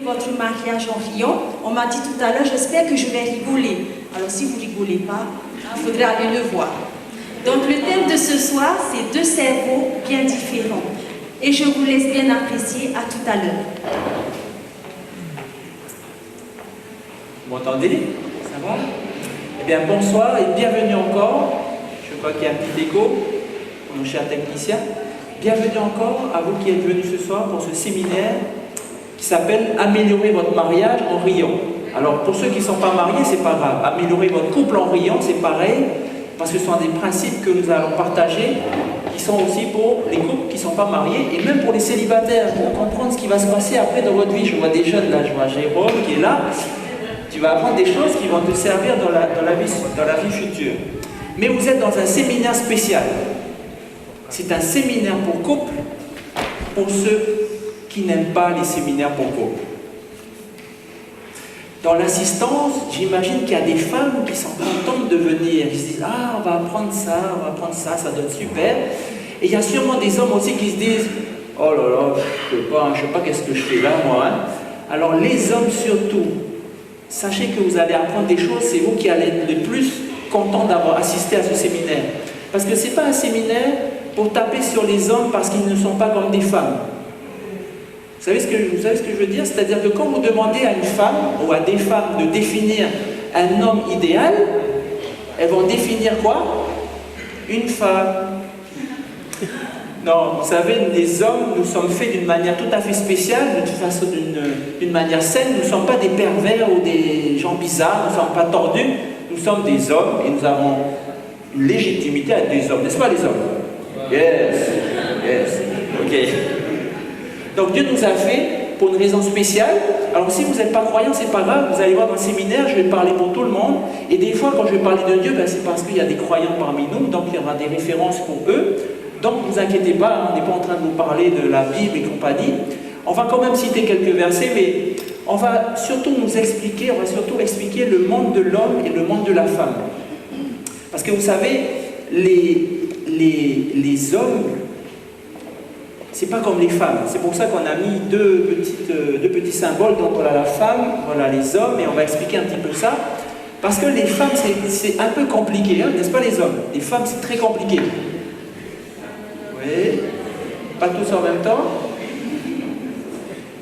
Votre mariage en riant, on m'a dit tout à l'heure, j'espère que je vais rigoler. Alors si vous rigolez pas, il faudra aller le voir. Donc le thème de ce soir, c'est deux cerveaux bien différents. Et je vous laisse bien apprécier. À tout à l'heure. Vous m'entendez? Ça va? Eh bien bonsoir et bienvenue encore. Je crois qu'il y a un petit écho pour nos chers techniciens. Bienvenue encore à vous qui êtes venus ce soir pour ce séminaire qui s'appelle « Améliorer votre mariage en riant ». Alors pour ceux qui ne sont pas mariés, c'est pas grave. Améliorer votre couple en riant, c'est pareil, parce que ce sont des principes que nous allons partager, qui sont aussi pour les couples qui ne sont pas mariés, et même pour les célibataires, pour comprendre ce qui va se passer après dans votre vie. Je vois des jeunes là, je vois Jérôme qui est là. Tu vas apprendre des choses qui vont te servir dans la vie future. Mais vous êtes dans un séminaire spécial. C'est un séminaire pour couple, pour ceux qui n'aiment pas les séminaires pour couple. Dans l'assistance, j'imagine qu'il y a des femmes qui sont contentes de venir, qui se disent « Ah, on va apprendre ça, ça donne super ». Et il y a sûrement des hommes aussi qui se disent « Oh là là, je ne sais pas qu'est-ce que je fais là, moi. Hein. » Alors les hommes surtout, sachez que vous allez apprendre des choses, c'est vous qui allez être le plus contents d'avoir assisté à ce séminaire. Parce que ce n'est pas un séminaire pour taper sur les hommes parce qu'ils ne sont pas comme des femmes. Vous savez ce que je veux dire? C'est-à-dire que quand vous demandez à une femme ou à des femmes de définir un homme idéal, elles vont définir quoi? Une femme. Non, vous savez, les hommes, nous sommes faits d'une manière tout à fait spéciale, d'une manière saine. Nous ne sommes pas des pervers ou des gens bizarres, nous ne sommes pas tordus. Nous sommes des hommes et nous avons une légitimité à être des hommes. N'est-ce pas les hommes? Yes, yes, ok. Donc Dieu nous a fait pour une raison spéciale. Alors si vous n'êtes pas croyant, c'est pas grave, vous allez voir dans le séminaire, je vais parler pour tout le monde. Et des fois, quand je vais parler de Dieu, ben, c'est parce qu'il y a des croyants parmi nous, donc il y aura des références pour eux. Donc ne vous inquiétez pas, on n'est pas en train de vous parler de la Bible et compagnie. On va quand même citer quelques versets, mais on va surtout expliquer le monde de l'homme et le monde de la femme. Parce que vous savez, les hommes, c'est pas comme les femmes. C'est pour ça qu'on a mis deux petits symboles. Donc voilà la femme, voilà les hommes, et on va expliquer un petit peu ça. Parce que les femmes, c'est un peu compliqué, hein, n'est-ce pas les hommes? Les femmes, c'est très compliqué. Oui, pas tous en même temps.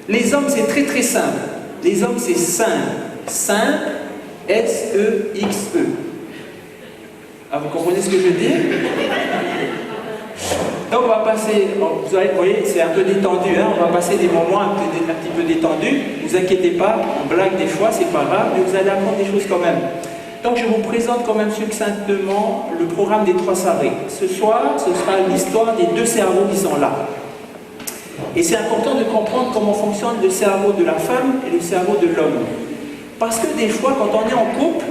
Les hommes, c'est très très simple. Les hommes, c'est simple. Simple, S-E-X-E. Ah, vous comprenez ce que je veux dire? Donc on va passer, vous voyez, c'est un peu détendu, hein, on va passer des moments un petit peu détendus. Ne vous inquiétez pas, on blague des fois, c'est pas grave, mais vous allez apprendre des choses quand même. Donc je vous présente quand même succinctement le programme des 3 soirées. Ce soir, ce sera l'histoire des deux cerveaux qui sont là. Et c'est important de comprendre comment fonctionne le cerveau de la femme et le cerveau de l'homme. Parce que des fois, quand on est en couple,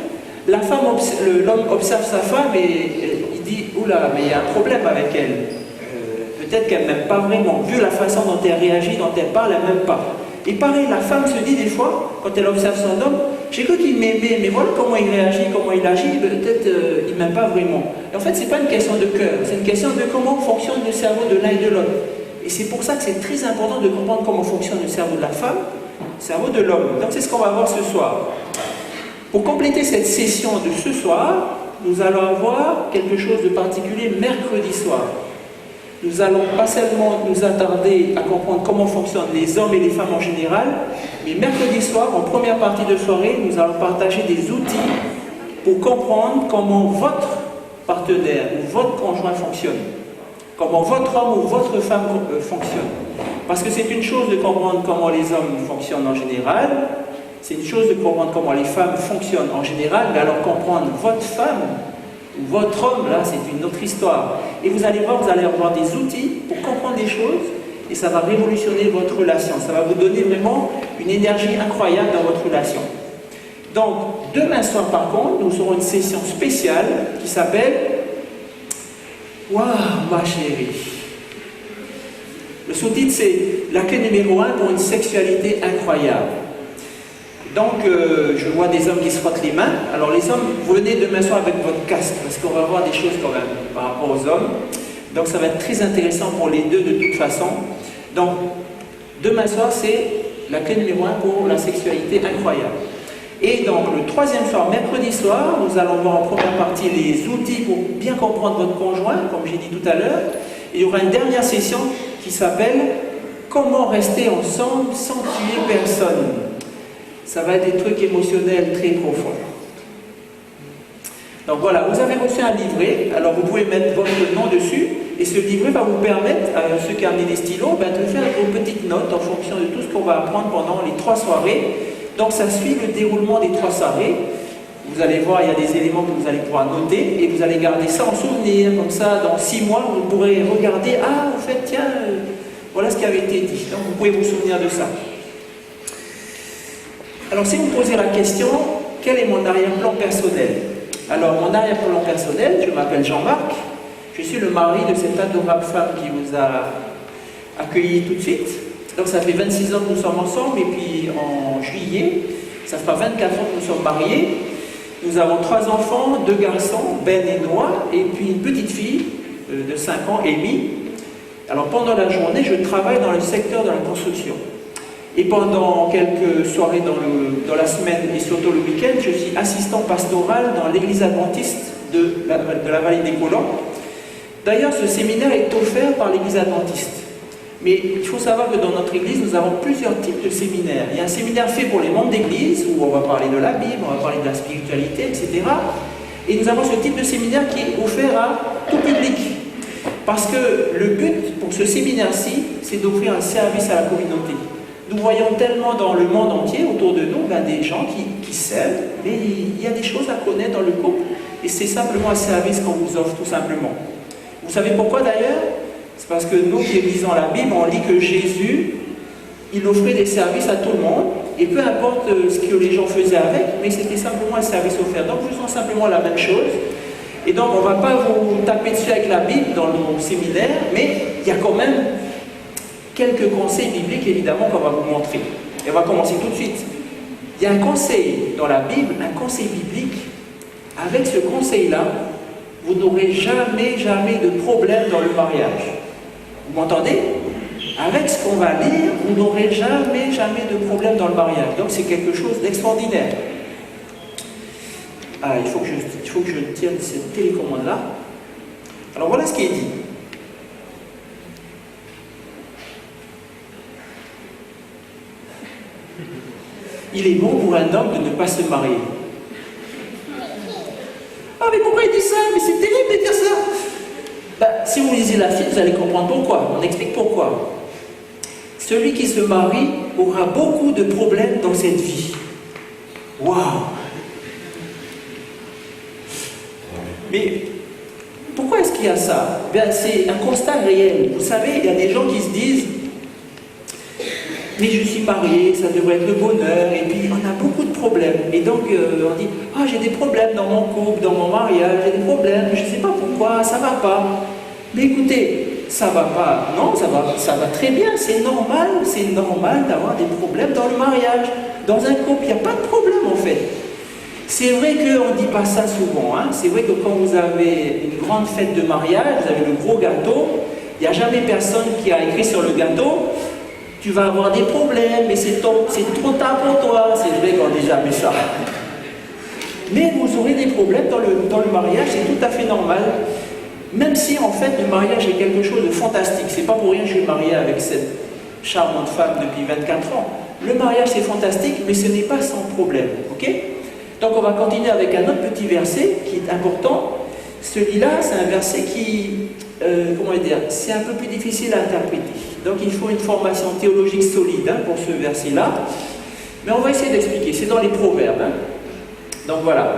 l'homme observe sa femme et il dit « Oula, mais il y a un problème avec elle. Peut-être qu'elle n'aime pas vraiment. Vu la façon dont elle réagit, dont elle parle, elle n'aime pas. » Et pareil, la femme se dit des fois, quand elle observe son homme, « J'ai cru qu'il m'aimait, mais voilà comment il réagit, comment il agit, peut-être il ne m'aime pas vraiment. » Et en fait, ce n'est pas une question de cœur, c'est une question de comment fonctionne le cerveau de l'un et de l'autre. Et c'est pour ça que c'est très important de comprendre comment fonctionne le cerveau de la femme, le cerveau de l'homme. Donc c'est ce qu'on va voir ce soir. Pour compléter cette session de ce soir, nous allons avoir quelque chose de particulier mercredi soir. Nous allons pas seulement nous attarder à comprendre comment fonctionnent les hommes et les femmes en général, mais mercredi soir, en première partie de soirée, nous allons partager des outils pour comprendre comment votre partenaire ou votre conjoint fonctionne, comment votre homme ou votre femme fonctionne. Parce que c'est une chose de comprendre comment les hommes fonctionnent en général, c'est une chose de comprendre comment les femmes fonctionnent en général, mais alors comprendre votre femme ou votre homme, là, c'est une autre histoire. Et vous allez voir, vous allez avoir des outils pour comprendre des choses, et ça va révolutionner votre relation. Ça va vous donner vraiment une énergie incroyable dans votre relation. Donc, demain soir, par contre, nous aurons une session spéciale qui s'appelle « Waouh, ma chérie ». Le sous-titre, c'est « La clé numéro 1 pour une sexualité incroyable ». Donc, je vois des hommes qui se frottent les mains. Alors, les hommes, vous venez demain soir avec votre casque, parce qu'on va voir des choses quand même par rapport aux hommes. Donc, ça va être très intéressant pour les deux de toute façon. Donc, demain soir, c'est La clé numéro 1 pour la sexualité incroyable. Et donc le troisième soir, mercredi soir, nous allons voir en première partie les outils pour bien comprendre votre conjoint, comme j'ai dit tout à l'heure. Il y aura une dernière session qui s'appelle « Comment rester ensemble sans tuer personne ». Ça va être des trucs émotionnels très profonds. Donc voilà, vous avez reçu un livret, alors vous pouvez mettre votre nom dessus, et ce livret va vous permettre, à ceux qui ont amené des stylos, de faire vos petites notes en fonction de tout ce qu'on va apprendre pendant les 3 soirées. Donc ça suit le déroulement des 3 soirées. Vous allez voir, il y a des éléments que vous allez pouvoir noter, et vous allez garder ça en souvenir, comme ça, dans 6 mois, vous pourrez regarder, ah, en fait, tiens, voilà ce qui avait été dit. Donc vous pouvez vous souvenir de ça. Alors si vous me posez la question, quel est mon arrière-plan personnel? Alors, mon arrière-plan personnel, je m'appelle Jean-Marc, je suis le mari de cette adorable femme qui vous a accueilli tout de suite. Donc, ça fait 26 ans que nous sommes ensemble, et puis en juillet, ça fera 24 ans que nous sommes mariés. Nous avons 3 enfants, 2 garçons, Ben et Noah, et puis une petite fille de 5 ans, Amy. Alors, pendant la journée, je travaille dans le secteur de la construction. Et pendant quelques soirées dans la semaine et surtout le week-end, je suis assistant pastoral dans l'église adventiste de la vallée des Colons. D'ailleurs, ce séminaire est offert par l'église adventiste. Mais il faut savoir que dans notre église, nous avons plusieurs types de séminaires. Il y a un séminaire fait pour les membres d'église, où on va parler de la Bible, on va parler de la spiritualité, etc. Et nous avons ce type de séminaire qui est offert à tout public. Parce que le but pour ce séminaire-ci, c'est d'offrir un service à la communauté. Nous voyons tellement dans le monde entier, autour de nous, des gens qui s'aiment, mais il y a des choses à connaître dans le couple, et c'est simplement un service qu'on vous offre, tout simplement. Vous savez pourquoi d'ailleurs? C'est parce que nous qui lisons la Bible, on lit que Jésus, il offrait des services à tout le monde, et peu importe ce que les gens faisaient avec, mais c'était simplement un service offert. Donc nous faisons simplement la même chose, et donc on ne va pas vous taper dessus avec la Bible dans nos séminaires, mais il y a quand même quelques conseils bibliques, évidemment, qu'on va vous montrer. Et on va commencer tout de suite. Il y a un conseil dans la Bible, un conseil biblique. Avec ce conseil-là, vous n'aurez jamais de problème dans le mariage. Vous m'entendez? Avec ce qu'on va lire, vous n'aurez jamais de problème dans le mariage. Donc c'est quelque chose d'extraordinaire. Ah, il faut que je tienne cette télécommande-là. Alors voilà ce qui est dit. Il est bon pour un homme de ne pas se marier. Ah, mais pourquoi il dit ça? Mais c'est terrible de dire ça. Si vous lisez la suite, vous allez comprendre pourquoi. On explique pourquoi. Celui qui se marie aura beaucoup de problèmes dans cette vie. Waouh! Mais pourquoi est-ce qu'il y a ça? C'est un constat réel. Vous savez, il y a des gens qui se disent: mais je suis marié, ça devrait être le bonheur, et puis on a beaucoup de problèmes. Et donc on dit: ah, j'ai des problèmes dans mon couple, dans mon mariage, j'ai des problèmes, je ne sais pas pourquoi, ça ne va pas. Mais écoutez, ça ne va pas, non, ça va très bien, c'est normal d'avoir des problèmes dans le mariage. Dans un couple, il n'y a pas de problème en fait. C'est vrai qu'on ne dit pas ça souvent, hein. C'est vrai que quand vous avez une grande fête de mariage, vous avez le gros gâteau, il n'y a jamais personne qui a écrit sur le gâteau: tu vas avoir des problèmes, mais c'est trop tard pour toi. C'est vrai qu'on dit jamais ça. Mais vous aurez des problèmes dans le mariage, c'est tout à fait normal. Même si en fait le mariage est quelque chose de fantastique. C'est pas pour rien que je suis marié avec cette charmante femme depuis 24 ans. Le mariage c'est fantastique, mais ce n'est pas sans problème. Ok? Donc on va continuer avec un autre petit verset qui est important. Celui-là, c'est un verset qui, c'est un peu plus difficile à interpréter. Donc il faut une formation théologique solide pour ce verset-là. Mais on va essayer d'expliquer. C'est dans les Proverbes. Donc voilà.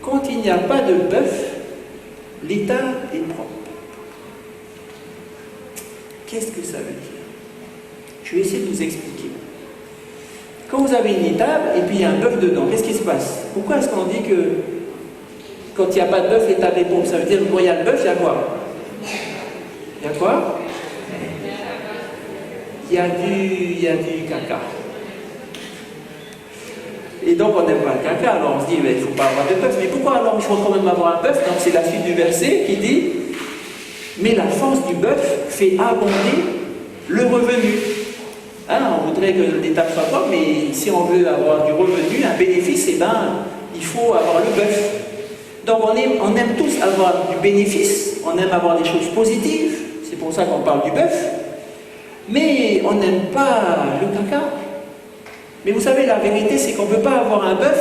Quand il n'y a pas de bœuf, l'état est propre. Qu'est-ce que ça veut dire? Je vais essayer de vous expliquer. Quand vous avez une étable et puis il y a un bœuf dedans, qu'est-ce qui se passe? Pourquoi est-ce qu'on dit que quand il n'y a pas de bœuf, l'étable est propre? Ça veut dire que quand il y a le bœuf, il y a quoi? Il y a quoi? Il y a du caca. Et donc on n'aime pas le caca, alors on se dit: il ne faut pas avoir de bœuf. Mais pourquoi alors il faut quand même avoir un bœuf? Donc c'est la suite du verset qui dit: mais la force du bœuf fait abonder le revenu. Hein, on voudrait que l'État soit propre, mais si on veut avoir du revenu, un bénéfice, eh ben, il faut avoir le bœuf. Donc on aime tous avoir du bénéfice, on aime avoir des choses positives, c'est pour ça qu'on parle du bœuf, mais on n'aime pas le caca. Mais vous savez, la vérité, c'est qu'on ne peut pas avoir un bœuf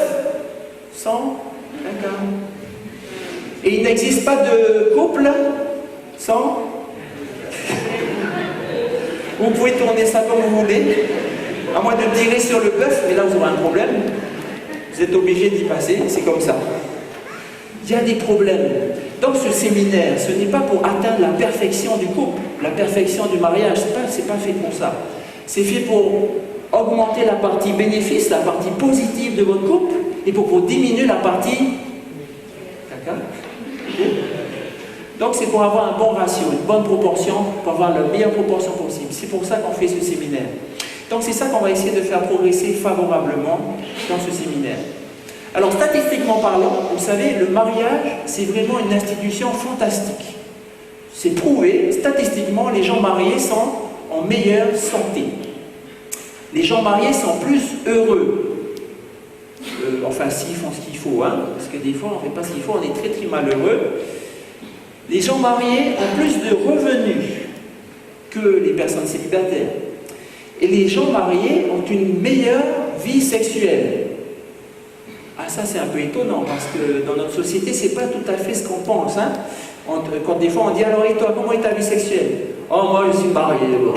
sans caca. Et il n'existe pas de couple sans... Vous pouvez tourner ça comme vous voulez, à moins de tirer sur le bœuf, mais là vous aurez un problème. Vous êtes obligé d'y passer, c'est comme ça. Il y a des problèmes. Dans ce séminaire, ce n'est pas pour atteindre la perfection du couple, la perfection du mariage, c'est pas fait pour ça. C'est fait pour augmenter la partie bénéfice, la partie positive de votre couple, et pour diminuer la partie caca. Donc c'est pour avoir un bon ratio, une bonne proportion, pour avoir la meilleure proportion possible. C'est pour ça qu'on fait ce séminaire. Donc c'est ça qu'on va essayer de faire progresser favorablement dans ce séminaire. Alors statistiquement parlant, vous savez, le mariage, c'est vraiment une institution fantastique. C'est prouvé, statistiquement, les gens mariés sont en meilleure santé. Les gens mariés sont plus heureux. Enfin, s'ils font ce qu'il faut, hein, parce que des fois, on ne fait pas ce qu'il faut, on est très très malheureux. Les gens mariés ont plus de revenus que les personnes célibataires. Et les gens mariés ont une meilleure vie sexuelle. Ah, ça c'est un peu étonnant, parce que dans notre société, c'est pas tout à fait ce qu'on pense. Hein. Quand des fois on dit, alors et toi, comment est ta vie sexuelle? Oh, moi je suis marié. Bon.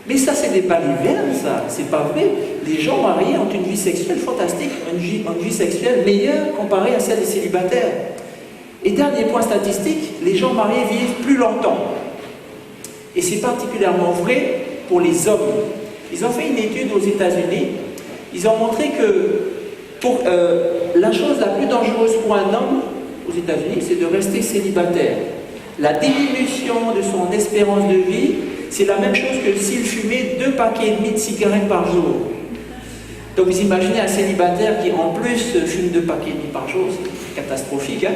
Mais ça, c'est des balivernes, ça, c'est pas vrai. Les gens mariés ont une vie sexuelle fantastique, une vie sexuelle meilleure comparée à celle des célibataires. Et dernier point statistique, les gens mariés vivent plus longtemps. Et c'est particulièrement vrai pour les hommes. Ils ont fait une étude aux États-Unis. Ils ont montré que la chose la plus dangereuse pour un homme aux États-Unis, c'est de rester célibataire. La diminution de son espérance de vie, c'est la même chose que s'il fumait 2,5 paquets de cigarettes par jour. Donc vous imaginez un célibataire qui en plus fume 2,5 paquets par jour, c'est catastrophique. Hein.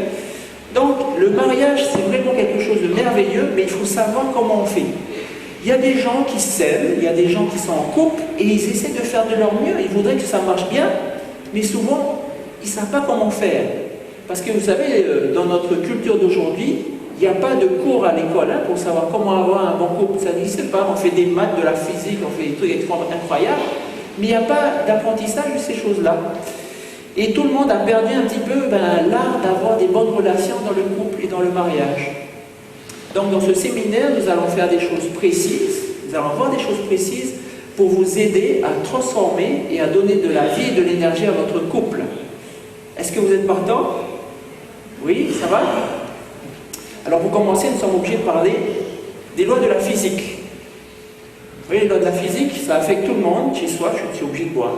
Donc le mariage, c'est vraiment quelque chose de merveilleux, mais il faut savoir comment on fait. Il y a des gens qui s'aiment, il y a des gens qui sont en couple et ils essaient de faire de leur mieux. Ils voudraient que ça marche bien, mais souvent, ils ne savent pas comment faire. Parce que vous savez, dans notre culture d'aujourd'hui, il n'y a pas de cours à l'école hein, pour savoir comment avoir un bon couple. Ça n'existe pas. On fait des maths, de la physique, on fait des trucs incroyables, mais il n'y a pas d'apprentissage de ces choses-là. Et tout le monde a perdu un petit peu l'art d'avoir des bonnes relations dans le couple et dans le mariage. Donc dans ce séminaire, nous allons faire des choses précises, nous allons voir des choses précises pour vous aider à transformer et à donner de la vie et de l'énergie à votre couple. Est-ce que vous êtes partant? Oui, ça va? Alors pour commencer, nous sommes obligés de parler des lois de la physique. Vous voyez, les lois de la physique, ça affecte tout le monde. Chez soi, je suis obligé de boire.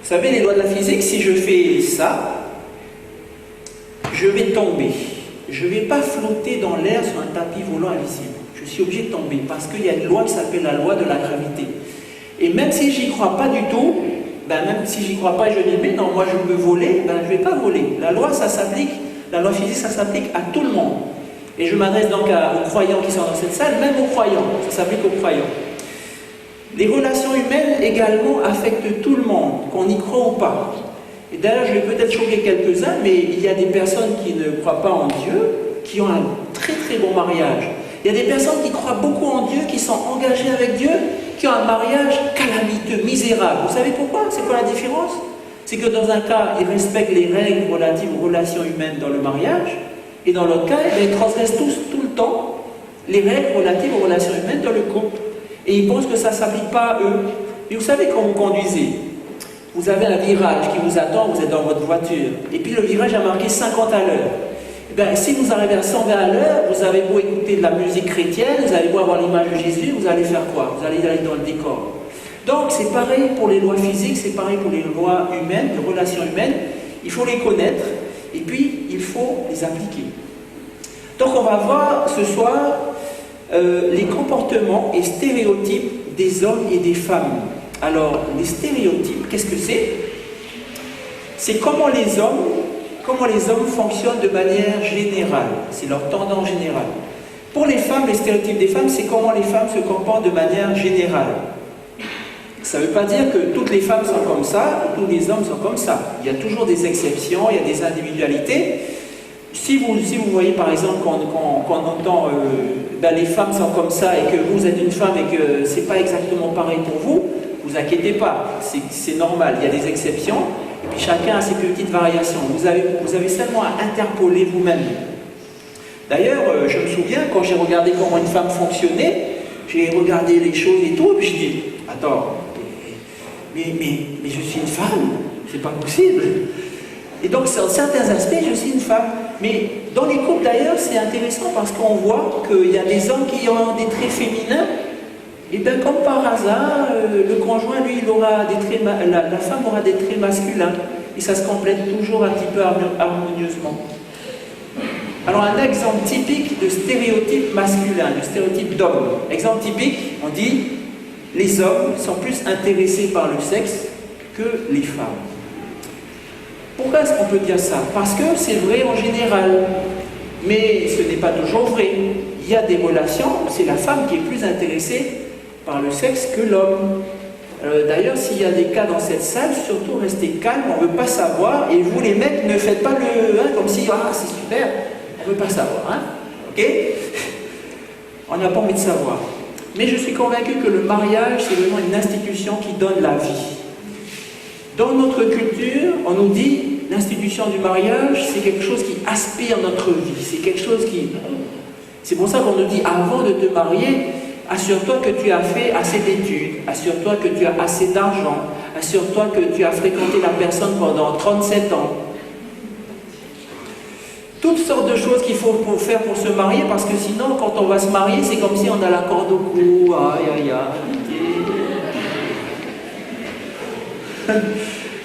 Vous savez, les lois de la physique, si je fais ça, je vais tomber. Je ne vais pas flotter dans l'air sur un tapis volant invisible. Je suis obligé de tomber parce qu'il y a une loi qui s'appelle la loi de la gravité. Et même si j'y crois pas du tout, même si j'y crois pas et je dis mais non, moi je peux voler, je ne vais pas voler. La loi, ça s'applique, la loi physique, ça s'applique à tout le monde. Et je m'adresse donc aux croyants qui sont dans cette salle, même aux croyants, ça s'applique aux croyants. Les relations humaines également affectent tout le monde, qu'on y croit ou pas. Et d'ailleurs, je vais peut-être choquer quelques-uns, mais il y a des personnes qui ne croient pas en Dieu, qui ont un très très bon mariage. Il y a des personnes qui croient beaucoup en Dieu, qui sont engagées avec Dieu, qui ont un mariage calamiteux, misérable. Vous savez pourquoi? C'est quoi la différence? C'est que dans un cas, ils respectent les règles relatives aux relations humaines dans le mariage, et dans l'autre cas, ils transgressent tous, tout le temps, les règles relatives aux relations humaines dans le couple. Et ils pensent que ça ne s'applique pas à eux. Et vous savez, quand vous conduisez, vous avez un virage qui vous attend, vous êtes dans votre voiture, et puis le virage a marqué 50 à l'heure. Si vous arrivez à 120 à l'heure, vous avez beau écouter de la musique chrétienne, vous allez beau avoir l'image de Jésus, vous allez faire quoi? Vous allez aller dans le décor. Donc c'est pareil pour les lois physiques, c'est pareil pour les lois humaines, les relations humaines. Il faut les connaître, et puis il faut les appliquer. Donc on va voir ce soir les comportements et stéréotypes des hommes et des femmes. Alors, les stéréotypes, qu'est-ce que c'est? C'est comment les hommes comment les hommes fonctionnent de manière générale. C'est leur tendance générale. Pour les femmes, les stéréotypes des femmes, c'est comment les femmes se comportent de manière générale. Ça ne veut pas dire que toutes les femmes sont comme ça, ou tous les hommes sont comme ça. Il y a toujours des exceptions, il y a des individualités. Si vous voyez par exemple qu'on entend les femmes sont comme ça et que vous êtes une femme et que c'est pas exactement pareil pour vous, vous inquiétez pas, c'est normal, il y a des exceptions, et puis chacun a ses petites variations. Vous avez seulement à interpoler vous-même. D'ailleurs, je me souviens, quand j'ai regardé comment une femme fonctionnait, j'ai regardé les choses et tout, et puis je dis, attends, mais je suis une femme, c'est pas possible. Et donc, sur certains aspects, je suis une femme. Mais dans les couples d'ailleurs, c'est intéressant parce qu'on voit qu'il y a des hommes qui ont des traits féminins, et bien comme par hasard, le conjoint, lui, il aura des traits, la femme aura des traits masculins. Et ça se complète toujours un petit peu harmonieusement. Alors, un exemple typique de stéréotype masculin, de stéréotype d'homme. Exemple typique, on dit, les hommes sont plus intéressés par le sexe que les femmes. Pourquoi est-ce qu'on peut dire ça? Parce que c'est vrai en général, mais ce n'est pas toujours vrai. Il y a des relations, c'est la femme qui est plus intéressée par le sexe que l'homme. D'ailleurs, s'il y a des cas dans cette salle, surtout restez calme, on ne veut pas savoir, et vous les mecs, ne faites pas le comme si, ah c'est super, on ne veut pas savoir, hein? Ok? On n'a pas envie de savoir. Mais je suis convaincu que le mariage, c'est vraiment une institution qui donne la vie. Dans notre culture, on nous dit l'institution du mariage, c'est quelque chose qui aspire notre vie. C'est quelque chose qui... C'est pour ça qu'on nous dit, avant de te marier, assure-toi que tu as fait assez d'études, assure-toi que tu as assez d'argent, assure-toi que tu as fréquenté la personne pendant 37 ans. Toutes sortes de choses qu'il faut faire pour se marier, parce que sinon, quand on va se marier, c'est comme si on a la corde au cou, aïe aïe aïe.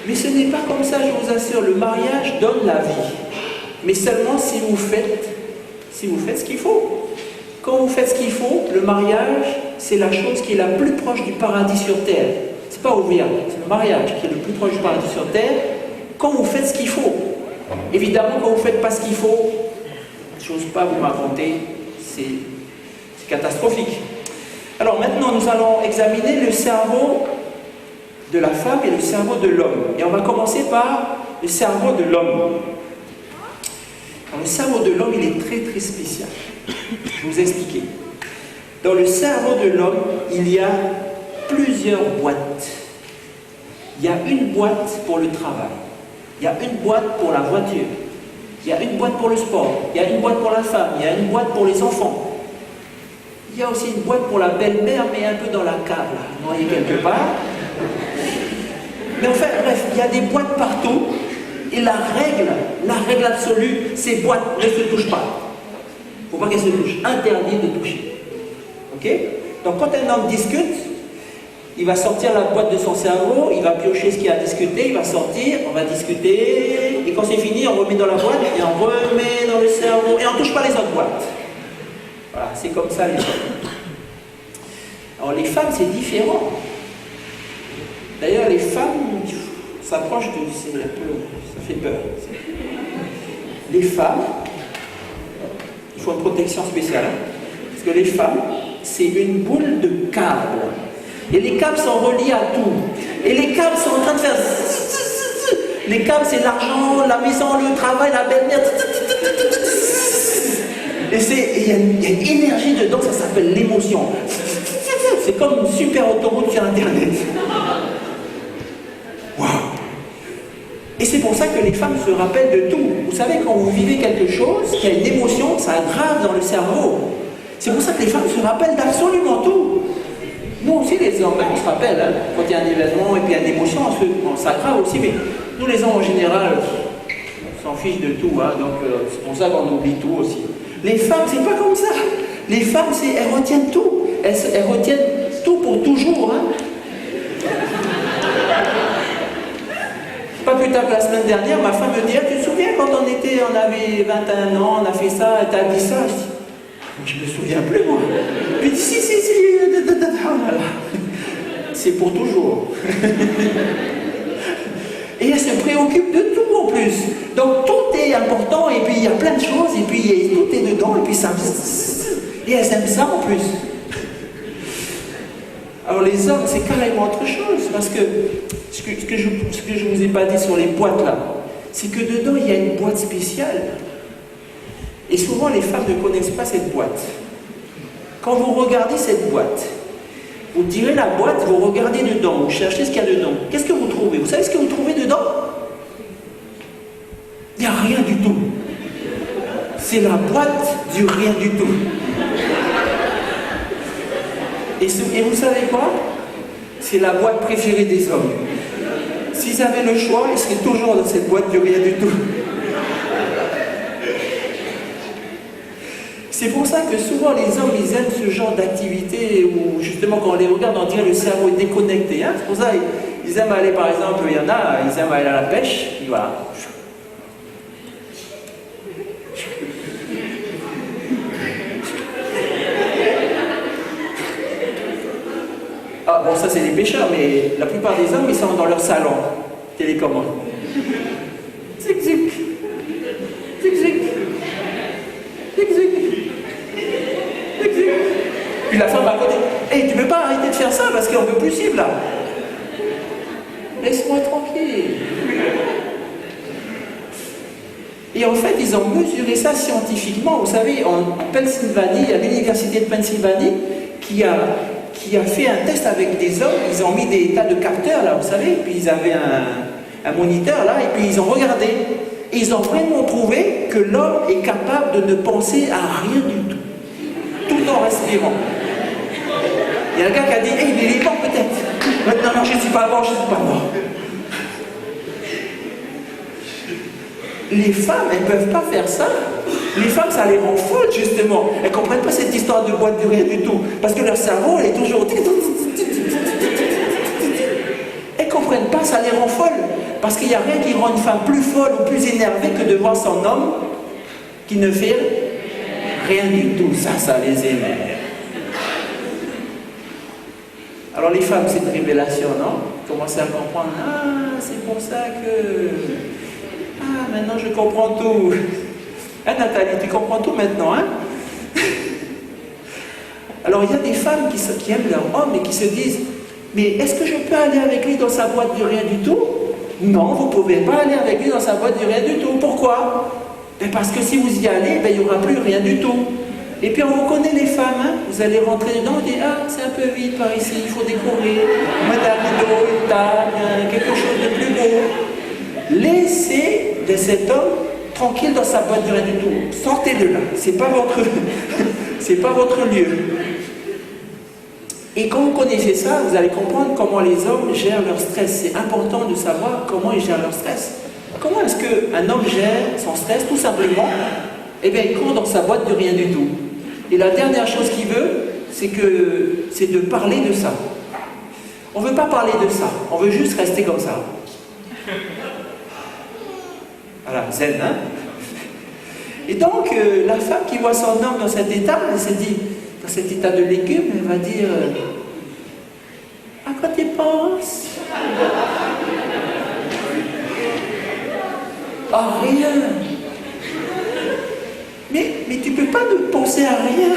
Mais ce n'est pas comme ça, je vous assure. Le mariage donne la vie. Mais seulement si vous faites ce qu'il faut. Quand vous faites ce qu'il faut, le mariage, c'est la chose qui est la plus proche du paradis sur terre. C'est pas ouvert, c'est le mariage qui est le plus proche du paradis sur terre. Quand vous faites ce qu'il faut. Évidemment, quand vous ne faites pas ce qu'il faut, je n'ose pas vous raconter, c'est catastrophique. Alors maintenant, nous allons examiner le cerveau de la femme et le cerveau de l'homme. Et on va commencer par le cerveau de l'homme. Le cerveau de l'homme, il est très très spécial. Je vais vous expliquer. Dans le cerveau de l'homme, il y a plusieurs boîtes. Il y a une boîte pour le travail. Il y a une boîte pour la voiture. Il y a une boîte pour le sport. Il y a une boîte pour la femme. Il y a une boîte pour les enfants. Il y a aussi une boîte pour la belle-mère, mais un peu dans la cave, là, noyée quelque part. Mais enfin, bref, il y a des boîtes partout, et la règle absolue, ces boîtes ne se touchent pas. Il ne faut pas qu'elles se touchent. Interdit de toucher. Ok? Donc quand un homme discute, il va sortir la boîte de son cerveau, il va piocher ce qu'il a discuté, il va sortir, on va discuter, et quand c'est fini, on remet dans la boîte, et on remet dans le cerveau, et on ne touche pas les autres boîtes. Voilà, c'est comme ça les hommes. Alors les femmes, c'est différent. D'ailleurs, les femmes s'approchent de... ça fait peur. Les femmes, il faut une protection spéciale. Parce que les femmes, c'est une boule de câbles. Et les câbles sont reliés à tout. Et les câbles sont en train de faire... Les câbles, c'est l'argent, la maison, le travail, la belle-mère. Et il y a une énergie dedans, ça s'appelle l'émotion. C'est comme une super autoroute sur Internet. Waouh! Et c'est pour ça que les femmes se rappellent de tout. Vous savez, quand vous vivez quelque chose, qu'il y a une émotion, ça grave dans le cerveau. C'est pour ça que les femmes se rappellent d'absolument tout. Nous aussi, les hommes, on se rappelle, hein, quand il y a un événement et puis il y a une émotion, ça grave aussi, mais nous les hommes en général, on s'en fiche de tout, hein, donc c'est pour ça qu'on oublie tout aussi. Les femmes, c'est pas comme ça. Les femmes, elles retiennent tout. Elles retiennent tout pour toujours. Hein. Pas plus tard que la semaine dernière, ma femme me dit, tu te souviens quand on avait 21 ans, on a fait ça, et t'as dit ça? Je me souviens plus, moi. Puis si. C'est pour toujours. Et elle se préoccupe de tout en plus. Donc tout est important, et puis il y a plein de choses, et puis tout est dedans, et puis ça... Et elles aiment ça en plus. Alors les hommes, c'est carrément autre chose, parce que ce que je ne vous ai pas dit sur les boîtes là, c'est que dedans il y a une boîte spéciale. Et souvent les femmes ne connaissent pas cette boîte. Quand vous regardez cette boîte, vous tirez la boîte, vous regardez dedans, vous cherchez ce qu'il y a dedans. Qu'est-ce que vous trouvez? Vous savez ce que vous trouvez dedans? Il n'y a rien du tout. C'est la boîte du rien du tout. Et vous savez quoi? C'est la boîte préférée des hommes. S'ils avaient le choix, ils seraient toujours dans cette boîte du rien du tout. C'est pour ça que souvent les hommes, ils aiment ce genre d'activité où justement quand on les regarde, on dirait le cerveau est déconnecté. Hein. C'est pour ça qu'ils aiment aller, par exemple, il y en a, ils aiment aller à la pêche, et voilà. Ah bon, ça c'est les pêcheurs, mais la plupart des hommes, ils sont dans leur salon, télécommande. Zig-zig, zig-zig, zig-zig. Puis la femme à côté, hey, tu ne peux pas arrêter de faire ça parce qu'on ne peut plus suivre là. Laisse-moi tranquille. Et en fait, ils ont mesuré ça scientifiquement. Vous savez, en Pennsylvanie, il y a l'université de Pennsylvanie qui a fait un test avec des hommes. Ils ont mis des tas de capteurs là, vous savez, puis ils avaient un moniteur là, et puis ils ont regardé. Et ils ont vraiment prouvé que l'homme est capable de ne penser à rien du tout, tout en respirant. Il y a un gars qui a dit, hey, il est mort peut-être. Maintenant, non, je ne suis pas mort, je ne suis pas mort. Les femmes, elles ne peuvent pas faire ça. Les femmes, ça les rend folles, justement. Elles ne comprennent pas cette histoire de boîte de rien du tout. Parce que leur cerveau, est toujours... Elles ne comprennent pas, ça les rend folles. Parce qu'il n'y a rien qui rend une femme plus folle ou plus énervée que de voir son homme qui ne fait rien du tout. Ça les énerve. Alors les femmes, c'est une révélation, non? Commencez à comprendre. Ah, c'est pour ça que... Ah, maintenant je comprends tout. Hein, Nathalie, tu comprends tout maintenant, hein? Alors il y a des femmes qui aiment leur homme et qui se disent, mais est-ce que je peux aller avec lui dans sa boîte du rien du tout? Non, vous ne pouvez pas aller avec lui dans sa boîte du rien du tout. Pourquoi? Ben parce que si vous y allez, ben, il n'y aura plus rien du tout. Et puis on vous connaît les femmes, hein? Vous allez rentrer dedans et dire, ah, c'est un peu vide par ici, il faut décorer, mettre un rideau, une table, quelque chose de plus beau. Laissez de cet homme tranquille dans sa boîte de rien du tout. Sortez de là, c'est pas votre lieu. Et quand vous connaissez ça, vous allez comprendre comment les hommes gèrent leur stress. C'est important de savoir comment ils gèrent leur stress. Comment est-ce qu'un homme gère son stress? Tout simplement, eh bien, il court dans sa boîte de rien du tout. Et la dernière chose qu'il veut, c'est de parler de ça. On ne veut pas parler de ça, on veut juste rester comme ça. Voilà, zen, hein? Et donc, la femme qui voit son homme dans cet état, elle s'est dit, dans cet état de légume, elle va dire, à quoi tu penses? Ah, rien. Mais tu ne peux pas ne penser à rien.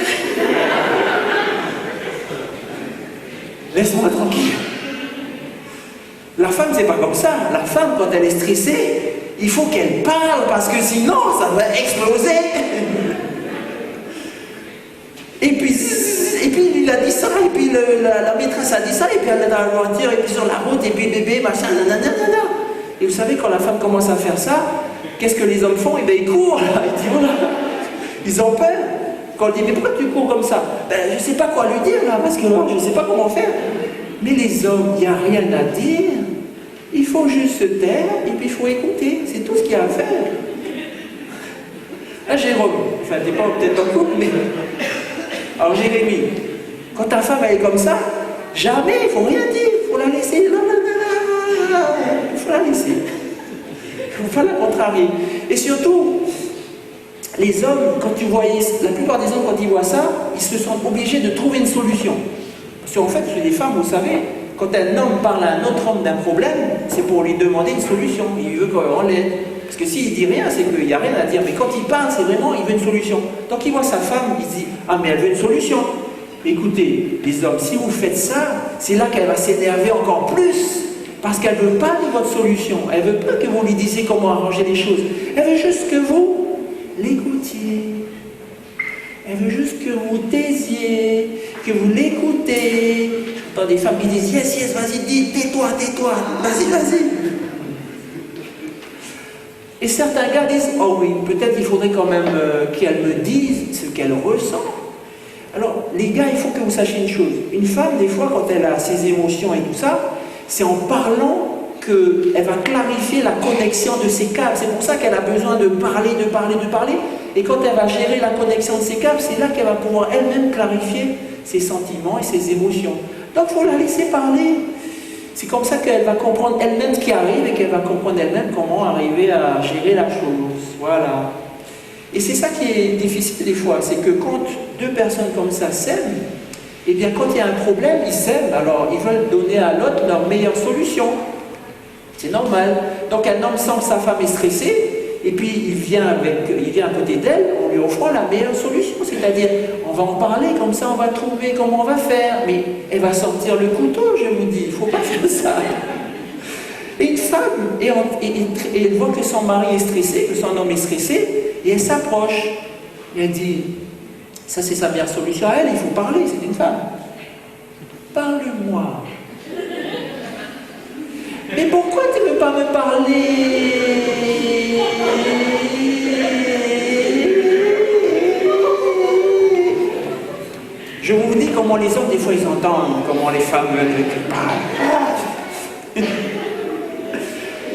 Laisse-moi tranquille. La femme, c'est pas comme ça. La femme, quand elle est stressée, il faut qu'elle parle parce que sinon, ça va exploser. Et puis il a dit ça, et puis la maîtresse a dit ça, et puis elle est dans la voiture, et puis sur la route, et puis bébé, machin, nanana. Et vous savez, quand la femme commence à faire ça, qu'est-ce que les hommes font? Eh bien, ils courent, là. Ils disent, oh là, ils ont peur. Quand on dit, mais pourquoi tu cours comme ça? Ben, je ne sais pas quoi lui dire, là, parce que je ne sais pas comment faire. Mais les hommes, il n'y a rien à dire. Il faut juste se taire, et puis il faut écouter. C'est tout ce qu'il y a à faire. Ah, Jérôme, enfin, t'es pas peut-être en couple, mais... Alors, Jérémie, quand ta femme, elle est comme ça, jamais, il ne faut rien dire. Il faut la laisser. Il faut la laisser. Il ne faut pas la contrarier. Et surtout, les hommes, quand tu voyais, la plupart des hommes, quand ils voient ça, ils se sentent obligés de trouver une solution. Parce qu'en fait, chez les femmes, vous savez, quand un homme parle à un autre homme d'un problème, c'est pour lui demander une solution. Il veut qu'on l'aide. Parce que s'il dit rien, c'est qu'il n'y a rien à dire. Mais quand il parle, c'est vraiment, il veut une solution. Donc il voit sa femme, il se dit, ah mais elle veut une solution. Écoutez, les hommes, si vous faites ça, c'est là qu'elle va s'énerver encore plus. Parce qu'elle ne veut pas de votre solution. Elle ne veut pas que vous lui disiez comment arranger les choses. Elle veut juste que vous l'écoutiez. Elle veut juste que vous taisiez, que vous l'écoutez. J'entends des femmes qui disent, yes, yes, vas-y, dis, tais-toi, vas-y, vas-y. Et certains gars disent, oh oui, peut-être il faudrait quand même qu'elle me dise ce qu'elle ressent. Alors, les gars, il faut que vous sachiez une chose. Une femme, des fois, quand elle a ses émotions et tout ça, c'est en parlant qu'elle va clarifier la connexion de ses câbles. C'est pour ça qu'elle a besoin de parler. Et quand elle va gérer la connexion de ses câbles, c'est là qu'elle va pouvoir elle-même clarifier ses sentiments et ses émotions. Donc, il faut la laisser parler. C'est comme ça qu'elle va comprendre elle-même ce qui arrive et qu'elle va comprendre elle-même comment arriver à gérer la chose. Voilà. Et c'est ça qui est difficile des fois, c'est que quand deux personnes comme ça s'aiment, eh bien quand il y a un problème, ils s'aiment, alors ils veulent donner à l'autre leur meilleure solution. C'est normal. Donc un homme sent que sa femme est stressée, et puis il vient à côté d'elle en lui offrant la meilleure solution, c'est-à-dire on va en parler, comme ça on va trouver comment on va faire, mais elle va sortir le couteau, je vous dis, il ne faut pas faire ça. Et une femme, et elle voit que son mari est stressé, que son homme est stressé, et elle s'approche, et elle dit, ça c'est sa meilleure solution à elle, il faut parler, c'est une femme. Parle-moi. Mais pourquoi tu ne veux pas me parler? Je vous dis comment les hommes, des fois, ils entendent, comment les femmes parlent.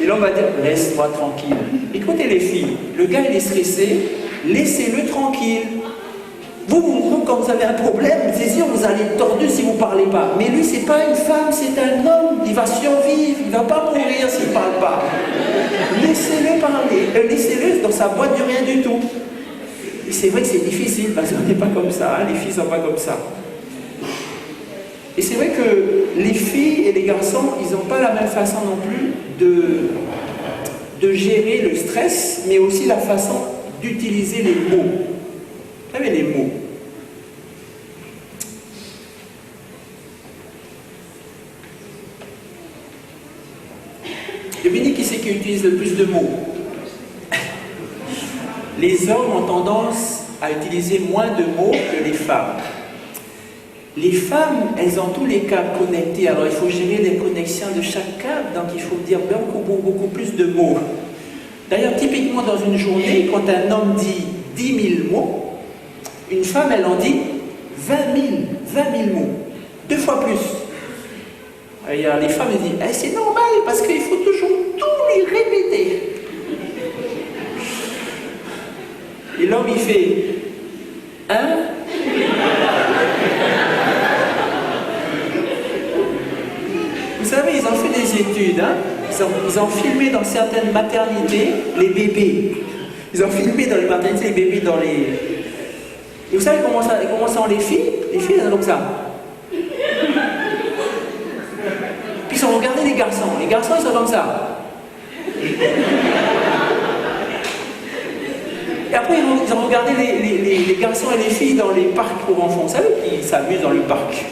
Et l'homme va dire, laisse-moi tranquille. Écoutez les filles, le gars il est stressé, laissez-le tranquille. Vous, quand vous avez un problème, c'est sûr, vous allez être tordu si vous ne parlez pas. Mais lui, c'est pas une femme, c'est un homme. Il va survivre, il ne va pas mourir s'il ne parle pas. Laissez-le parler. Laissez-le dans sa boîte de rien du tout. Et c'est vrai que c'est difficile, parce qu'on n'est pas comme ça, hein, les filles ne sont pas comme ça. Et c'est vrai que les filles et les garçons, ils n'ont pas la même façon non plus de gérer le stress, mais aussi la façon d'utiliser les mots. Vous savez, les mots. Devinez qui c'est qui utilise le plus de mots? Les hommes ont tendance à utiliser moins de mots que les femmes. Les femmes, elles ont tous les câbles connectés, alors il faut gérer les connexions de chaque câble, donc il faut dire beaucoup plus de mots. D'ailleurs, typiquement dans une journée, quand un homme dit 10 000 mots, une femme, elle en dit 20 000 mots, 2 fois plus. Et les femmes, elles disent, c'est normal, parce qu'il faut toujours tout lui répéter. Et l'homme, il fait, hein? Vous savez, ils ont fait des études, hein? Ils ont filmé dans certaines maternités les bébés. Ils ont filmé dans les maternités les bébés dans les... Et vous savez comment sont les filles? Les filles, elles sont comme ça. Puis ils ont regardé les garçons. Les garçons, ils sont comme ça. Et après, ils ont regardé les garçons et les filles dans les parcs pour enfants. Vous savez qu'ils s'amusent dans le parc.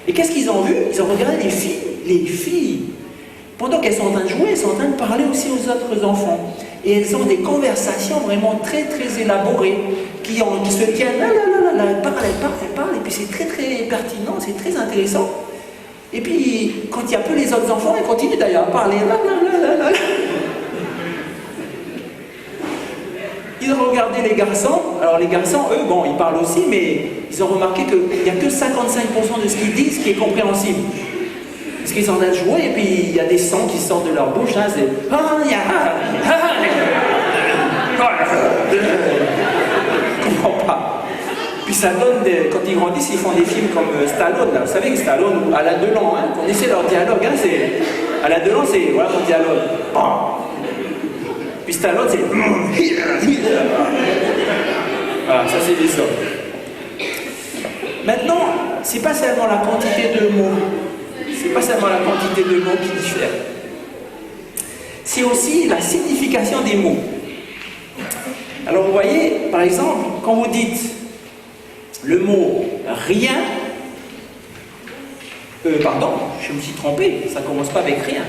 Et qu'est-ce qu'ils ont vu? Ils ont regardé les filles. Les filles, pendant qu'elles sont en train de jouer, elles sont en train de parler aussi aux autres enfants. Et elles ont des conversations vraiment très élaborées, qui se tiennent là, elles parlent, et puis c'est très pertinent, c'est très intéressant. Et puis, quand il n'y a plus les autres enfants, elles continuent d'ailleurs à parler. Ils ont regardé les garçons. Alors les garçons, eux, bon, ils parlent aussi, mais ils ont remarqué qu'il n'y a que 55% de ce qu'ils disent qui est compréhensible. Parce qu'ils sont en train de jouer, et puis il y a des sons qui sortent de leur bouche, hein, c'est... Je comprends pas. Puis ça donne, quand ils grandissent, ils font des films comme Stallone, là. Vous savez que Stallone, ou Alain Delon, hein, qu'on essaie leur dialogue, hein, c'est... Alain Delon, c'est... Voilà mon dialogue. Puis Stallone, c'est... Voilà, ça c'est des hommes. Maintenant, c'est pas seulement la quantité de mots, C'est pas seulement la quantité de mots qui diffère. C'est aussi la signification des mots. Alors vous voyez, par exemple, quand vous dites le mot rien, pardon, je me suis trompé, ça ne commence pas avec rien.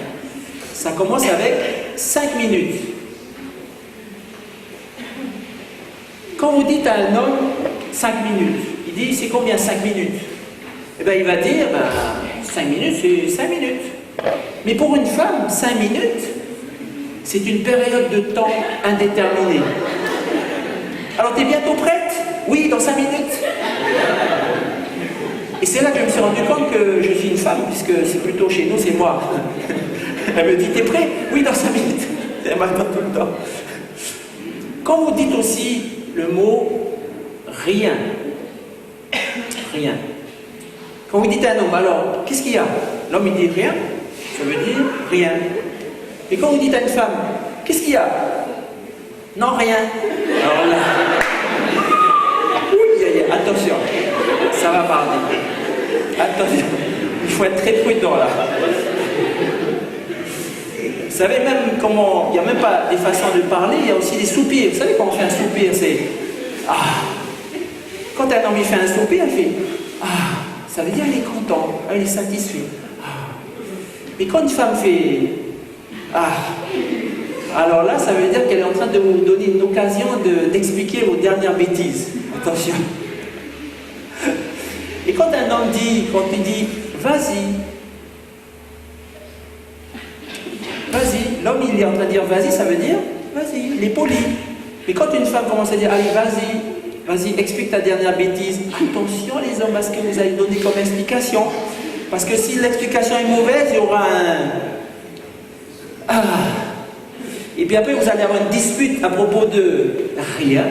Ça commence avec 5 minutes. Quand vous dites à un homme 5 minutes, il dit c'est combien 5 minutes? Eh bien il va dire 5 minutes c'est 5 minutes. Mais pour une femme, 5 minutes, c'est une période de temps indéterminée. Alors t'es bientôt prête? Oui, dans 5 minutes. Et c'est là que je me suis rendu compte que je suis une femme, puisque c'est plutôt chez nous, c'est moi. Elle me dit, t'es prêt? Oui, dans 5 minutes. Et maintenant tout le temps. Quand vous dites aussi le mot rien, rien. Quand vous dites à un homme, alors, qu'est-ce qu'il y a? L'homme, il dit rien, ça veut dire rien. Et quand vous dites à une femme, qu'est-ce qu'il y a? Non, rien. Alors là, attention, ça va parler. Attention, il faut être très prudent là. Vous savez même comment, il n'y a même pas des façons de parler, il y a aussi des soupirs. Vous savez quand on fait un soupir, c'est ah. Quand un homme il fait un soupir, il fait ah. Ça veut dire qu'il est content, il est satisfait. Ah. Mais quand une femme fait ah, alors là, ça veut dire qu'elle est en train de vous donner une occasion d'expliquer vos dernières bêtises. Attention. Et quand un homme dit, quand il dit vas-y, vas-y, l'homme il est en train de dire vas-y, ça veut dire vas-y, il est poli. Mais quand une femme commence à dire allez, vas-y, explique ta dernière bêtise, attention les hommes à ce que vous allez donner comme explication. Parce que si l'explication est mauvaise, il y aura un ah. Et puis après vous allez avoir une dispute à propos de rien.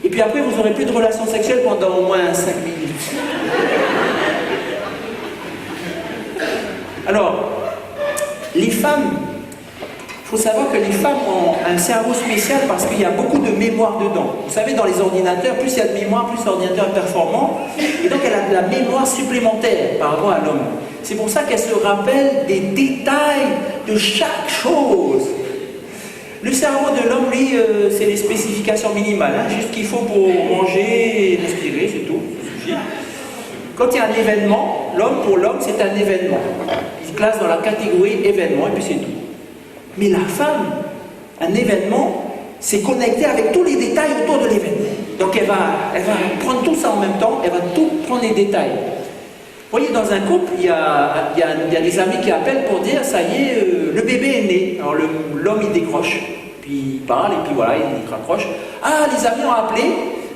Et puis après vous n'aurez plus de relations sexuelles pendant au moins 5 minutes. Alors, les femmes, il faut savoir que les femmes ont un cerveau spécial parce qu'il y a beaucoup de mémoire dedans. Vous savez, dans les ordinateurs, plus il y a de mémoire, plus l'ordinateur est performant. Et donc elle a de la mémoire supplémentaire par rapport à l'homme. C'est pour ça qu'elle se rappelle des détails de chaque chose. Le cerveau de l'homme, lui, c'est les spécifications minimales, hein, juste ce qu'il faut pour manger et respirer, c'est tout, ça suffit. Quand il y a un événement, pour l'homme, c'est un événement. Il se classe dans la catégorie événement et puis c'est tout. Mais la femme, un événement, c'est connecté avec tous les détails autour de l'événement. Donc elle va prendre tout ça en même temps, elle va tout prendre les détails. Vous voyez, dans un couple, il y a des amis qui appellent pour dire, ça y est, le bébé est né. Alors l'homme, il décroche, puis il parle, et puis voilà, il raccroche. Ah, les amis ont appelé,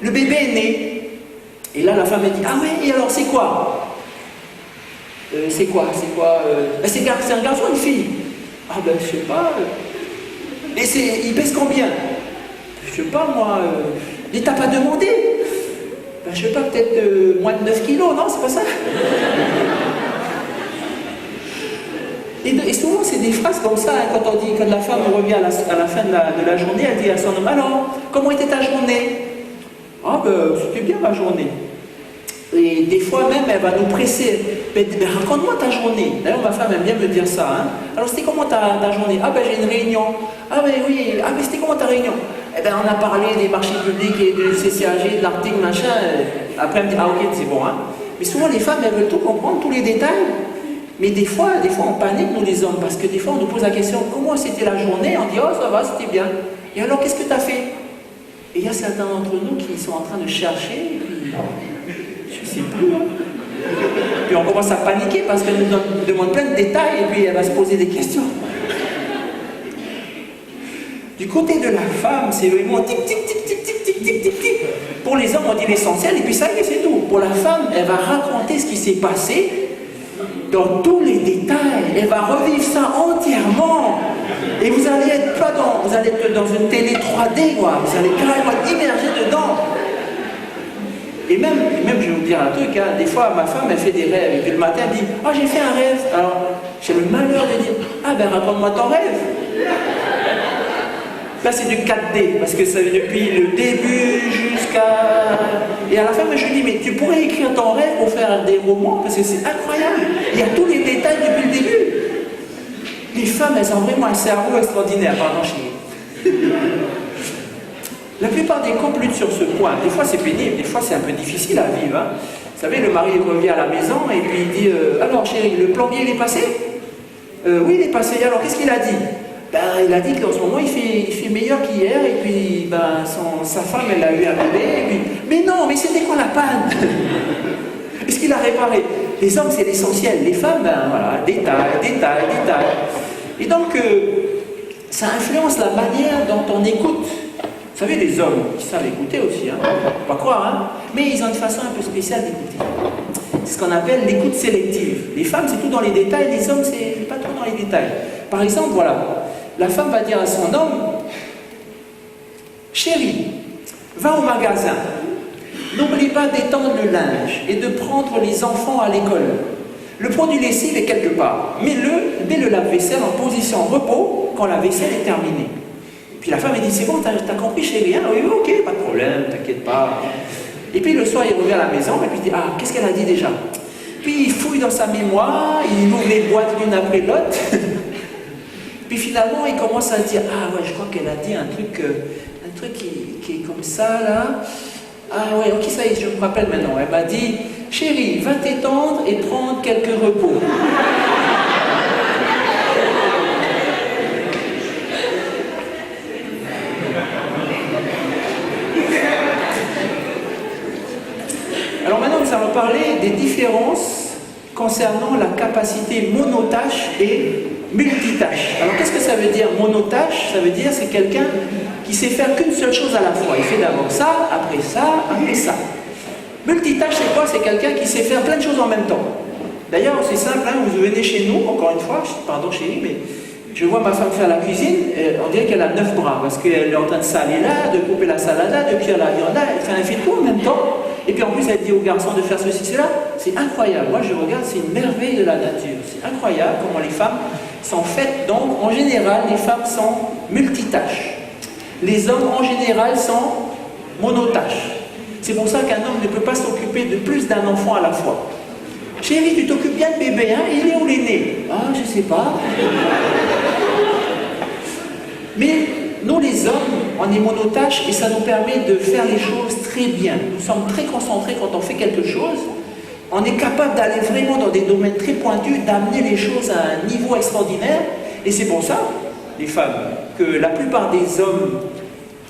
le bébé est né. Et là, la femme, elle dit, ah ouais, et alors, c'est quoi? C'est quoi? C'est un garçon ou une fille? Ah ben, je sais pas. Et il pèse combien? Je sais pas, moi. Et t'as pas demandé? Ben, je sais pas, peut-être moins de 9 kilos, non? C'est pas ça? Et souvent, c'est des phrases comme ça, hein, quand la femme revient à la fin de la journée, elle dit à son homme, alors, comment était ta journée? Ah ben, c'était bien ma journée. Et des fois même, elle va nous presser. Mais raconte-moi ta journée. D'ailleurs, ma femme aime bien me dire ça. Hein. Alors, c'était comment ta journée? Ah ben, j'ai une réunion. Ah ben oui. Ah mais c'était comment ta réunion? Eh ben, on a parlé des marchés publics et du CCAG, de l'article, machin. Après, elle me dit, ah ok, c'est bon. Hein. Mais souvent, les femmes, elles veulent tout comprendre, tous les détails. Mais des fois, on panique, nous les hommes, parce que des fois, on nous pose la question, comment c'était la journée? On dit, oh, ça va, c'était bien. Et alors, qu'est-ce que tu as fait? Et il y a certains d'entre nous qui sont en train de chercher, et puis, je ne sais plus. Hein. Puis on commence à paniquer parce qu'elle nous demande plein de détails, et puis elle va se poser des questions. Du côté de la femme, c'est vraiment tic, tic, tic, tic, tic, tic, tic, tic, tic. Pour les hommes, on dit l'essentiel, et puis ça y est, c'est tout. Pour la femme, elle va raconter ce qui s'est passé dans tous les détails. Elle va revivre ça entièrement. Et vous allez être dans une télé 3D, quoi. Vous allez carrément être immergé dedans. Et même, je vais vous dire un truc, hein, des fois, ma femme, elle fait des rêves. Et puis le matin, elle dit, oh, j'ai fait un rêve. Alors, j'ai le malheur de dire, ah ben, raconte-moi ton rêve. Là, c'est du 4D, parce que c'est depuis le début jusqu'à... Et à la fin, je lui dis, mais tu pourrais écrire ton rêve pour faire des romans, parce que c'est incroyable. Il y a tous les détails depuis le début. Les femmes, elles ont vraiment un cerveau extraordinaire, pardon chérie. La plupart des couples luttent sur ce point. Des fois c'est pénible, des fois c'est un peu difficile à vivre. Hein. Vous savez, le mari revient à la maison et puis il dit alors chérie, le plombier il est passé oui, il est passé. Alors qu'est-ce qu'il a dit? Ben, il a dit qu'en ce moment il fait meilleur qu'hier et puis ben, sa femme elle a eu un bébé. Et puis, mais non, mais c'était quoi la panne? Est-ce qu'il a réparé? Les hommes c'est l'essentiel, les femmes, ben voilà, détail. Et donc ça influence la manière dont on écoute. Vous savez, les hommes, ils savent écouter aussi, hein, faut pas croire, hein, mais ils ont une façon un peu spéciale d'écouter. C'est ce qu'on appelle l'écoute sélective. Les femmes, c'est tout dans les détails, les hommes, c'est pas trop dans les détails. Par exemple, voilà, la femme va dire à son homme, chérie, va au magasin, n'oublie pas d'étendre le linge et de prendre les enfants à l'école. Le produit lessive est quelque part, mets le lave-vaisselle en position repos quand la vaisselle est terminée. Puis la femme elle dit, c'est bon, t'as compris chérie, hein? Oui, ok, pas de problème, t'inquiète pas. Et puis le soir, il revient à la maison et puis il dit, ah, qu'est-ce qu'elle a dit déjà? Puis il fouille dans sa mémoire, il ouvre les boîtes l'une après l'autre. Puis finalement, il commence à se dire, ah ouais, je crois qu'elle a dit un truc qui est comme ça, là. Ah ouais, ok, ça y est, je me rappelle maintenant. Elle m'a dit, chérie, va t'étendre et prendre quelques repos. Alors maintenant, nous allons parler des différences concernant la capacité monotâche et multitâche. Alors qu'est-ce que ça veut dire monotâche? Ça veut dire c'est quelqu'un qui sait faire qu'une seule chose à la fois. Il fait d'abord ça, après ça, après ça. Multitâche, c'est quoi? C'est quelqu'un qui sait faire plein de choses en même temps. D'ailleurs, c'est simple, hein, vous venez chez nous, encore une fois, pardon chérie, mais je vois ma femme faire la cuisine, on dirait qu'elle a 9 bras, parce qu'elle est en train de saler là, de couper la salade là, de cuire la viande là, elle fait tout en même temps. Et puis en plus, elle dit aux garçons de faire ceci, cela. C'est incroyable. Moi, je regarde, c'est une merveille de la nature. C'est incroyable comment les femmes sont faites. Donc, en général, les femmes sont multitâches. Les hommes, en général, sont monotâches. C'est pour ça qu'un homme ne peut pas s'occuper de plus d'un enfant à la fois. Chérie, tu t'occupes bien de bébé, hein? Il est où l'aîné? Ah, je sais pas. Mais nous, les hommes, on est monotâches et ça nous permet de faire les choses très bien. Nous sommes très concentrés quand on fait quelque chose. On est capable d'aller vraiment dans des domaines très pointus, d'amener les choses à un niveau extraordinaire. Et c'est pour ça, les femmes, que la plupart des hommes,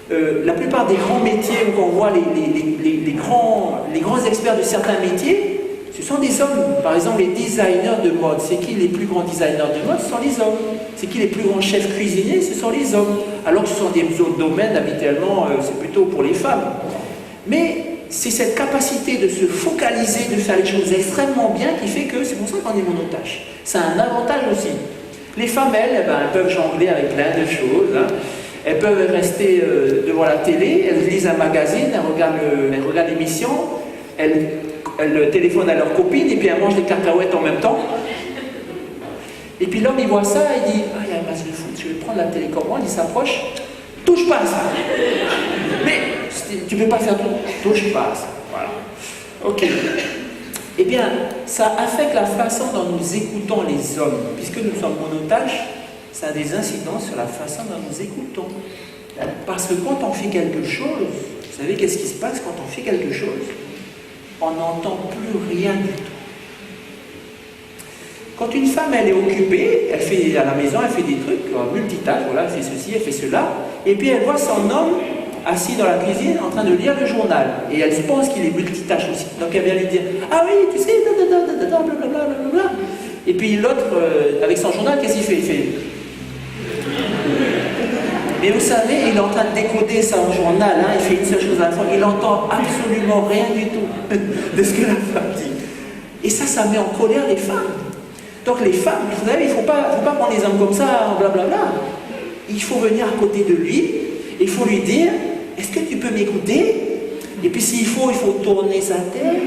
la plupart des grands métiers où on voit les grands experts de certains métiers, ce sont des hommes. Par exemple, les designers de mode. C'est qui les plus grands designers de mode? Ce sont les hommes. C'est qui les plus grands chefs cuisiniers? Ce sont les hommes. Alors que ce sont des autres domaines, habituellement, c'est plutôt pour les femmes. Mais c'est cette capacité de se focaliser, de faire les choses extrêmement bien qui fait que c'est pour ça qu'on est monotâche. C'est un avantage aussi. Les femmes, elles peuvent jongler avec plein de choses. Hein. Elles peuvent rester devant la télé, elles lisent un magazine, elles regardent l'émission, elles téléphonent à leur copine et puis elles mangent des cacahuètes en même temps. Et puis l'homme il voit ça, il dit, ah il y a un match de foot, je vais prendre la télécommande, il s'approche, touche pas ça. Mais tu ne peux pas faire tout, touche pas ça. Voilà. Ok. Eh bien, ça affecte la façon dont nous écoutons les hommes. Puisque nous sommes monotâches, ça a des incidences sur la façon dont nous écoutons. Parce que quand on fait quelque chose, vous savez qu'est-ce qui se passe quand on fait quelque chose? On n'entend plus rien du tout. Quand une femme, elle est occupée, elle fait à la maison, elle fait des trucs, multitâches, voilà, elle fait ceci, elle fait cela, et puis elle voit son homme assis dans la cuisine en train de lire le journal. Et elle pense qu'il est multitâche aussi. Donc elle vient lui dire, ah oui, tu sais, blablabla. Et puis l'autre, avec son journal, qu'est-ce qu'il fait? Il fait... Mais vous savez, il est en train de décoder son journal, hein, il fait une seule chose à la fois, il n'entend absolument rien du tout de ce que la femme dit. Et ça met en colère les femmes. Donc les femmes, vous savez, il ne faut pas prendre les hommes comme ça, blablabla. Il faut venir à côté de lui, et il faut lui dire, est-ce que tu peux m'écouter? Et puis s'il faut, il faut tourner sa tête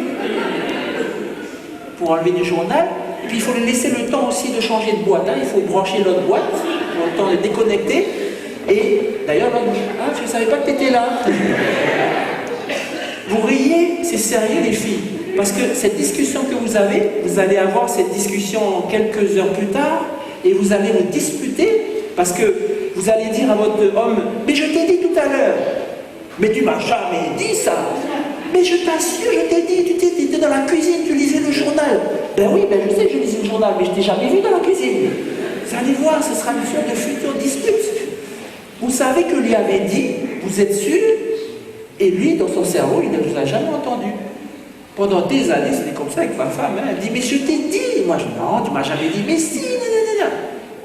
pour enlever du journal. Et puis il faut lui laisser le temps aussi de changer de boîte. Hein. Il faut brancher l'autre boîte, pour le temps de déconnecter. Et d'ailleurs, ah, je ne savais pas que tu étais là. Vous riez, c'est sérieux les filles. Parce que cette discussion que vous avez, vous allez avoir cette discussion quelques heures plus tard, et vous allez vous disputer, parce que vous allez dire à votre homme, mais je t'ai dit tout à l'heure, mais tu m'as jamais dit ça. Mais je t'assure, je t'ai dit, tu étais dans la cuisine, tu lisais le journal. Ben oui, ben je sais que je lisais le journal, mais je t'ai jamais vu dans la cuisine. Vous allez voir, ce sera une sorte de future dispute. Vous savez que lui avait dit, vous êtes sûr, et lui, dans son cerveau, il ne vous a jamais entendu. Pendant des années, c'était comme ça avec ma femme. Hein. Elle dit, mais je t'ai dit. Moi, je dis, non, tu m'as jamais dit, mais si, nanana.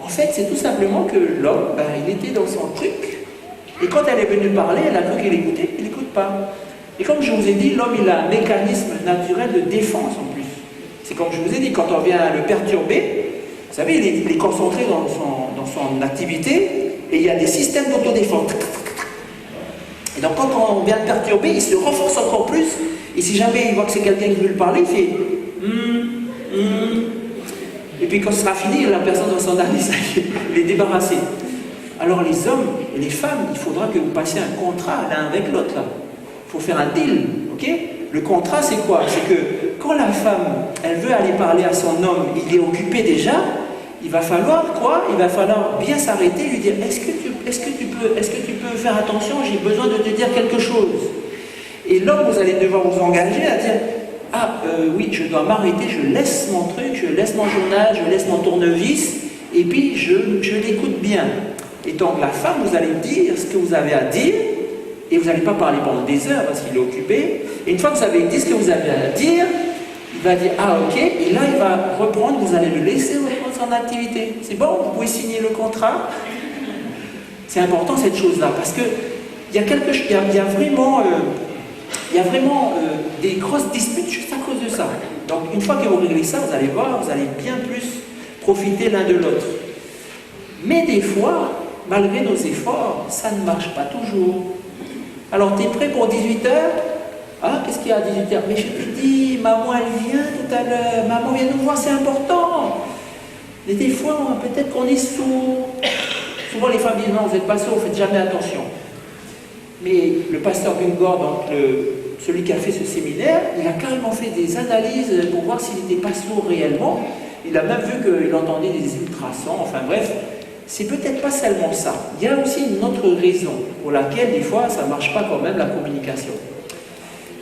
En fait, c'est tout simplement que l'homme, ben, il était dans son truc. Et quand elle est venue parler, elle a cru qu'il écoutait, il n'écoute pas. Et comme je vous ai dit, l'homme, il a un mécanisme naturel de défense en plus. C'est comme je vous ai dit, quand on vient le perturber, vous savez, il est concentré dans son activité, et il y a des systèmes d'autodéfense. Et donc quand on vient le perturber, il se renforce encore plus, et si jamais il voit que c'est quelqu'un qui veut le parler, il fait et puis quand ce sera fini, la personne va s'en aller, ça y est, il est débarrassé. Alors les hommes et les femmes, il faudra que vous passiez un contrat l'un avec l'autre là. Il faut faire un deal, ok? Le contrat, c'est quoi? C'est que quand la femme, elle veut aller parler à son homme, il est occupé déjà, il va falloir quoi? Il va falloir bien s'arrêter et lui dire, est-ce que tu peux faire attention, j'ai besoin de te dire quelque chose. Et l'homme, vous allez devoir vous engager à dire, oui, je dois m'arrêter, je laisse mon truc, je laisse mon journal, je laisse mon tournevis, et puis je l'écoute bien. Et donc la femme, vous allez dire ce que vous avez à dire, et vous n'allez pas parler pendant des heures parce qu'il est occupé. Et une fois que vous avez dit ce que vous avez à dire, il va dire ok, et là il va reprendre, vous allez le laisser reprendre son activité. C'est bon, vous pouvez signer le contrat. C'est important cette chose-là parce que il y a vraiment des grosses disputes juste à cause de ça. Donc une fois que vous réglez ça, vous allez voir, vous allez bien plus profiter l'un de l'autre. Mais des fois, malgré nos efforts, ça ne marche pas toujours. Alors, tu es prêt pour 18h? Ah, qu'est-ce qu'il y a à 18h? Mais je te dis, maman, elle vient tout à l'heure. Maman vient nous voir, c'est important. Et des fois, peut-être qu'on est sourd. Souvent, les femmes disent, non, vous n'êtes pas sourd, vous ne faites jamais attention. Mais le pasteur Bungor, donc celui qui a fait ce séminaire, il a carrément fait des analyses pour voir s'il n'était pas sourd réellement. Il a même vu qu'il entendait des ultrasons, enfin bref. C'est peut-être pas seulement ça. Il y a aussi une autre raison pour laquelle, des fois, ça ne marche pas quand même, la communication.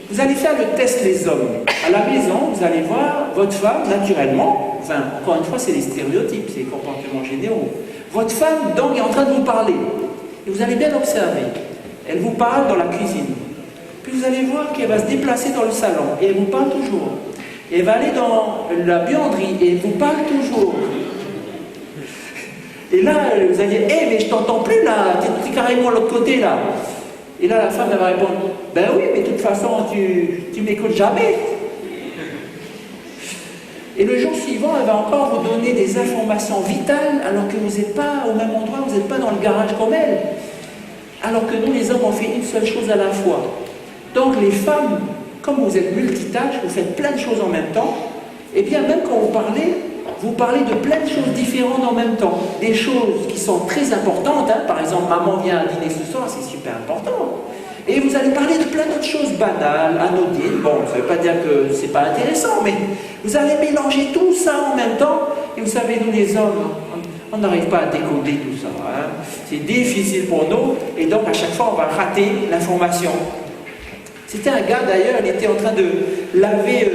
Vous allez faire le test, les hommes. À la maison, vous allez voir votre femme, naturellement, enfin, encore une fois, c'est les stéréotypes, c'est les comportements généraux. Votre femme, donc, est en train de vous parler. Et vous allez bien observer. Elle vous parle dans la cuisine. Puis vous allez voir qu'elle va se déplacer dans le salon. Et elle vous parle toujours. Et elle va aller dans la buanderie. Et elle vous parle toujours. Et là, vous allez dire, mais je t'entends plus là, tu es carrément de l'autre côté là. Et là, la femme, elle va répondre, ben oui, mais de toute façon, tu m'écoutes jamais. Et le jour suivant, elle va encore vous donner des informations vitales, alors que vous n'êtes pas au même endroit, vous n'êtes pas dans le garage comme elle. Alors que nous, les hommes, on fait une seule chose à la fois. Donc les femmes, comme vous êtes multitâches, vous faites plein de choses en même temps, et bien même quand vous parlez de plein de choses différentes en même temps. Des choses qui sont très importantes, hein. Par exemple, maman vient à dîner ce soir, c'est super important. Et vous allez parler de plein d'autres choses banales, anodines. Bon, ça ne veut pas dire que c'est pas intéressant, mais vous allez mélanger tout ça en même temps. Et vous savez, nous les hommes, on n'arrive pas à décoder tout ça. Hein. C'est difficile pour nous, et donc à chaque fois, on va rater l'information. C'était un gars d'ailleurs, il était en train de laver,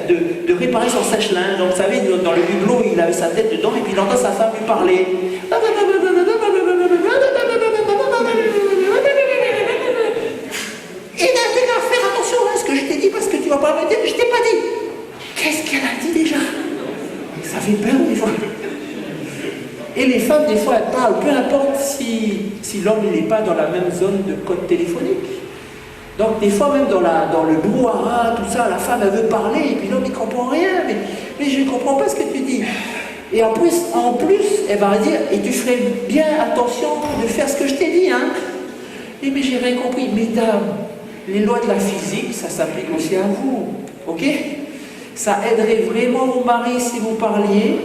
de réparer son sèche-linge. Donc vous savez, dans le hublot, il avait sa tête dedans et puis il entend sa femme lui parler. Il a dit à faire attention à ce que je t'ai dit parce que tu vas pas me dire que je t'ai pas dit. Qu'est-ce qu'elle a dit déjà? Ça fait peur des fois. Et les femmes, des fois, elles parlent, peu importe si l'homme n'est pas dans la même zone de code téléphonique. Donc des fois même dans le brouhaha, tout ça, la femme elle veut parler et puis l'homme il ne comprend rien, mais je ne comprends pas ce que tu dis. Et en plus, elle va dire, et tu ferais bien attention de faire ce que je t'ai dit, hein. Et mais j'ai rien compris, mesdames, les lois de la physique, ça s'applique aussi à vous, ok? Ça aiderait vraiment vos maris si vous parliez.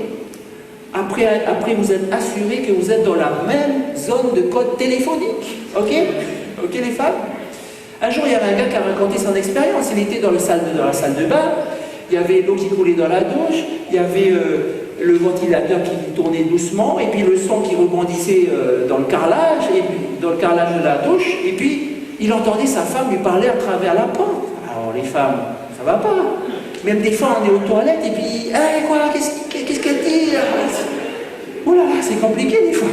Après vous êtes assurés que vous êtes dans la même zone de code téléphonique, ok? Ok les femmes? Un jour, il y avait un gars qui a raconté son expérience. Il était dans la salle de bain, il y avait l'eau qui coulait dans la douche, il y avait le ventilateur qui tournait doucement, et puis le son qui rebondissait dans le carrelage, et puis dans le carrelage de la douche, et puis il entendait sa femme lui parler à travers la porte. Alors les femmes, ça va pas. Même des fois on est aux toilettes, et puis, hey, quoi, qu'est-ce qu'elle dit là? Oh là là, c'est compliqué des fois.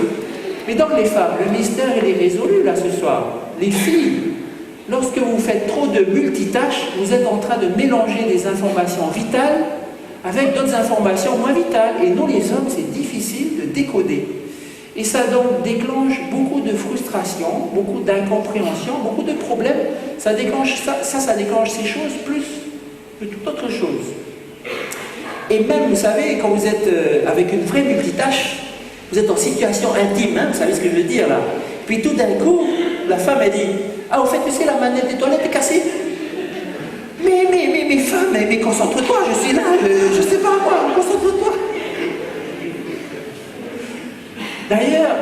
Mais donc les femmes, le mystère il est résolu là ce soir. Les filles, lorsque vous faites trop de multitâches, vous êtes en train de mélanger des informations vitales avec d'autres informations moins vitales. Et nous les hommes, c'est difficile de décoder. Et ça donc déclenche beaucoup de frustration, beaucoup d'incompréhension, beaucoup de problèmes. Ça déclenche ça déclenche ces choses plus que toute autre chose. Et même, vous savez, quand vous êtes avec une vraie multitâche, vous êtes en situation intime, hein, vous savez ce que je veux dire là. Puis tout d'un coup, la femme elle dit, ah au fait tu sais la manette des toilettes est cassée. Mais femme, mais concentre-toi, je suis là, je sais pas moi, concentre-toi. D'ailleurs,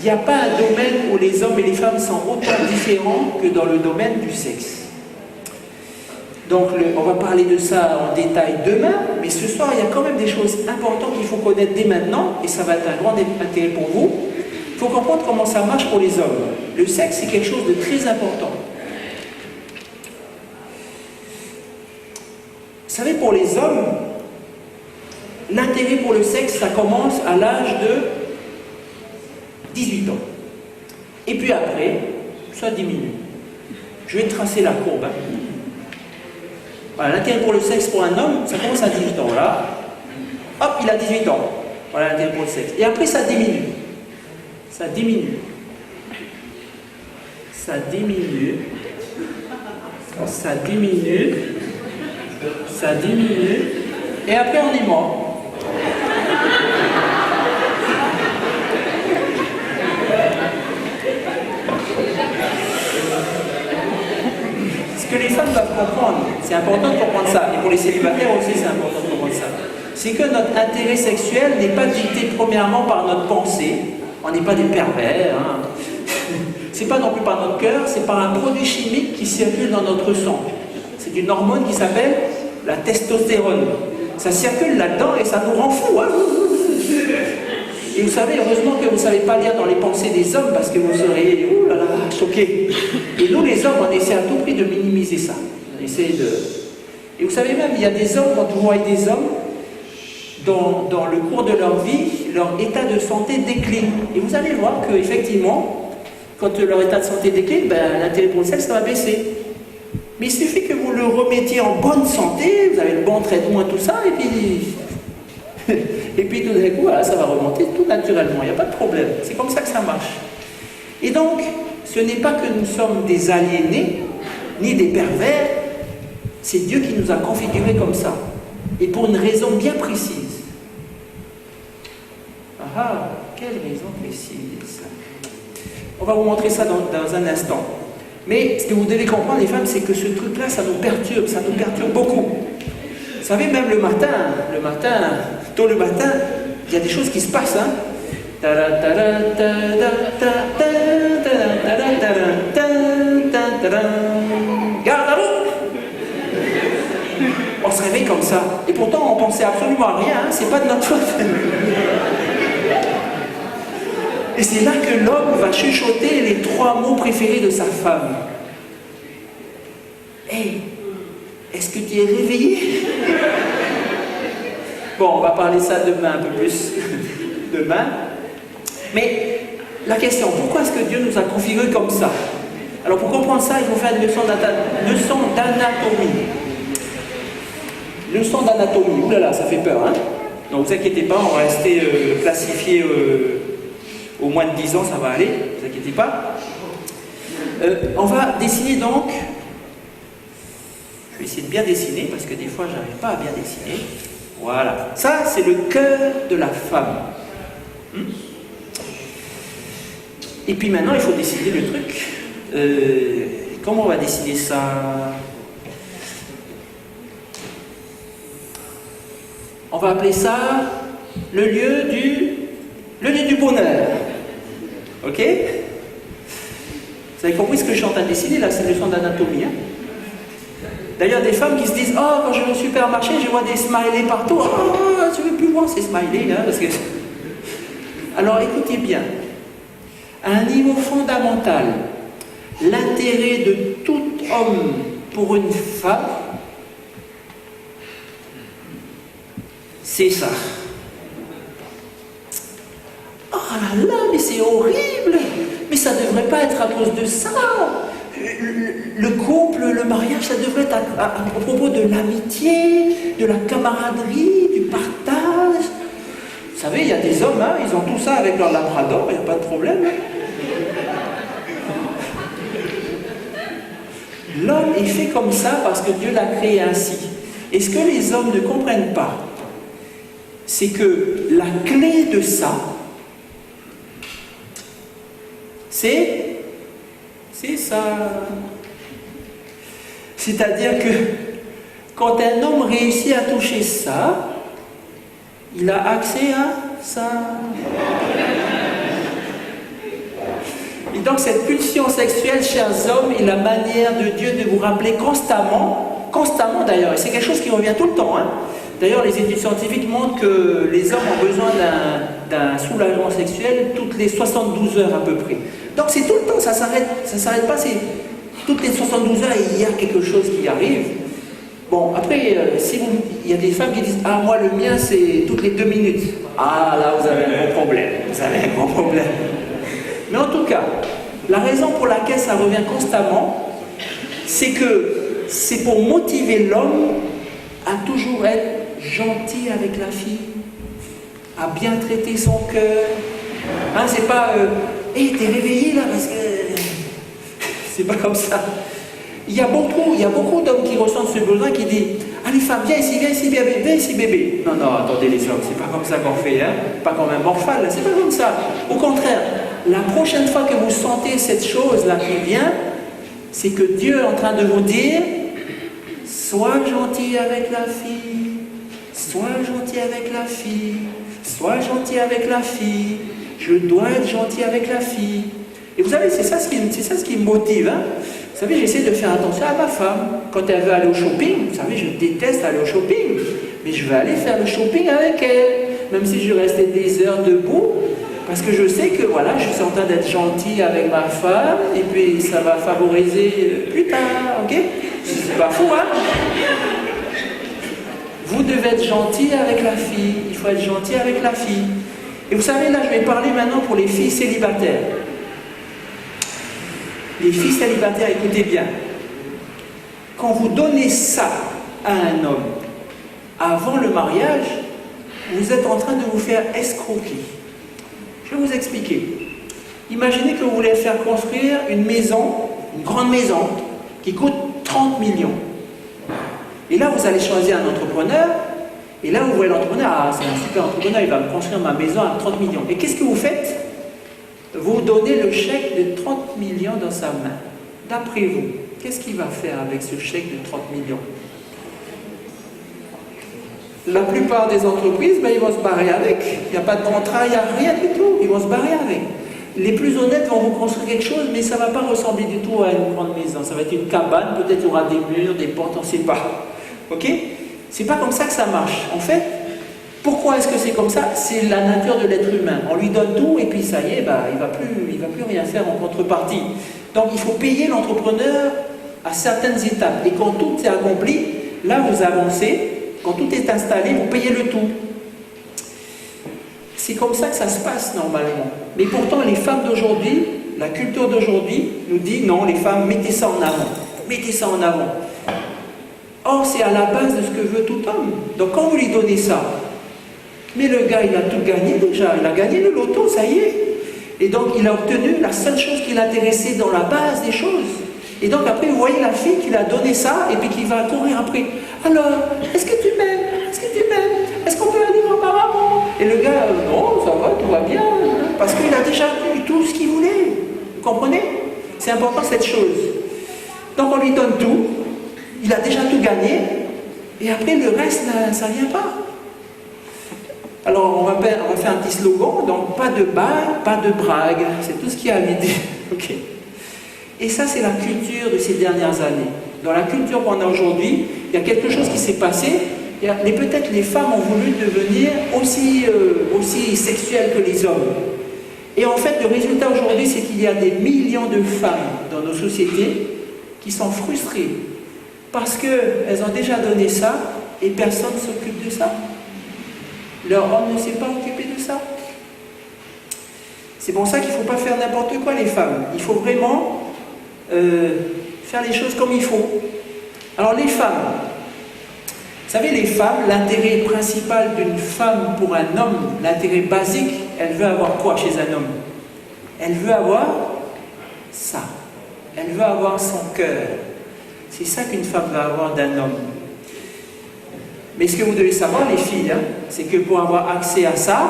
il n'y a pas un domaine où les hommes et les femmes sont autant différents que dans le domaine du sexe. Donc on va parler de ça en détail demain, mais ce soir il y a quand même des choses importantes qu'il faut connaître dès maintenant, et ça va être un grand intérêt pour vous. Il faut comprendre comment ça marche pour les hommes. Le sexe c'est quelque chose de très important. Vous savez, pour les hommes, l'intérêt pour le sexe, ça commence à l'âge de 18 ans. Et puis après, ça diminue. Je vais tracer la courbe. Voilà, l'intérêt pour le sexe pour un homme, ça commence à 18 ans. Voilà. Hop, il a 18 ans. Voilà l'intérêt pour le sexe. Et après, ça diminue. Ça diminue. Ça diminue. Ça diminue. Ça diminue. Et après, on est mort. Ce que les femmes doivent comprendre, c'est important de comprendre ça, et pour les célibataires aussi c'est important de comprendre ça, c'est que notre intérêt sexuel n'est pas dicté premièrement par notre pensée, on n'est pas des pervers, hein. C'est pas non plus par notre cœur, c'est par un produit chimique qui circule dans notre sang. C'est une hormone qui s'appelle la testostérone. Ça circule là-dedans et ça nous rend fous, hein. Et vous savez, heureusement que vous ne savez pas lire dans les pensées des hommes parce que vous seriez, ouh là là, choqués. Et nous les hommes, on essaie à tout prix de minimiser ça. On essaie de... Et vous savez même, il y a des hommes, quand vous voyez des hommes, dans le cours de leur vie, leur état de santé décline. Et vous allez voir qu'effectivement, quand leur état de santé décline, ben, l'intérêt pour le sexe, ça va baisser. Mais il suffit que vous le remettiez en bonne santé, vous avez le bon traitement et tout ça, et puis tout d'un coup, voilà, ça va remonter tout naturellement, il n'y a pas de problème. C'est comme ça que ça marche. Et donc, ce n'est pas que nous sommes des aliénés, ni des pervers, c'est Dieu qui nous a configurés comme ça. Et pour une raison bien précise. Ah, quelle raison précise. On va vous montrer ça dans un instant. Mais ce que vous devez comprendre, les femmes, c'est que ce truc-là, ça nous perturbe beaucoup. Vous savez, même le matin, tôt le matin, il y a des choses qui se passent. Hein. Garde à l'eau. On se réveille comme ça. Et pourtant, on pensait absolument à rien. Hein. C'est pas de notre faute. Et c'est là que l'homme va chuchoter les 3 mots préférés de sa femme. Hey, est-ce que tu es réveillé? Bon, on va parler ça demain un peu plus. Demain. Mais la question, pourquoi est-ce que Dieu nous a configurés comme ça? Alors pour comprendre ça, il faut faire une leçon d'anatomie. Leçon d'anatomie. Ouh là là, ça fait peur, hein? Donc vous inquiétez pas, on va rester classifié au moins de 10 ans, ça va aller, ne vous inquiétez pas. On va dessiner donc. Je vais essayer de bien dessiner parce que des fois j'arrive pas à bien dessiner. Voilà. Ça, c'est le cœur de la femme. Et puis maintenant, il faut dessiner le truc. Comment on va dessiner ça? On va appeler ça le lieu du bonheur. Ok? Vous avez compris ce que je suis en train de dessiner là? C'est une leçon d'anatomie. Hein? D'ailleurs, des femmes qui se disent, oh, quand je vais au supermarché, je vois des smileys partout. Oh, je ne veux plus voir ces smileys, hein, parce que... Alors, écoutez bien. À un niveau fondamental, l'intérêt de tout homme pour une femme, c'est ça. Oh là là, mais c'est horrible! Mais ça ne devrait pas être à cause de ça! Le couple, le mariage, ça devrait être à propos de l'amitié, de la camaraderie, du partage. Vous savez, il y a des hommes, hein, ils ont tout ça avec leur labrador, il n'y a pas de problème. L'homme est fait comme ça parce que Dieu l'a créé ainsi. Et ce que les hommes ne comprennent pas, c'est que la clé de ça, c'est ça. C'est-à-dire que quand un homme réussit à toucher ça, il a accès à ça. Et donc cette pulsion sexuelle, chers hommes, est la manière de Dieu de vous rappeler constamment d'ailleurs, et c'est quelque chose qui revient tout le temps, hein. D'ailleurs, les études scientifiques montrent que les hommes ont besoin d'un soulagement sexuel toutes les 72 heures à peu près. Donc c'est tout le temps, ça s'arrête pas, c'est toutes les 72 heures, il y a quelque chose qui arrive. Bon, après, il y a des femmes qui disent « Ah, moi, le mien, c'est toutes les 2 minutes. » Ah, là, vous avez un gros problème. Vous avez un gros problème. Mais en tout cas, la raison pour laquelle ça revient constamment, c'est que c'est pour motiver l'homme à toujours être gentil avec la fille, à bien traiter son cœur. Hein, c'est pas « Hé, t'es réveillé là parce que... » C'est pas comme ça. Il y a beaucoup d'hommes qui ressentent ce besoin qui disent « Allez femme, viens ici bébé. » Non, non, attendez les hommes, c'est pas comme ça qu'on fait, hein. Pas comme un morphale, c'est pas comme ça. Au contraire, la prochaine fois que vous sentez cette chose-là qui vient, c'est que Dieu est en train de vous dire « Sois gentil avec la fille, sois gentil avec la fille, sois gentil avec la fille, je dois être gentil avec la fille. » Et vous savez, c'est ça ce qui me motive, hein. Vous savez, j'essaie de faire attention à ma femme. Quand elle veut aller au shopping, vous savez, je déteste aller au shopping. Mais je vais aller faire le shopping avec elle. Même si je restais des heures debout. Parce que je sais que, voilà, je suis en train d'être gentil avec ma femme. Et puis, ça va favoriser plus tard, ok? C'est pas fou, hein? Vous devez être gentil avec la fille. Il faut être gentil avec la fille. Et vous savez, là, je vais parler maintenant pour les filles célibataires. Les filles célibataires, écoutez bien. Quand vous donnez ça à un homme avant le mariage, vous êtes en train de vous faire escroquer. Je vais vous expliquer. Imaginez que vous voulez faire construire une maison, une grande maison, qui coûte 30 millions. Et là, vous allez choisir un entrepreneur, et là, vous voyez l'entrepreneur, ah, c'est un super entrepreneur, il va me construire ma maison à 30 millions. Et qu'est-ce que vous faites? Vous donnez le chèque de 30 millions dans sa main. D'après vous, qu'est-ce qu'il va faire avec ce chèque de 30 millions? La plupart des entreprises, ben, ils vont se barrer avec. Il n'y a pas de contrat, il n'y a rien du tout. Ils vont se barrer avec. Les plus honnêtes vont vous construire quelque chose, mais ça ne va pas ressembler du tout à une grande maison. Ça va être une cabane, peut-être il y aura des murs, des portes, on ne sait pas. Ok? C'est pas comme ça que ça marche. En fait, pourquoi est-ce que c'est comme ça? C'est la nature de l'être humain. On lui donne tout et puis ça y est, bah, il ne va plus rien faire en contrepartie. Donc il faut payer l'entrepreneur à certaines étapes. Et quand tout est accompli, là vous avancez. Quand tout est installé, vous payez le tout. C'est comme ça que ça se passe normalement. Mais pourtant les femmes d'aujourd'hui, la culture d'aujourd'hui nous dit non, les femmes, mettez ça en avant. Mettez ça en avant. Or c'est à la base de ce que veut tout homme. Donc quand vous lui donnez ça, mais le gars, il a tout gagné déjà. Il a gagné le loto, ça y est. Et donc, il a obtenu la seule chose qui l'intéressait dans la base des choses. Et donc, après, vous voyez la fille qui lui a donné ça et puis qui va courir après. Alors, est-ce que tu m'aimes? Est-ce que tu m'aimes? Est-ce qu'on peut aller voir ma maman? Et le gars, non, ça va, tout va bien. Parce qu'il a déjà eu tout ce qu'il voulait. Vous comprenez? C'est important cette chose. Donc, on lui donne tout. Il a déjà tout gagné. Et après, le reste, ça ne vient pas. Alors, on va faire un petit slogan, donc pas de bague, pas de brague, c'est tout ce qu'il y a à l'idée. Okay. Et ça, c'est la culture de ces dernières années. Dans la culture qu'on a aujourd'hui, il y a quelque chose qui s'est passé, mais peut-être les femmes ont voulu devenir aussi sexuelles que les hommes. Et en fait, le résultat aujourd'hui, c'est qu'il y a des millions de femmes dans nos sociétés qui sont frustrées parce qu'elles ont déjà donné ça et personne ne s'occupe de ça. Leur homme ne s'est pas occupé de ça. C'est pour ça qu'il ne faut pas faire n'importe quoi, les femmes. Il faut vraiment faire les choses comme il faut. Alors les femmes, vous savez, les femmes, l'intérêt principal d'une femme pour un homme, l'intérêt basique, elle veut avoir quoi chez un homme? Elle veut avoir ça. Elle veut avoir son cœur. C'est ça qu'une femme veut avoir d'un homme. Mais ce que vous devez savoir, les filles, hein, c'est que pour avoir accès à ça,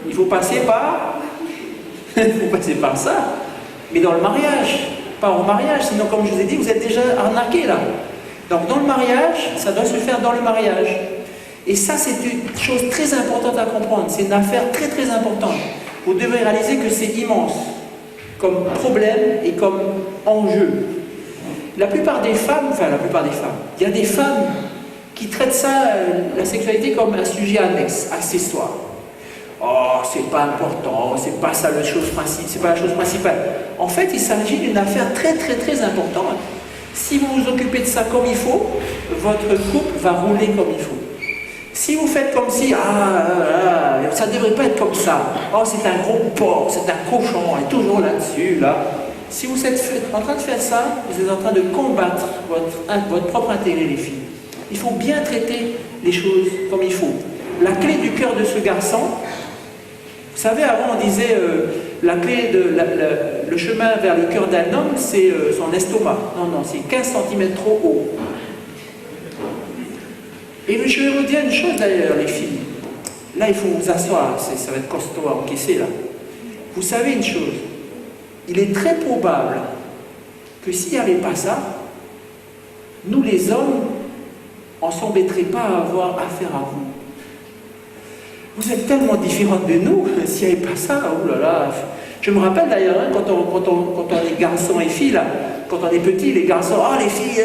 il faut passer par... il faut passer par ça. Mais dans le mariage, pas au mariage, sinon comme je vous ai dit, vous êtes déjà arnaqués là. Donc dans le mariage, ça doit se faire dans le mariage. Et ça, c'est une chose très importante à comprendre. C'est une affaire très très importante. Vous devez réaliser que c'est immense comme problème et comme enjeu. La plupart des femmes, il y a des femmes qui traitent ça, la sexualité, comme un sujet annexe, accessoire. Oh, c'est pas important, c'est pas ça la chose principale, c'est pas la chose principale. En fait, il s'agit d'une affaire très très très importante. Si vous vous occupez de ça comme il faut, votre couple va rouler comme il faut. Si vous faites comme si, ça ne devrait pas être comme ça, oh c'est un gros porc, c'est un cochon, on est toujours là-dessus, là. Si vous êtes en train de faire ça, vous êtes en train de combattre votre propre intérêt, les filles. Il faut bien traiter les choses comme il faut. La clé du cœur de ce garçon, vous savez, avant on disait, la clé le chemin vers le cœur d'un homme, c'est son estomac. Non, c'est 15 cm trop haut. Et je vais vous dire une chose d'ailleurs, les filles. Là, il faut vous asseoir, ça va être costaud à encaisser là. Vous savez une chose, il est très probable que s'il n'y avait pas ça, nous les hommes, on ne s'embêterait pas à avoir affaire à vous. Vous êtes tellement différentes de nous, s'il n'y avait pas ça, oh là là. Je me rappelle d'ailleurs, hein, quand on est garçons et filles, là, quand on est petit, les garçons, oh les filles,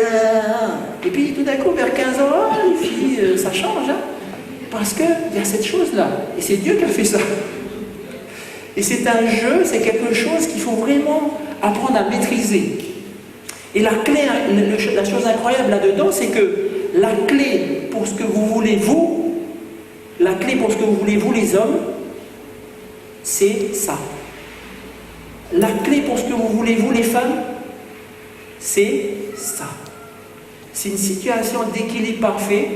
et puis tout d'un coup, vers 15 ans, oh les filles, ça change, hein, parce qu'il y a cette chose-là, et c'est Dieu qui a fait ça. Et c'est un jeu, c'est quelque chose qu'il faut vraiment apprendre à maîtriser. Et la clé, la chose incroyable là-dedans, c'est que la clé pour ce que vous voulez, vous, la clé pour ce que vous voulez, vous les hommes, c'est ça. La clé pour ce que vous voulez, vous les femmes, c'est ça. C'est une situation d'équilibre parfait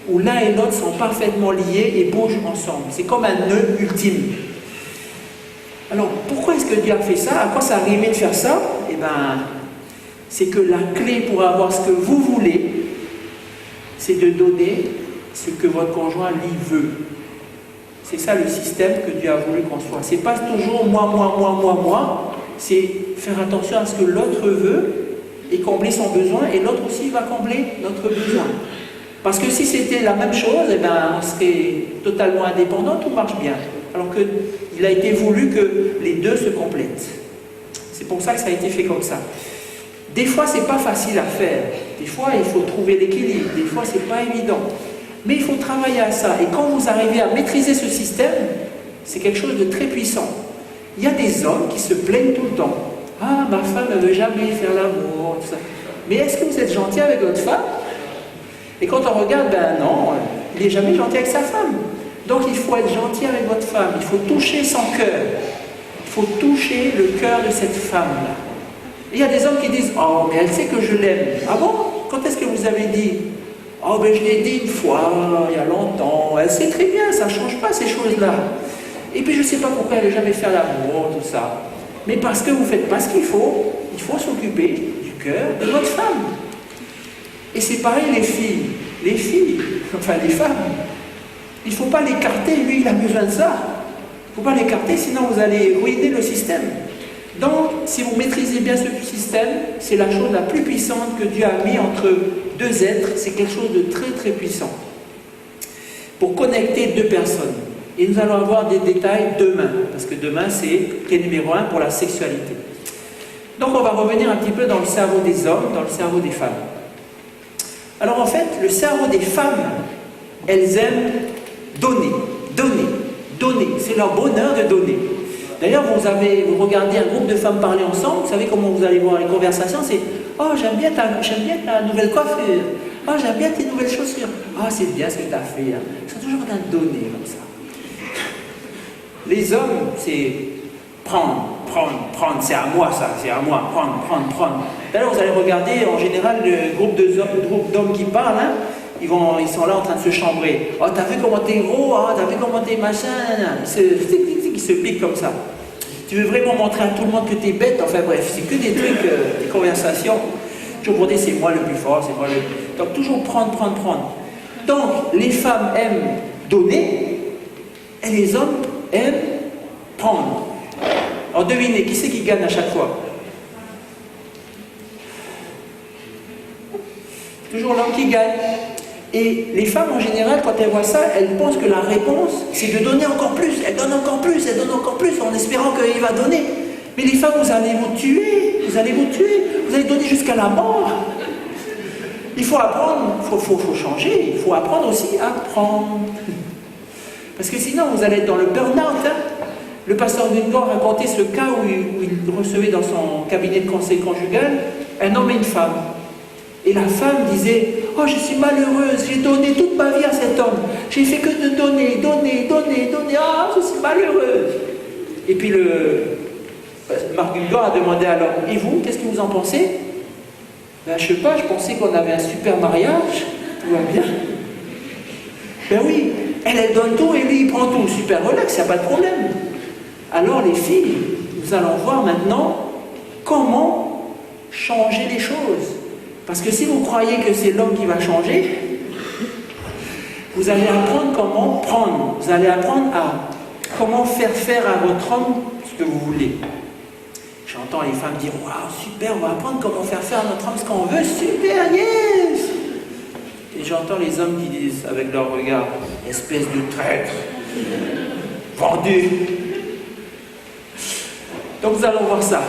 où l'un et l'autre sont parfaitement liés et bougent ensemble. C'est comme un nœud ultime. Alors, pourquoi est-ce que Dieu a fait ça? À quoi ça arrivait de faire ça? Eh bien, c'est que la clé pour avoir ce que vous voulez, c'est de donner ce que votre conjoint lui veut. C'est ça le système que Dieu a voulu qu'on soit. C'est pas toujours moi. C'est faire attention à ce que l'autre veut et combler son besoin, et l'autre aussi va combler notre besoin. Parce que si c'était la même chose, eh ben, on serait totalement indépendant, tout marche bien. Alors qu'il a été voulu que les deux se complètent. C'est pour ça que ça a été fait comme ça. Des fois, c'est pas facile à faire. Des fois, il faut trouver l'équilibre. Des fois, c'est pas évident. Mais il faut travailler à ça. Et quand vous arrivez à maîtriser ce système, c'est quelque chose de très puissant. Il y a des hommes qui se plaignent tout le temps. Ah, ma femme ne veut jamais faire l'amour, tout ça. Mais est-ce que vous êtes gentil avec votre femme? Et quand on regarde, ben non, il n'est jamais gentil avec sa femme. Donc il faut être gentil avec votre femme. Il faut toucher son cœur. Il faut toucher le cœur de cette femme-là. Et il y a des hommes qui disent, oh, mais elle sait que je l'aime. Ah bon? Quand est-ce que vous avez dit? Oh, ben je l'ai dit une fois, il y a longtemps. Elle sait très bien, ça ne change pas ces choses-là. Et puis je ne sais pas pourquoi elle n'a jamais fait l'amour, tout ça. Mais parce que vous ne faites pas ce qu'il faut s'occuper du cœur de votre femme. Et c'est pareil les filles, enfin les femmes. Il ne faut pas l'écarter, lui il a besoin de ça. Il ne faut pas l'écarter, sinon vous allez ruiner le système. Donc, si vous maîtrisez bien ce système, c'est la chose la plus puissante que Dieu a mis entre deux êtres. C'est quelque chose de très très puissant. Pour connecter deux personnes. Et nous allons avoir des détails demain, parce que demain c'est clé numéro 1 pour la sexualité. Donc on va revenir un petit peu dans le cerveau des hommes, dans le cerveau des femmes. Alors en fait, le cerveau des femmes, elles aiment donner, donner, donner. C'est leur bonheur de donner. D'ailleurs, vous regardez un groupe de femmes parler ensemble, vous savez comment vous allez voir les conversations, c'est « Oh, j'aime bien ta nouvelle coiffure. Oh, j'aime bien tes nouvelles chaussures. Oh, c'est bien ce que tu as fait. Hein. » Ils sont toujours en train de donner comme ça. Les hommes, c'est prendre, prendre, prendre. C'est à moi ça, c'est à moi. Prendre, prendre, prendre. D'ailleurs, vous allez regarder, en général, le groupe d'hommes qui parlent, hein, ils sont là en train de se chambrer. Oh, t'as vu comment t'es gros, oh, t'as vu comment t'es machin. Ils se piquent comme ça. Tu veux vraiment montrer à tout le monde que t'es bête. Enfin bref, c'est que des trucs, des conversations. Toujours pour dire c'est moi le plus fort, c'est moi le plus... Donc toujours prendre, prendre, prendre. Donc les femmes aiment donner et les hommes aiment prendre. Alors devinez, qui c'est qui gagne à chaque fois? Toujours l'homme qui gagne. Et les femmes, en général, quand elles voient ça, elles pensent que la réponse, c'est de donner encore plus. Elles donnent encore plus, elles donnent encore plus, en espérant qu'il va donner. Mais les femmes, vous allez vous tuer, vous allez vous tuer, vous allez donner jusqu'à la mort. Il faut apprendre, il faut changer, il faut apprendre aussi à prendre. Parce que sinon, vous allez être dans le burn-out. Hein. Le pasteur Guingamp racontait ce cas où il recevait dans son cabinet de conseil conjugal un homme et une femme. Et la femme disait « Oh, je suis malheureuse, j'ai donné toute ma vie à cet homme. J'ai fait que de donner, donner, donner, donner. Ah, je suis malheureuse. » Et puis Marc Guingamp a demandé à l'homme « Et vous, qu'est-ce que vous en pensez ?» Ben, je sais pas, je pensais qu'on avait un super mariage. Tout va bien. Ben oui, elle donne tout et lui, il prend tout. Super relax, il n'y a pas de problème. Alors les filles, nous allons voir maintenant comment changer les choses. Parce que si vous croyez que c'est l'homme qui va changer, vous allez apprendre comment prendre. Vous allez apprendre à comment faire à votre homme ce que vous voulez. J'entends les femmes dire « Waouh, super, on va apprendre comment faire à notre homme ce qu'on veut. Super, yes !» Et j'entends les hommes qui disent avec leur regard « Espèce de traître, vendu !» Donc nous allons voir ça.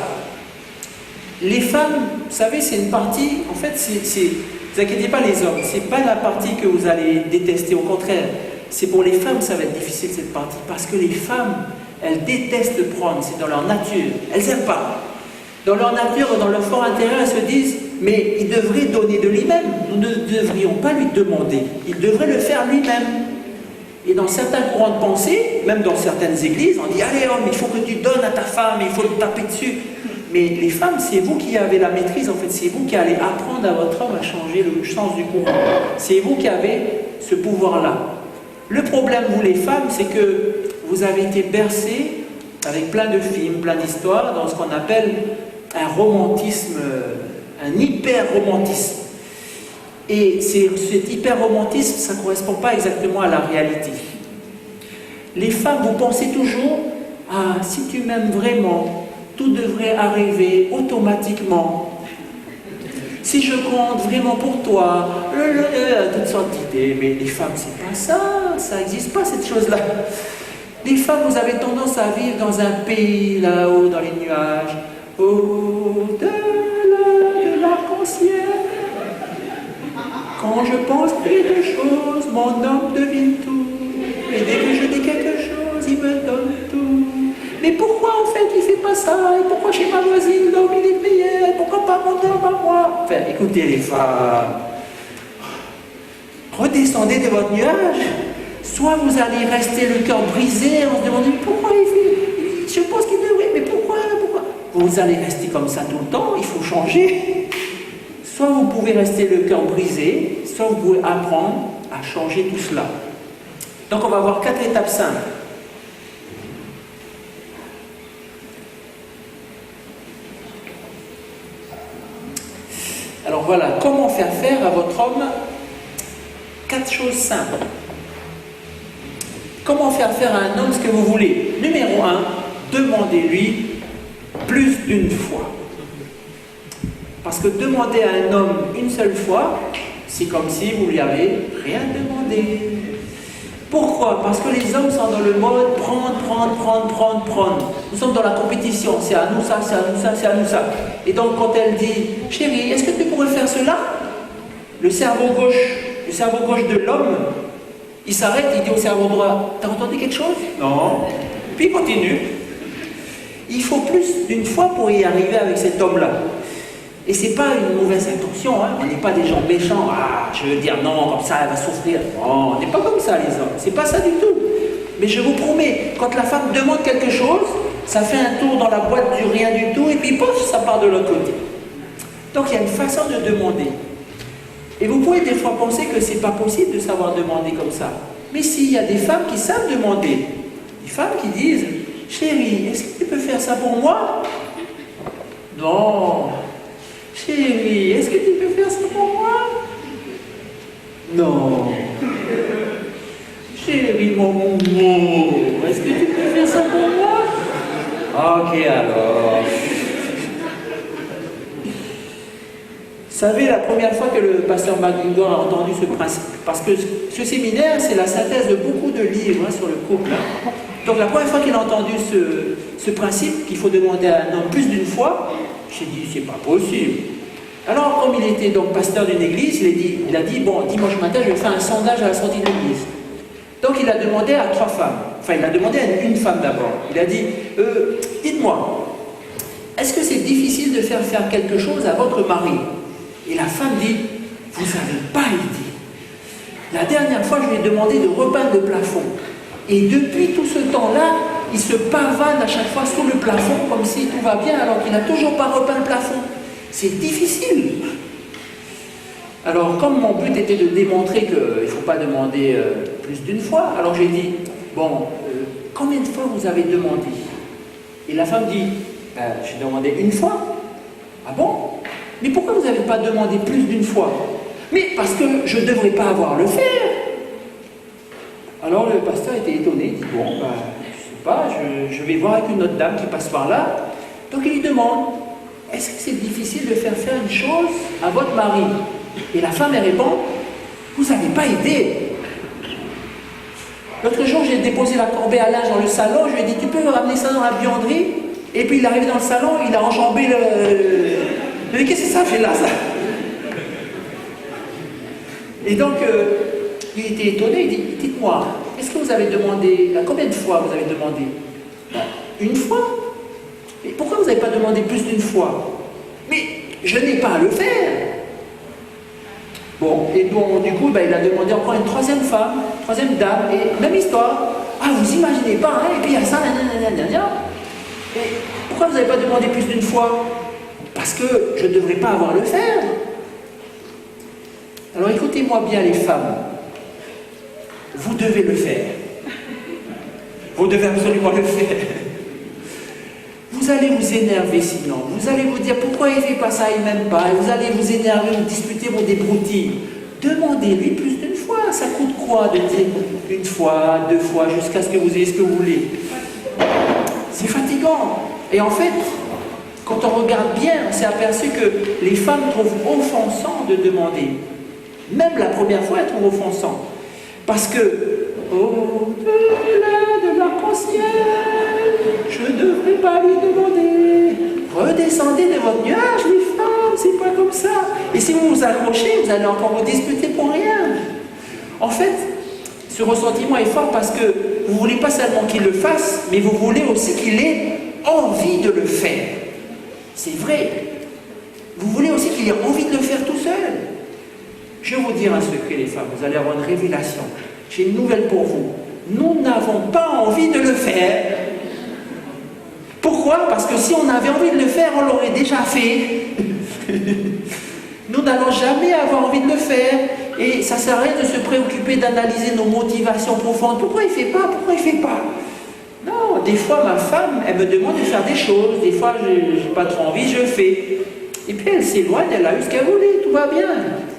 Les femmes, vous savez, c'est une partie, en fait, vous inquiétez pas les hommes, c'est pas la partie que vous allez détester, au contraire. C'est pour les femmes, ça va être difficile cette partie, parce que les femmes, elles détestent prendre, c'est dans leur nature, elles n'aiment pas. Dans leur nature, dans leur fort intérieur, elles se disent, mais il devrait donner de lui-même, nous ne devrions pas lui demander, il devrait le faire lui-même. Et dans certains courants de pensée, même dans certaines églises, on dit, allez homme, il faut que tu donnes à ta femme, il faut le taper dessus. Mais les femmes, c'est vous qui avez la maîtrise, en fait, c'est vous qui allez apprendre à votre homme à changer le sens du courant. C'est vous qui avez ce pouvoir-là. Le problème, vous les femmes, c'est que vous avez été bercés avec plein de films, plein d'histoires, dans ce qu'on appelle un romantisme, un hyper-romantisme. Et cet hyper-romantisme, ça ne correspond pas exactement à la réalité. Les femmes, vous pensez toujours, ah, si tu m'aimes vraiment, tout devrait arriver automatiquement. Si je compte vraiment pour toi, toutes sortes d'idées. Mais les femmes, c'est pas ça n'existe pas cette chose-là. Les femmes, vous avez tendance à vivre dans un pays là-haut, dans les nuages, au-delà de l'arc-en-ciel. Quand je pense quelque chose, mon homme devine tout. Et dès que je dis quelque chose, il me donne tout. Mais pourquoi en fait il fait pas ça? Et pourquoi chez ma voisine l'homme il est meilleur? Pourquoi pas mon homme à moi? Enfin, écoutez les femmes, redescendez de votre nuage. Soit vous allez rester le cœur brisé en se demandant pourquoi il fait. Je pense qu'il devrait, mais pourquoi? Vous allez rester comme ça tout le temps, il faut changer. Soit vous pouvez rester le cœur brisé, soit vous pouvez apprendre à changer tout cela. Donc on va voir 4 étapes simples. Alors voilà, comment faire à votre homme 4 choses simples. Comment faire à un homme ce que vous voulez? Numéro 1, demandez-lui plus d'une fois. Parce que demander à un homme une seule fois, c'est comme si vous lui avez rien demandé. Pourquoi? Parce que les hommes sont dans le mode prendre. Nous sommes dans la compétition, c'est à nous ça, c'est à nous ça, c'est à nous ça. Et donc quand elle dit, chérie, est-ce que tu pourrais faire cela? Le cerveau gauche de l'homme, il s'arrête, il dit au cerveau droit, t'as entendu quelque chose? Non. Puis il continue. Il faut plus d'une fois pour y arriver avec cet homme-là. Et c'est pas une mauvaise intention, hein. On n'est pas des gens méchants, je veux dire non, comme ça elle va souffrir. Non, on n'est pas comme ça les hommes, c'est pas ça du tout. Mais je vous promets, quand la femme demande quelque chose, ça fait un tour dans la boîte du rien du tout, et puis pouf, ça part de l'autre côté. Donc il y a une façon de demander. Et vous pouvez des fois penser que c'est pas possible de savoir demander comme ça. Mais si, il y a des femmes qui savent demander. Des femmes qui disent, chérie, est-ce que tu peux faire ça pour moi? Non. Chérie, est-ce que tu peux faire ça pour moi? Non. Chérie, mon moumou, est-ce que tu peux faire ça pour moi? Ok alors. Vous savez, la première fois que le pasteur McGuigan a entendu ce principe, parce que ce séminaire, c'est la synthèse de beaucoup de livres sur le couple. Donc la première fois qu'il a entendu ce principe, qu'il faut demander à un homme plus d'une fois, j'ai dit, c'est pas possible. Alors, comme il était donc pasteur d'une église, il a dit, bon, dimanche matin, je vais faire un sondage à la sortie de l'église. Donc il a demandé à 3 femmes, enfin il a demandé à une femme d'abord. Il a dit, dites-moi, est-ce que c'est difficile de faire quelque chose à votre mari? Et la femme dit, vous n'avez pas idée. La dernière fois, je lui ai demandé de repeindre le plafond. Et depuis tout ce temps-là, il se pavane à chaque fois sous le plafond, comme si tout va bien, alors qu'il n'a toujours pas repeint le plafond. C'est difficile. Alors, comme mon but était de démontrer qu'il ne faut pas demander plus d'une fois, alors j'ai dit, bon, combien de fois vous avez demandé? Et la femme dit, j'ai demandé une fois. Ah bon? Mais pourquoi vous n'avez pas demandé plus d'une fois? Mais parce que je ne devrais pas avoir à le faire. Alors le pasteur était étonné, il dit, bon, je ne sais pas, je vais voir avec une autre dame qui passe par là. Donc il lui demande, est-ce que c'est difficile de faire une chose à votre mari? Et la femme, elle répond, vous n'avez pas idée. L'autre jour, j'ai déposé la corbeille à linge dans le salon, je lui ai dit, tu peux me ramener ça dans la buanderie? Et puis il est arrivé dans le salon, il a enjambé mais qu'est-ce que ça fait là, ça? Et donc, il était étonné, il dit, dites-moi, est-ce que vous avez demandé, combien de fois vous avez demandé? Une fois? Mais pourquoi vous n'avez pas demandé plus d'une fois? Mais je n'ai pas à le faire. Bon, et bon, du coup, il a demandé encore une troisième femme, troisième dame, et même histoire. Ah, vous imaginez pas, hein? Et puis il y a ça, et pourquoi vous n'avez pas demandé plus d'une fois? Parce que je ne devrais pas avoir à le faire. Alors écoutez-moi bien les femmes. Vous devez le faire. Vous devez absolument le faire. Vous allez vous énerver sinon. Vous allez vous dire pourquoi il ne fait pas ça, il m'aime pas. Et vous allez vous énerver, vous disputer, vous débrouiller. Demandez-lui plus d'une fois. Ça coûte quoi de dire une fois, 2 fois, jusqu'à ce que vous ayez ce que vous voulez? C'est fatigant. Et en fait, quand on regarde bien, on s'est aperçu que les femmes trouvent offensant de demander. Même la première fois, elles trouvent offensant. Parce que, au-delà de l'arc-en-ciel, je ne devrais pas lui demander. Redescendez de votre nuage, les femmes, c'est pas comme ça. Et si vous vous accrochez, vous allez encore vous disputer pour rien. En fait, ce ressentiment est fort parce que vous ne voulez pas seulement qu'il le fasse, mais vous voulez aussi qu'il ait envie de le faire. C'est vrai. Vous voulez aussi qu'il ait envie de le faire tout seul. Je vais vous dire un secret, les femmes, vous allez avoir une révélation. J'ai une nouvelle pour vous. Nous n'avons pas envie de le faire. Pourquoi? Parce que si on avait envie de le faire, on l'aurait déjà fait. Nous n'allons jamais avoir envie de le faire. Et ça ne sert à rien de se préoccuper d'analyser nos motivations profondes. Pourquoi il ne fait pas? Pourquoi il ne fait pas? Non, des fois ma femme, elle me demande de faire des choses. Des fois, je n'ai pas trop envie, je le fais. Et puis elle s'éloigne, elle a eu ce qu'elle voulait, tout va bien.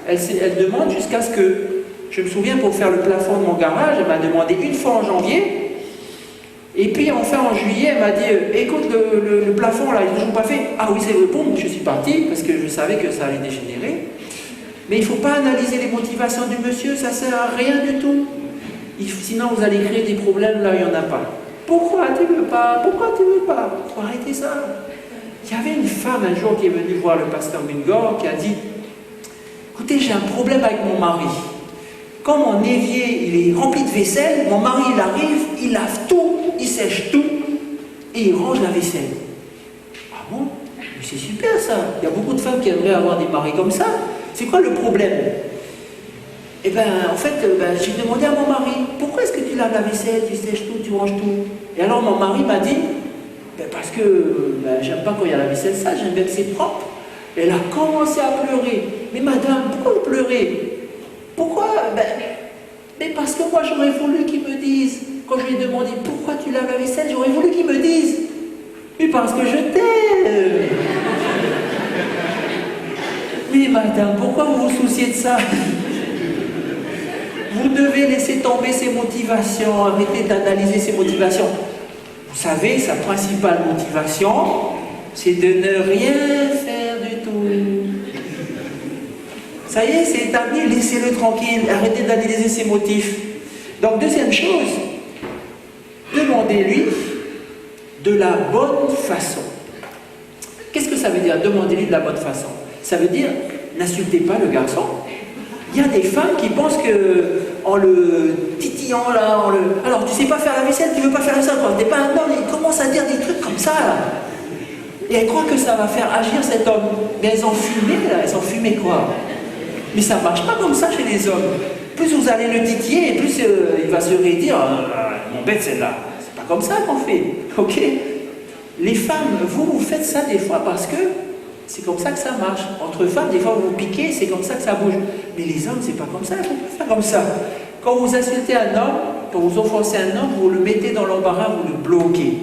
Elle demande jusqu'à ce que... Je me souviens, pour faire le plafond de mon garage, elle m'a demandé une fois en janvier. Et puis enfin en juillet, elle m'a dit, écoute, le plafond là, il n'est toujours pas fait. Ah oui, c'est bon, je suis parti, parce que je savais que ça allait dégénérer. Mais il ne faut pas analyser les motivations du monsieur, ça ne sert à rien du tout. Sinon, vous allez créer des problèmes là où il n'y en a pas. Pourquoi tu ne veux pas? Pourquoi tu ne veux pas? Il faut arrêter ça. Il y avait une femme un jour qui est venue voir le pasteur Mungor qui a dit, écoutez, j'ai un problème avec mon mari. Quand mon évier il est rempli de vaisselle, mon mari il arrive, il lave tout, il sèche tout et il range la vaisselle. Ah bon? Mais c'est super ça. Il y a beaucoup de femmes qui aimeraient avoir des maris comme ça. C'est quoi le problème? Eh bien, en fait, j'ai demandé à mon mari, pourquoi est-ce que tu laves la vaisselle, tu sèches tout, tu ranges tout? Et alors mon mari m'a dit, parce que j'aime pas quand il y a la vaisselle sale, j'aime bien que c'est propre. Elle a commencé à pleurer. Mais madame, pourquoi vous pleurez? Pourquoi? Mais parce que moi j'aurais voulu qu'ils me disent, quand je lui ai demandé pourquoi tu laves la vaisselle, j'aurais voulu qu'ils me disent, mais parce que je t'aime. Mais madame, pourquoi vous vous souciez de ça? Vous devez laisser tomber ses motivations, arrêter d'analyser ses motivations. Vous savez, sa principale motivation, c'est de ne rien faire du tout. Ça y est, c'est établi, laissez-le tranquille, arrêtez d'analyser ses motifs. Donc, deuxième chose, demandez-lui de la bonne façon. Qu'est-ce que ça veut dire, demandez-lui de la bonne façon? Ça veut dire, n'insultez pas le garçon. Il y a des femmes qui pensent que en le titillant là, alors tu sais pas faire la vaisselle, tu veux pas faire ça, quoi. T'es pas un homme, ils commencent à dire des trucs comme ça là. Et elles croient que ça va faire agir cet homme. Mais elles ont fumé là, elles ont fumé quoi. Mais ça marche pas comme ça chez les hommes. Plus vous allez le titiller, et plus il va se rédire, mon bête celle-là. C'est pas comme ça qu'on fait, ok? Les femmes, vous faites ça des fois parce que c'est comme ça que ça marche. Entre femmes, des fois vous vous piquez, c'est comme ça que ça bouge. Mais les hommes, c'est pas comme ça, il ne faut pas faire comme ça. Quand vous insultez un homme, quand vous offensez un homme, vous le mettez dans l'embarras, vous le bloquez.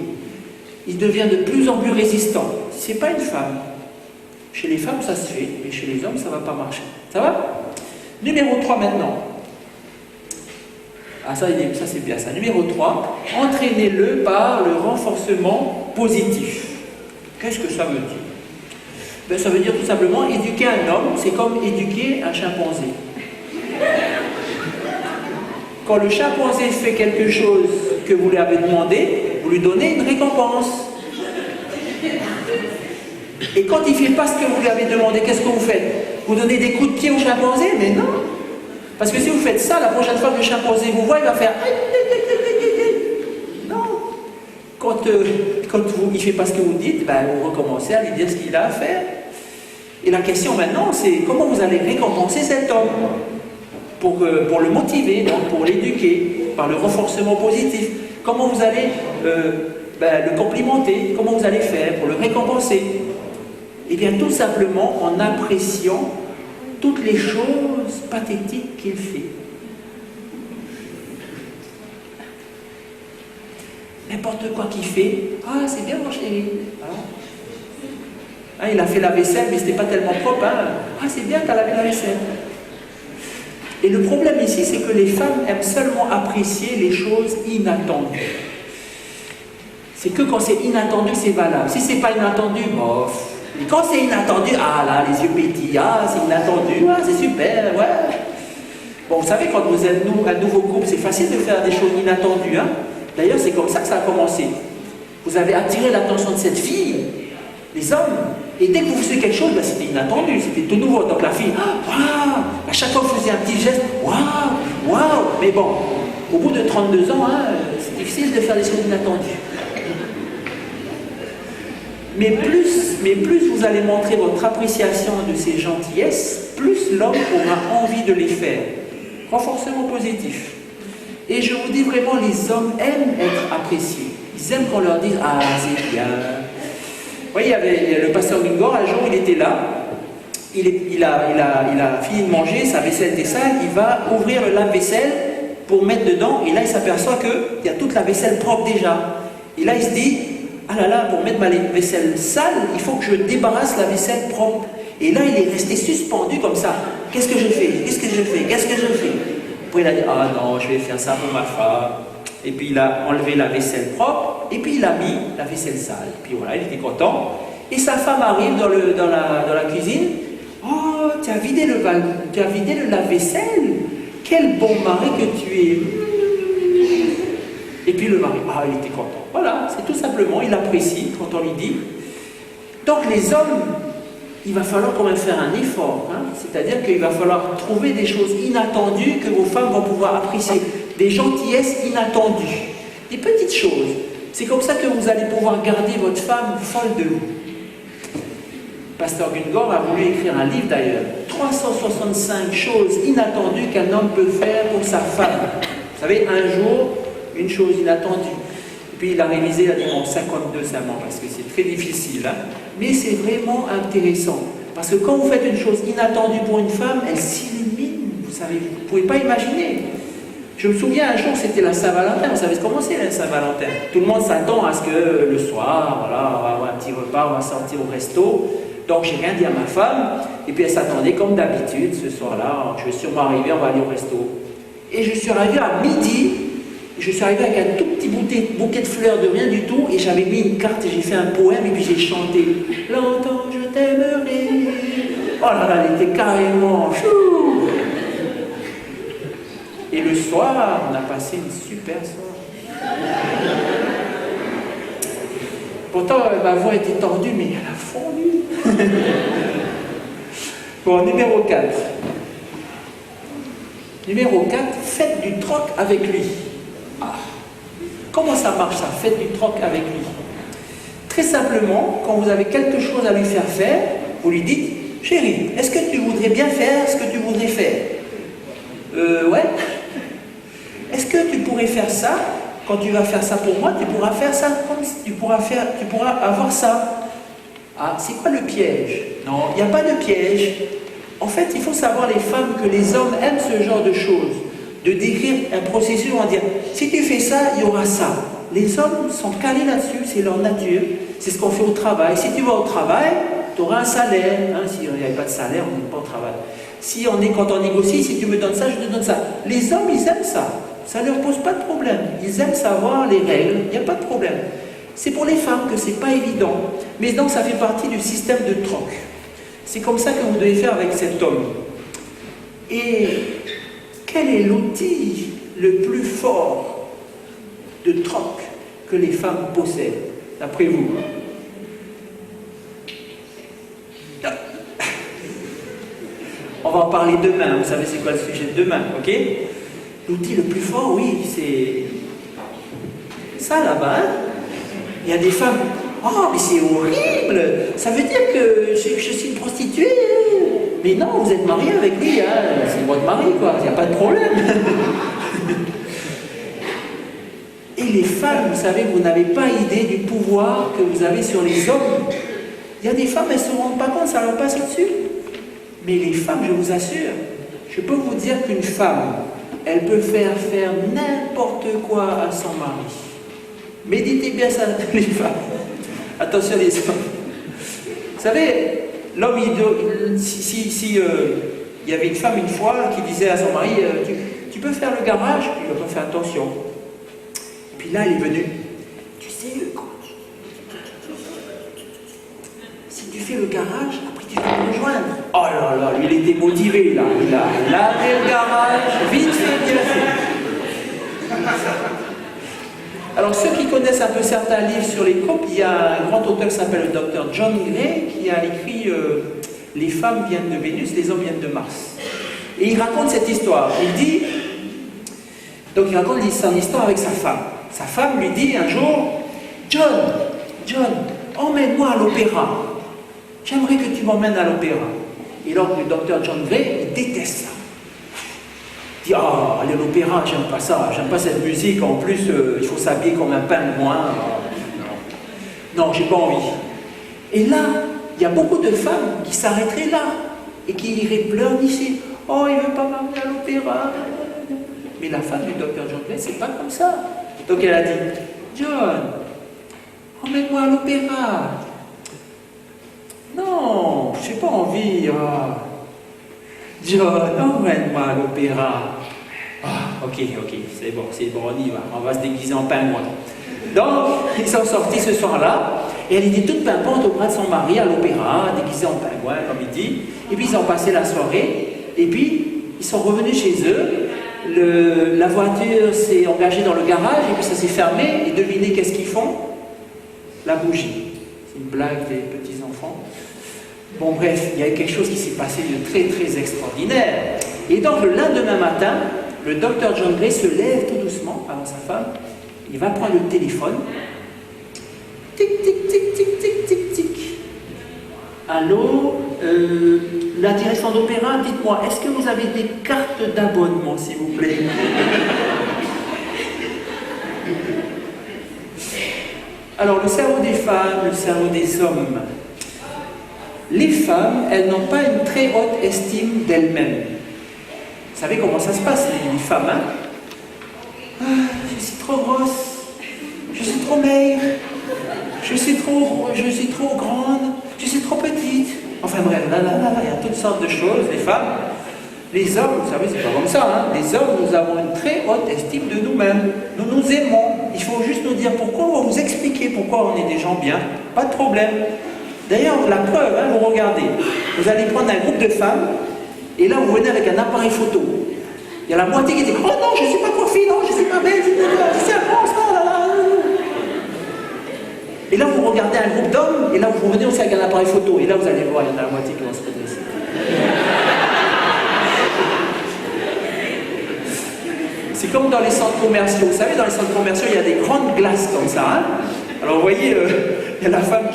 Il devient de plus en plus résistant. C'est pas une femme. Chez les femmes, ça se fait, mais chez les hommes, ça ne va pas marcher. Ça va? Numéro 3 maintenant. Ah ça c'est bien ça. Numéro 3, entraînez-le par le renforcement positif. Qu'est-ce que ça veut dire? Ben, ça veut dire tout simplement, éduquer un homme, c'est comme éduquer un chimpanzé. Quand le chimpanzé fait quelque chose que vous lui avez demandé, vous lui donnez une récompense. Et quand il ne fait pas ce que vous lui avez demandé, qu'est-ce que vous faites? Vous donnez des coups de pied au chimpanzé? Mais non! Parce que si vous faites ça, la prochaine fois que le chimpanzé vous voit, il va faire... Non! Quand il ne fait pas ce que vous dites, ben, vous recommencez à lui dire ce qu'il a à faire. Et la question maintenant, c'est comment vous allez récompenser cet homme pour le motiver, donc pour l'éduquer, par le renforcement positif. Comment vous allez le complimenter, comment vous allez faire pour le récompenser? Eh bien, tout simplement en appréciant toutes les choses pathétiques qu'il fait. N'importe quoi qu'il fait, ah, c'est bien mon chéri. Ah, il a fait la vaisselle, mais c'était pas tellement propre. Hein. Ah, c'est bien, tu as lavé la vaisselle. Et le problème ici, c'est que les femmes aiment seulement apprécier les choses inattendues. C'est que quand c'est inattendu, c'est valable. Si c'est pas inattendu, bof. Et quand c'est inattendu, ah là, les yeux pétillent, ah, c'est inattendu, ah, c'est super, ouais. Bon, vous savez, quand vous êtes un nouveau couple, c'est facile de faire des choses inattendues. Hein. D'ailleurs, c'est comme ça que ça a commencé. Vous avez attiré l'attention de cette fille, les hommes, et dès que vous faisiez quelque chose, ben, c'était inattendu, c'était tout nouveau. Donc la fille, waouh, à chaque fois que vous faisiez un petit geste, waouh, waouh. Mais bon, au bout de 32 ans, hein, c'est difficile de faire des choses inattendues. Mais plus vous allez montrer votre appréciation de ces gentillesses, plus l'homme aura envie de les faire. Renforcement positif. Et je vous dis vraiment, les hommes aiment être appréciés. Ils aiment qu'on leur dise « Ah, c'est bien ». Vous voyez, il y avait le pasteur Mingor, un jour, il était là. Il a fini de manger, sa vaisselle était sale, il va ouvrir le lave-vaisselle pour mettre dedans, et là, il s'aperçoit qu'il y a toute la vaisselle propre déjà. Et là, il se dit « Ah là là, pour mettre ma vaisselle sale, il faut que je débarrasse la vaisselle propre. » Et là, il est resté suspendu comme ça. « Qu'est-ce que je fais? Qu'est-ce que je fais? Qu'est-ce que je fais ?» Après, il a dit « Ah non, je vais faire ça pour ma femme. » Et puis, il a enlevé la vaisselle propre, et puis il a mis la vaisselle sale. Et puis voilà, il était content. Et sa femme arrive dans la cuisine. « Oh, tu as vidé le lave-vaisselle? Quel bon mari que tu es. puis le mari, ah, il était content. Voilà, c'est tout simplement, il apprécie quand on lui dit. Donc les hommes, il va falloir quand même faire un effort. Hein, c'est-à-dire qu'il va falloir trouver des choses inattendues que vos femmes vont pouvoir apprécier. Des gentillesses inattendues. Des petites choses. C'est comme ça que vous allez pouvoir garder votre femme folle de vous. Pasteur Gungor a voulu écrire un livre d'ailleurs. 365 choses inattendues qu'un homme peut faire pour sa femme. Vous savez, un jour, une chose inattendue. Et puis il a révisé, il a dit bon, 52 seulement, parce que c'est très difficile. Hein. Mais c'est vraiment intéressant. Parce que quand vous faites une chose inattendue pour une femme, elle s'illumine. Vous savez, vous ne pouvez pas imaginer. Je me souviens un jour, c'était la Saint-Valentin. Vous savez comment c'est la Saint-Valentin? Tout le monde s'attend à ce que le soir, voilà, on va avoir un petit repas, on va sortir au resto. Donc j'ai rien dit à ma femme. Et puis elle s'attendait comme d'habitude, ce soir-là, je vais sûrement arriver, on va aller au resto. Et je suis arrivé à midi. Je suis arrivé avec un tout petit bouquet de fleurs de rien du tout. Et j'avais mis une carte et j'ai fait un poème et puis j'ai chanté. Longtemps je t'aimerai. Oh là là, elle était carrément chou. Et le soir, on a passé une super soirée. Pourtant, ma voix était tordue, mais elle a fondu. Bon, numéro 4. Numéro 4, faites du troc avec lui. Ah. Comment ça marche ça, faites du troc avec lui? Très simplement, quand vous avez quelque chose à lui faire faire, vous lui dites, chérie, est-ce que tu voudrais bien faire ce que tu voudrais faire? Ouais. Est-ce que tu pourrais faire ça? Quand tu vas faire ça pour moi, tu pourras faire ça comme tu pourras avoir ça. Ah, c'est quoi le piège? Non, il n'y a pas de piège. En fait, il faut savoir, les femmes, que les hommes aiment ce genre de choses. De décrire un processus, on va dire, si tu fais ça, il y aura ça. Les hommes sont calés là-dessus, c'est leur nature. C'est ce qu'on fait au travail. Si tu vas au travail, tu auras un salaire. Hein, s'il n'y avait pas de salaire, on n'est pas au travail. Quand on négocie, si tu me donnes ça, je te donne ça. Les hommes, ils aiment ça. Ça ne leur pose pas de problème. Ils aiment savoir les règles, il n'y a pas de problème. C'est pour les femmes que ce n'est pas évident. Mais donc, ça fait partie du système de troc. C'est comme ça que vous devez faire avec cet homme. Et quel est l'outil le plus fort de troc que les femmes possèdent, d'après vous? On va en parler demain. Vous savez c'est quoi le sujet de demain, ok? L'outil le plus fort, oui, c'est ça là-bas. Hein? Il y a des femmes, oh, mais c'est horrible, ça veut dire que je suis une prostituée. Mais non, vous êtes marié avec lui, hein? C'est votre mari, quoi, il n'y a pas de problème. Et les femmes, vous savez, vous n'avez pas idée du pouvoir que vous avez sur les hommes. Il y a des femmes, elles ne se rendent pas compte, ça leur passe au-dessus. Mais les femmes, je vous assure, je peux vous dire qu'une femme, elle peut faire n'importe quoi à son mari. Méditez bien ça, les femmes. Attention les hommes. Vous savez, l'homme, il y avait une femme une fois qui disait à son mari, tu peux faire le garage? Il n'a pas fait attention. Et puis là, elle est venue. Tu sais, si tu fais le garage, après tu vas me rejoindre. Oh là là, lui il était motivé là. Il a lavé le garage, vite fait, bien fait. Alors ceux qui connaissent un peu certains livres sur les couples, il y a un grand auteur qui s'appelle le docteur John Gray qui a écrit Les femmes viennent de Vénus, les hommes viennent de Mars. Et il raconte cette histoire. Il raconte son histoire avec sa femme. Sa femme lui dit un jour, John, emmène-moi à l'opéra. J'aimerais que tu m'emmènes à l'opéra. Et alors le docteur John Gray, il déteste ça. Il dit, aller à l'opéra, j'aime pas ça, j'aime pas cette musique, en plus il faut s'habiller comme un pingouin. Non, j'ai pas envie. Et là, il y a beaucoup de femmes qui s'arrêteraient là et qui iraient pleurnicher. Oh, il veut pas m'amener à l'opéra. Mais la femme du docteur John Gray, c'est pas comme ça. Donc elle a dit, John, emmène-moi à l'opéra. Non, j'ai pas envie. John, emmène-moi à l'opéra. Ok, c'est bon, on va se déguiser en pingouin. Donc, ils sont sortis ce soir-là, et elle était toute pimpante au bras de son mari à l'opéra, déguisée en pingouin, comme il dit. Et puis ils ont passé la soirée, et puis ils sont revenus chez eux. la voiture s'est engagée dans le garage et puis ça s'est fermé. Et devinez qu'est-ce qu'ils font? La bougie. C'est une blague des petits-enfants. Bon bref, il y a quelque chose qui s'est passé de très très extraordinaire. Et donc le lendemain matin, le docteur John Gray se lève tout doucement avant sa femme. Il va prendre le téléphone. Tic, tic, tic, tic, tic, tic, tic. Allô, la direction d'opéra, dites-moi, est-ce que vous avez des cartes d'abonnement, s'il vous plaît? Alors, le cerveau des femmes, le cerveau des hommes. Les femmes, elles n'ont pas une très haute estime d'elles-mêmes. Vous savez comment ça se passe, les femmes, hein? Ah, je suis trop grosse, je suis trop maigre, je suis trop grande, je suis trop petite. Enfin bref, là, il y a toutes sortes de choses, les femmes. Les hommes, vous savez, c'est pas comme ça, hein? Les hommes, nous avons une très haute estime de nous-mêmes. Nous nous aimons. Il faut juste nous dire pourquoi, on va vous expliquer pourquoi on est des gens bien. Pas de problème. D'ailleurs, la preuve, hein, vous regardez. Vous allez prendre un groupe de femmes, et là, vous venez avec un appareil photo. Il y a la moitié qui dit « Oh non, je ne suis pas coiffée, non, je ne suis pas belle, je suis grosse, non, là, là. » Et là, vous regardez un groupe d'hommes, et là, vous revenez aussi avec un appareil photo. Et là, vous allez voir, il y en a la moitié qui vont se redresser. C'est comme dans les centres commerciaux. Vous savez, dans les centres commerciaux, il y a des grandes glaces comme ça. Hein? Alors, vous voyez, il y a la femme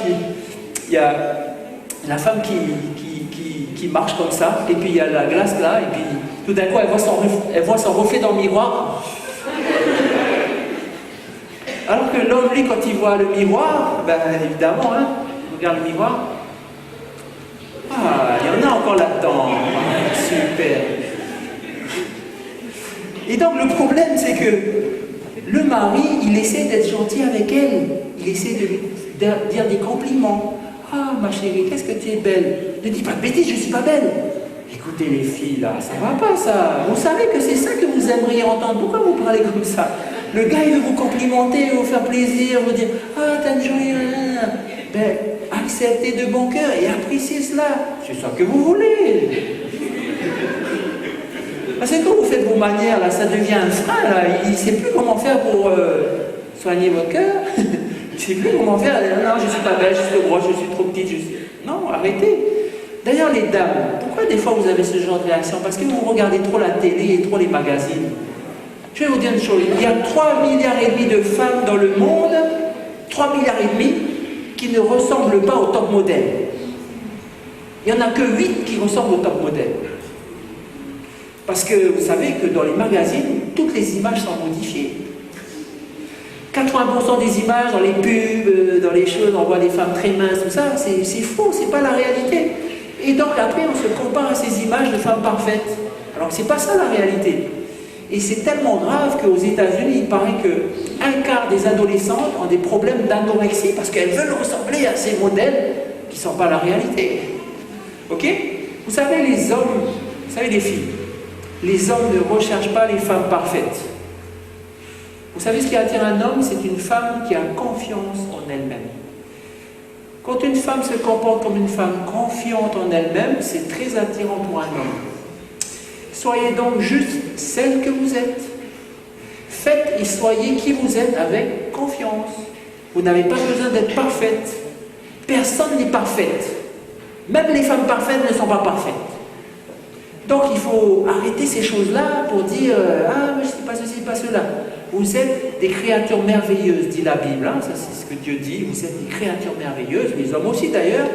qui marche comme ça, et puis il y a la glace là, et puis tout d'un coup, elle voit son reflet dans le miroir. Alors que l'homme, lui, quand il voit le miroir, ben évidemment, hein, il regarde le miroir. Ah, il y en a encore là-dedans. Ah, super. Et donc le problème, c'est que le mari, il essaie d'être gentil avec elle. Il essaie de lui dire des compliments. Ah, ma chérie, qu'est-ce que tu es belle. Ne dis pas de bêtises, je ne suis pas belle. Écoutez les filles, là, ça va pas, ça. Vous savez que c'est ça que vous aimeriez entendre. Pourquoi vous parlez comme ça? Le gars, il veut vous complimenter, vous faire plaisir, vous dire « Ah, t'as une jolie... » Ben, acceptez de bon cœur et appréciez cela. C'est ça que vous voulez. Parce que quand vous faites vos manières, là, ça devient un frein, là. Il ne sait plus comment faire pour soigner votre cœur. Il ne sait plus comment faire. Non, je ne suis pas belle, je suis trop grosse, je suis trop petite. Non, arrêtez. D'ailleurs, les dames, pourquoi des fois vous avez ce genre de réaction? Parce que vous regardez trop la télé et trop les magazines. Je vais vous dire une chose, il y a 3,5 milliards de femmes dans le monde, 3,5 milliards qui ne ressemblent pas au top modèle. Il n'y en a que 8 qui ressemblent au top modèle. Parce que vous savez que dans les magazines, toutes les images sont modifiées. 80% des images dans les pubs, dans les choses, on voit des femmes très minces, tout ça, c'est faux, c'est pas la réalité. Et donc après, on se compare à ces images de femmes parfaites. Alors que c'est pas ça la réalité. Et c'est tellement grave qu'aux États-Unis, il paraît qu'un quart des adolescentes ont des problèmes d'anorexie parce qu'elles veulent ressembler à ces modèles qui ne sont pas la réalité. Ok? Vous savez, les hommes, vous savez les filles, les hommes ne recherchent pas les femmes parfaites. Vous savez ce qui attire un homme? C'est une femme qui a confiance en elle-même. Quand une femme se comporte comme une femme confiante en elle-même, c'est très attirant pour un homme. Soyez donc juste celle que vous êtes. Faites et soyez qui vous êtes avec confiance. Vous n'avez pas besoin d'être parfaite. Personne n'est parfaite. Même les femmes parfaites ne sont pas parfaites. Donc il faut arrêter ces choses-là pour dire « Ah, mais je ne sais pas ceci, pas cela ». Vous êtes des créatures merveilleuses, dit la Bible. Hein, ça c'est ce que Dieu dit. Vous êtes des créatures merveilleuses, les hommes aussi d'ailleurs.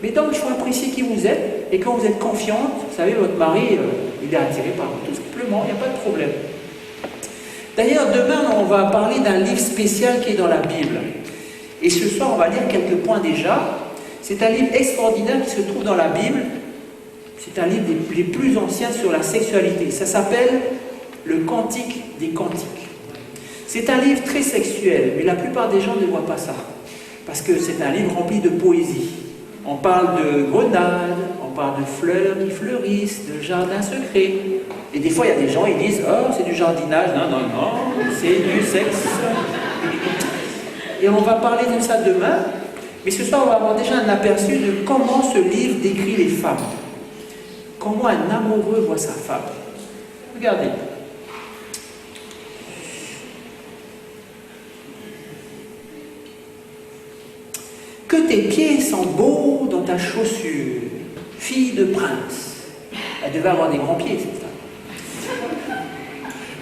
Mais donc il faut apprécier qui vous êtes. Et quand vous êtes confiante, vous savez, votre mari, il est attiré par vous, tout simplement, il n'y a pas de problème. D'ailleurs, demain, on va parler d'un livre spécial qui est dans la Bible. Et ce soir, on va lire quelques points déjà. C'est un livre extraordinaire qui se trouve dans la Bible. C'est un livre des plus anciens sur la sexualité. Ça s'appelle Le Cantique des Cantiques. C'est un livre très sexuel, mais la plupart des gens ne voient pas ça. Parce que c'est un livre rempli de poésie. On parle de grenades, on parle de fleurs qui fleurissent, de jardins secrets. Et des fois, il y a des gens qui disent « Oh, c'est du jardinage. » Non, non, non, c'est du sexe. Et on va parler de ça demain. Mais ce soir, on va avoir déjà un aperçu de comment ce livre décrit les femmes. Comment un amoureux voit sa femme. Regardez. Que tes pieds sont beaux dans ta chaussure, fille de prince. Elle devait avoir des grands pieds, cette femme.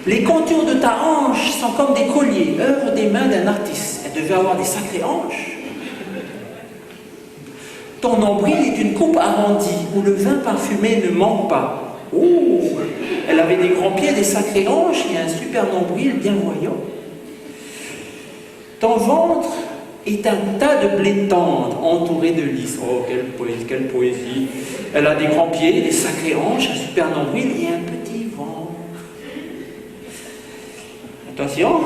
Les contours de ta hanche sont comme des colliers, œuvre des mains d'un artiste. Elle devait avoir des sacrées hanches. Ton nombril est une coupe arrondie où le vin parfumé ne manque pas. Oh, elle avait des grands pieds, des sacrées hanches et un super nombril bien voyant. Ton ventre est un tas de blé tendre entouré de lys. Oh, quelle poésie. Elle a des grands pieds, des sacrées hanches, un super nombril et un petit ventre. Attention,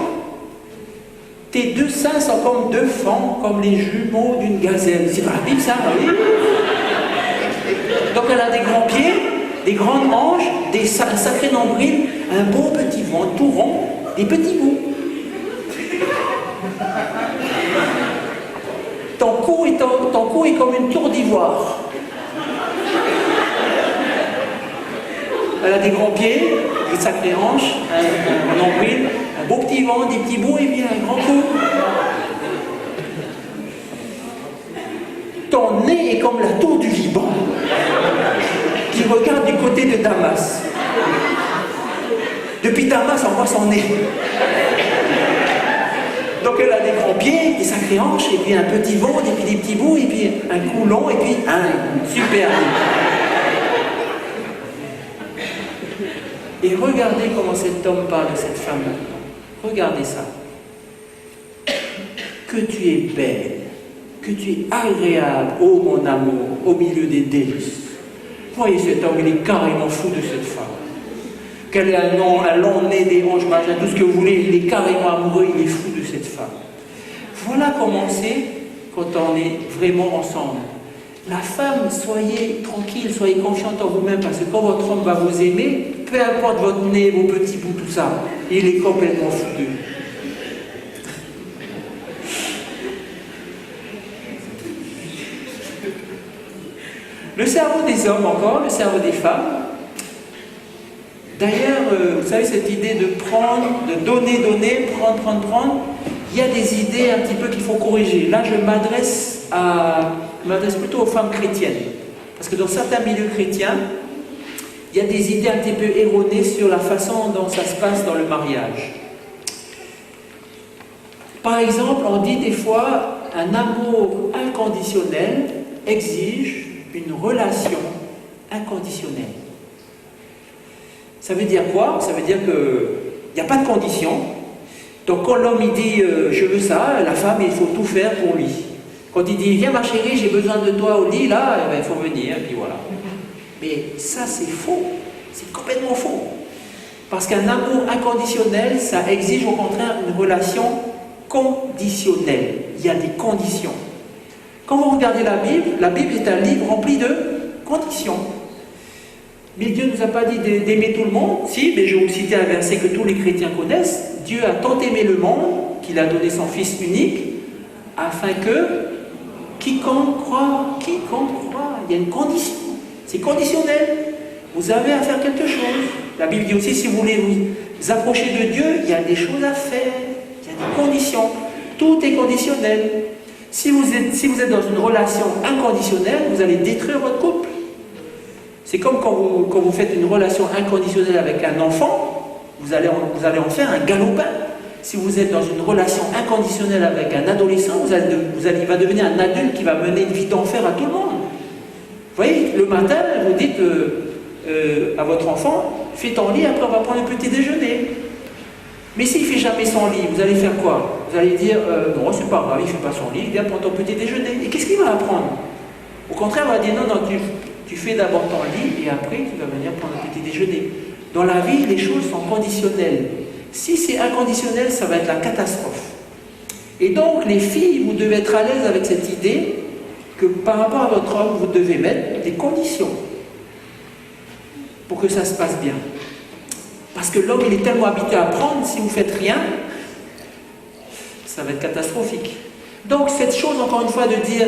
tes deux seins sont comme deux fans, comme les jumeaux d'une gazelle. C'est dans la Bible, ça, oui. Donc elle a des grands pieds, des grandes hanches, un sacré nombril, un beau petit ventre tout rond, des petits bouts. Ton cou est comme une tour d'ivoire. Elle a des grands pieds, des sacrées hanches, un nombril, un beau petit ventre, des petits bouts et puis un grand cou. Ton nez est comme la tour du Liban qui regarde du côté de Damas. Depuis Damas, on voit son nez. Donc elle a des grands pieds, des sacrées hanches, et puis un petit ventre, et puis des petits bouts, et puis un cou long, et puis un super nez. Et regardez comment cet homme parle de cette femme. Regardez ça. Que tu es belle, que tu es agréable, ô mon amour, au milieu des délices. Voyez cet homme, il est carrément fou de cette femme. Qu'elle ait un long nez, des hanches, machin, tout ce que vous voulez, il est carrément amoureux, il est fou de cette femme. Voilà comment c'est quand on est vraiment ensemble. La femme, soyez tranquille, soyez confiante en vous-même, parce que quand votre homme va vous aimer, peu importe votre nez, vos petits bouts, tout ça, il est complètement fou d'eux. Le cerveau des hommes encore, le cerveau des femmes. D'ailleurs, vous savez, cette idée de prendre, de donner, prendre, il y a des idées un petit peu qu'il faut corriger. Là, je m'adresse plutôt aux femmes chrétiennes. Parce que dans certains milieux chrétiens, il y a des idées un petit peu erronées sur la façon dont ça se passe dans le mariage. Par exemple, on dit des fois, un amour inconditionnel exige une relation inconditionnelle. Ça veut dire quoi? Ça veut dire qu'il n'y a pas de condition. Donc quand l'homme il dit je veux ça, la femme il faut tout faire pour lui. Quand il dit viens ma chérie, j'ai besoin de toi au lit, là, eh ben, il faut venir, et puis voilà. Mais ça c'est faux, c'est complètement faux. Parce qu'un amour inconditionnel, ça exige au contraire une relation conditionnelle. Il y a des conditions. Quand vous regardez la Bible est un livre rempli de conditions. Mais Dieu ne nous a pas dit d'aimer tout le monde. Si, mais je vais vous citer un verset que tous les chrétiens connaissent. Dieu a tant aimé le monde qu'il a donné son Fils unique, afin que quiconque croit, il y a une condition. C'est conditionnel. Vous avez à faire quelque chose. La Bible dit aussi, si vous voulez vous approcher de Dieu, il y a des choses à faire. Il y a des conditions. Tout est conditionnel. Si vous êtes dans une relation inconditionnelle, vous allez détruire votre couple. C'est comme quand vous faites une relation inconditionnelle avec un enfant, vous allez en faire un galopin. Si vous êtes dans une relation inconditionnelle avec un adolescent, il va devenir un adulte qui va mener une vie d'enfer à tout le monde. Vous voyez, le matin, vous dites à votre enfant, fais ton lit, après on va prendre le petit déjeuner. Mais s'il ne fait jamais son lit, vous allez faire quoi? Vous allez dire, non, c'est pas grave, il ne fait pas son lit, viens prendre ton petit déjeuner. Et qu'est-ce qu'il va apprendre? Au contraire, on va dire, non, tu fais d'abord ton lit et après tu vas venir prendre le petit déjeuner. Dans la vie, les choses sont conditionnelles. Si c'est inconditionnel, ça va être la catastrophe. Et donc, les filles, vous devez être à l'aise avec cette idée que par rapport à votre homme, vous devez mettre des conditions pour que ça se passe bien. Parce que l'homme, il est tellement habitué à prendre, si vous ne faites rien, ça va être catastrophique. Donc, cette chose, encore une fois, de dire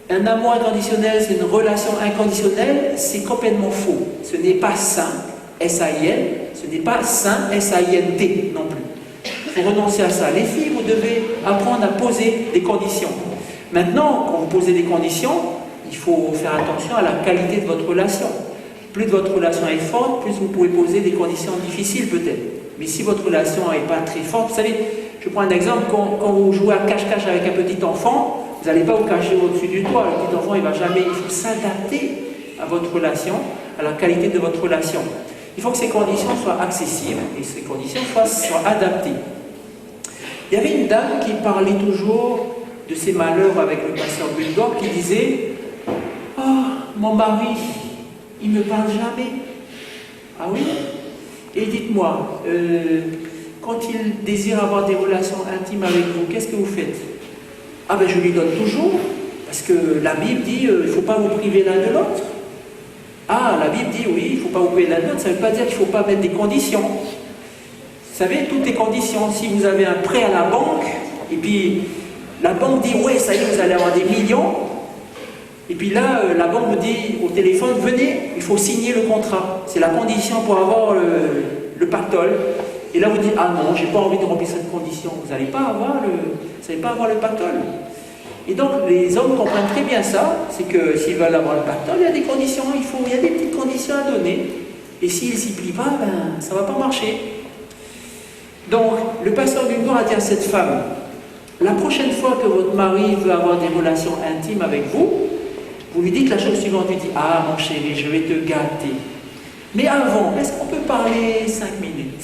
un amour inconditionnel, c'est une relation inconditionnelle, c'est complètement faux. Ce n'est pas sain, S-A-I-N, ce n'est pas sain, S-A-I-N-T non plus. Il faut renoncer à ça. Les filles, vous devez apprendre à poser des conditions. Maintenant, quand vous posez des conditions, il faut faire attention à la qualité de votre relation. Plus votre relation est forte, plus vous pouvez poser des conditions difficiles peut-être. Mais si votre relation n'est pas très forte, vous savez, je prends un exemple, quand vous jouez à cache-cache avec un petit enfant, vous n'allez pas vous cacher au-dessus du toit. Le petit enfant, il va jamais, il faut s'adapter à votre relation, à la qualité de votre relation. Il faut que ces conditions soient accessibles et ces conditions soient adaptées. Il y avait une dame qui parlait toujours de ses malheurs avec le pasteur Bulldog qui disait « Oh, mon mari, il ne me parle jamais. » Ah oui? Et dites-moi, quand il désire avoir des relations intimes avec vous, qu'est-ce que vous faites? Ah ben je lui donne toujours, parce que la Bible dit il ne faut pas vous priver l'un de l'autre. Ah, la Bible dit oui, il ne faut pas vous priver l'un de l'autre, ça ne veut pas dire qu'il ne faut pas mettre des conditions. Vous savez, toutes les conditions, si vous avez un prêt à la banque, et puis la banque dit ouais, ça y est, vous allez avoir des millions, et puis là, la banque vous dit au téléphone, venez, il faut signer le contrat. C'est la condition pour avoir le pactole. Et là, vous dites, ah non, j'ai pas envie de remplir cette condition. Vous n'allez pas avoir le pactole. Et donc, les hommes comprennent très bien ça, c'est que s'ils veulent avoir le pactole, il y a des conditions, il y a des petites conditions à donner. Et s'ils ne s'y plient pas, ben, ça ne va pas marcher. Donc, le pasteur Gungor a dit à cette femme, la prochaine fois que votre mari veut avoir des relations intimes avec vous, vous lui dites la chose suivante, lui dites, ah mon chéri, je vais te gâter. Mais avant, est-ce qu'on peut parler 5 minutes?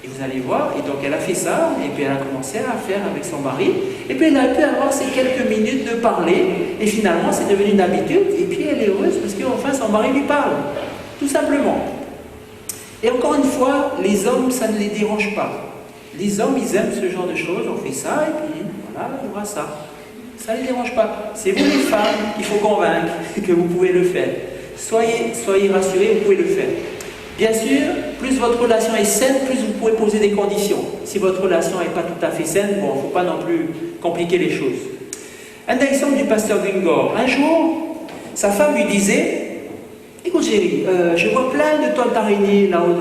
Et vous allez voir, et donc elle a fait ça, et puis elle a commencé à faire avec son mari, et puis elle a pu avoir ces quelques minutes de parler, et finalement c'est devenu une habitude, et puis elle est heureuse parce qu'enfin son mari lui parle, tout simplement. Et encore une fois, les hommes, ça ne les dérange pas. Les hommes, ils aiment ce genre de choses, on fait ça, et puis voilà, il y aura ça. Ça ne les dérange pas. C'est vous les femmes qu'il faut convaincre que vous pouvez le faire. Soyez rassurés, vous pouvez le faire. Bien sûr, plus votre relation est saine, plus vous pouvez poser des conditions. Si votre relation n'est pas tout à fait saine, bon, il ne faut pas non plus compliquer les choses. Un exemple du pasteur Gungor. Un jour, sa femme lui disait, écoute chérie, je vois plein de toiles d'araignée là-haut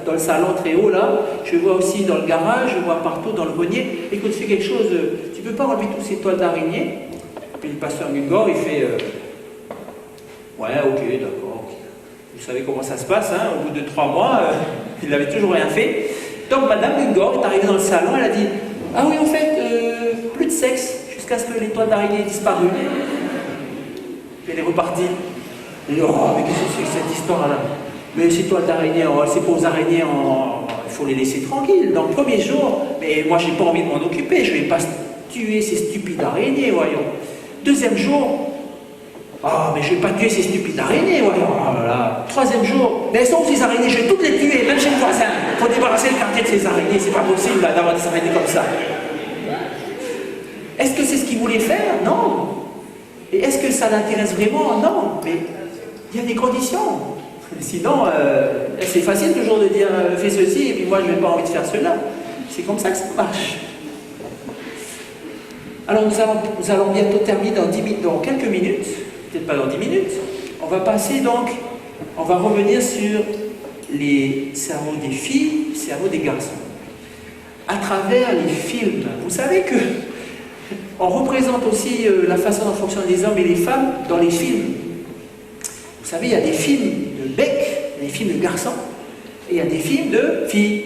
dans le salon très haut là, je vois aussi dans le garage, je vois partout dans le grenier. Écoute, fais quelque chose, tu ne peux pas enlever toutes ces toiles d'araignée? Puis le pasteur Gungor, il fait, ouais, ok, d'accord. Vous savez comment ça se passe, hein? Au bout de 3 mois, il n'avait toujours rien fait. Donc Madame Gungor est arrivée dans le salon, elle a dit, ah oui, en fait, plus de sexe, jusqu'à ce que les toiles d'araignée aient disparu. Puis elle est repartie. Elle dit, oh, mais qu'est-ce que c'est que cette histoire-là? Mais ces toiles d'araignée, ces pauvres araignées, il faut les laisser tranquilles. Donc, premier jour, mais moi, j'ai pas envie de m'en occuper, je vais pas tuer ces stupides araignées, voyons. Deuxième jour, ah, mais je vais pas tuer ces stupides araignées, voyons. Oh là là. Troisième jour, mais elles sont où ces araignées? Je vais toutes les tuer, même chez le voisin. Il faut débarrasser le quartier de ces araignées, c'est pas possible d'avoir des araignées comme ça. Est-ce que c'est ce qu'il voulait faire? Non. Et est-ce que ça l'intéresse vraiment? Non. Mais il y a des conditions. Sinon, c'est facile toujours de dire fais ceci et puis moi je n'ai pas envie de faire cela. C'est comme ça que ça marche. Alors nous allons bientôt terminer dans quelques minutes, peut-être pas dans 10 minutes. On va passer donc, on va revenir sur les cerveaux des filles, les cerveaux des garçons. À travers les films, vous savez que on représente aussi la façon dont fonctionnent les hommes et les femmes dans les films. Vous savez, il y a des films de becs, des films de garçons, et il y a des films de filles.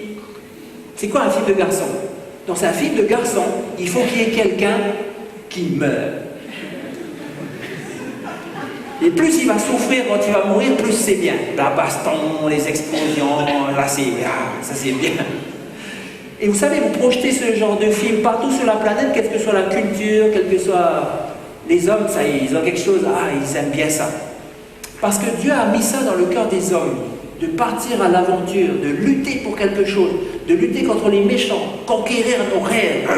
C'est quoi un film de garçon? Dans un film de garçon, il faut qu'il y ait quelqu'un qui meurt. Et plus il va souffrir quand il va mourir, plus c'est bien. La baston, les explosions, là c'est bien, ça c'est bien. Et vous savez, vous projetez ce genre de film partout sur la planète, quelle que soit la culture, quel que soit les hommes, ça, ils ont quelque chose, ils aiment bien ça. Parce que Dieu a mis ça dans le cœur des hommes, de partir à l'aventure, de lutter pour quelque chose, de lutter contre les méchants, conquérir nos rêves.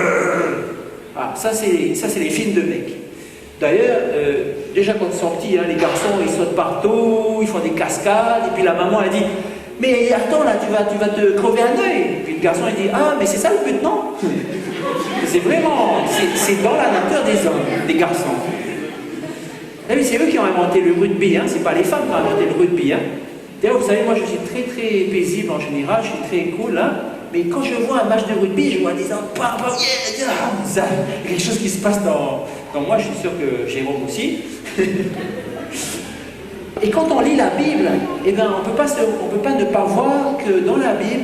Ça c'est les films de mecs. D'ailleurs, déjà quand ils sont petits, les garçons ils sautent partout, ils font des cascades, et puis la maman elle dit mais attends là, tu vas te crever un œil. Et puis le garçon il dit ah mais c'est ça le but, non? C'est vraiment, c'est dans la nature des hommes, des garçons. C'est eux qui ont inventé le rugby, c'est pas les femmes qui ont inventé le rugby. D'ailleurs, vous savez, moi je suis très très paisible en général, je suis très cool, mais quand je vois un match de rugby, je vois des gens, il y a quelque chose qui se passe dans moi, je suis sûr que Jérôme aussi. Et quand on lit la Bible, eh ben, on peut pas ne pas voir que dans la Bible,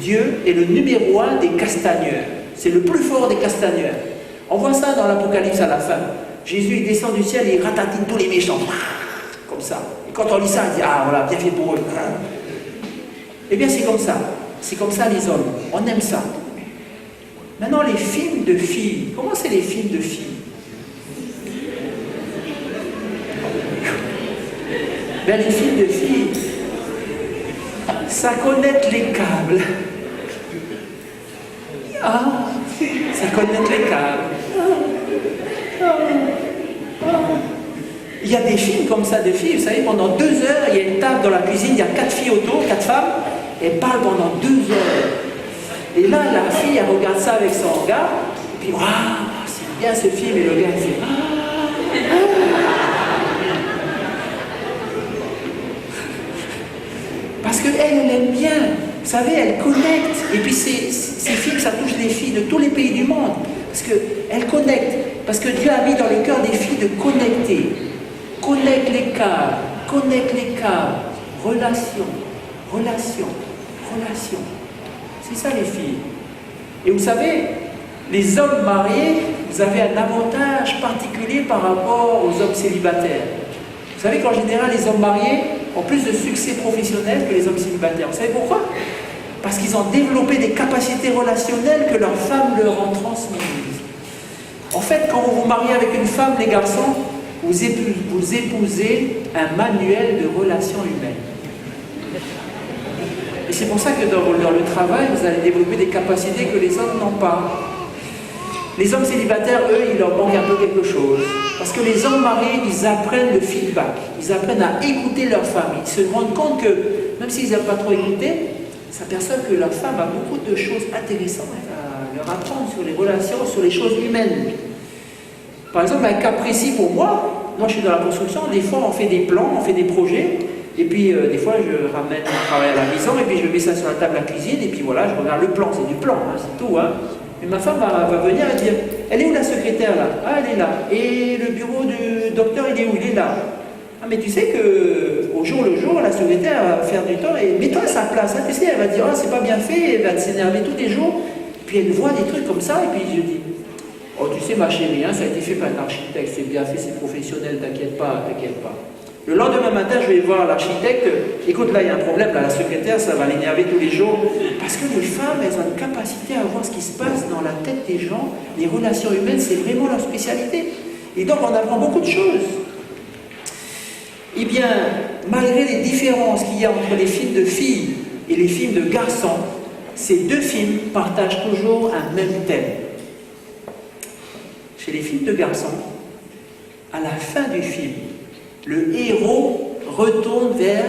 Dieu est le numéro 1 des castagneurs. C'est le plus fort des castagneurs. On voit ça dans l'Apocalypse à la fin. Jésus il descend du ciel et il ratatine tous les méchants. Comme ça. Et quand on lit ça, on dit, ah voilà, bien fait pour eux. Eh bien c'est comme ça. C'est comme ça les hommes. On aime ça. Maintenant les films de filles. Comment c'est les films de filles? Ben, les films de filles, ça connecte les câbles. Ah, ça connecte les câbles. Il y a des films comme ça de filles, vous savez, pendant 2 heures, il y a une table dans la cuisine, il y a 4 filles autour, 4 femmes, elles parlent pendant 2 heures. Et là, la fille, elle regarde ça avec son gars, et puis, waouh, c'est bien ce film, et le gars, il fait, parce qu'elle, elle aime bien, vous savez, elle connecte. Et puis ces films, ça touche les filles de tous les pays du monde. Parce qu'elles connectent. Parce que Dieu a mis dans le cœur des filles de connecter. Connecte les câbles, connecte les câbles. Relation, relation, relation. C'est ça les filles. Et vous savez, les hommes mariés, vous avez un avantage particulier par rapport aux hommes célibataires. Vous savez qu'en général, les hommes mariés ont plus de succès professionnel que les hommes célibataires. Vous savez pourquoi? Parce qu'ils ont développé des capacités relationnelles que leurs femmes leur ont transmises. En fait, quand vous vous mariez avec une femme, les garçons, vous épousez un manuel de relations humaines. Et c'est pour ça que dans le travail, vous allez développer des capacités que les hommes n'ont pas. Les hommes célibataires, eux, il leur manque un peu quelque chose. Parce que les hommes mariés, ils apprennent le feedback. Ils apprennent à écouter leur femme. Ils se rendent compte que, même s'ils n'aiment pas trop écouter, ils s'aperçoivent que leur femme a beaucoup de choses intéressantes à leur apprendre sur les relations, sur les choses humaines. Par exemple, un cas précis pour moi, je suis dans la construction, des fois on fait des plans, on fait des projets, et puis des fois je ramène mon travail à la maison, et puis je mets ça sur la table de la cuisine, et puis voilà, je regarde le plan, c'est du plan, hein, c'est tout. Hein. Et ma femme va venir et dire, elle est où la secrétaire là? Ah, elle est là. Et le bureau du docteur, il est où? Il est là. Ah, mais tu sais qu'au jour le jour, la secrétaire va faire du temps et mets-toi à sa place. Hein. Tu sais, elle va dire, ah, c'est pas bien fait, elle va s'énerver tous les jours. Puis elle voit des trucs comme ça, et puis je dis, oh, tu sais, ma chérie, hein, ça a été fait par un architecte, c'est bien fait, c'est professionnel, t'inquiète pas, t'inquiète pas. Le lendemain matin, je vais voir l'architecte. Écoute, là, il y a un problème, là, la secrétaire, ça va l'énerver tous les jours. Parce que les femmes, elles ont une capacité à voir ce qui se passe dans la tête des gens. Les relations humaines, c'est vraiment leur spécialité. Et donc, on apprend beaucoup de choses. Eh bien, malgré les différences qu'il y a entre les films de filles et les films de garçons, ces 2 films partagent toujours un même thème. Chez les films de garçons, à la fin du film, le héros retourne vers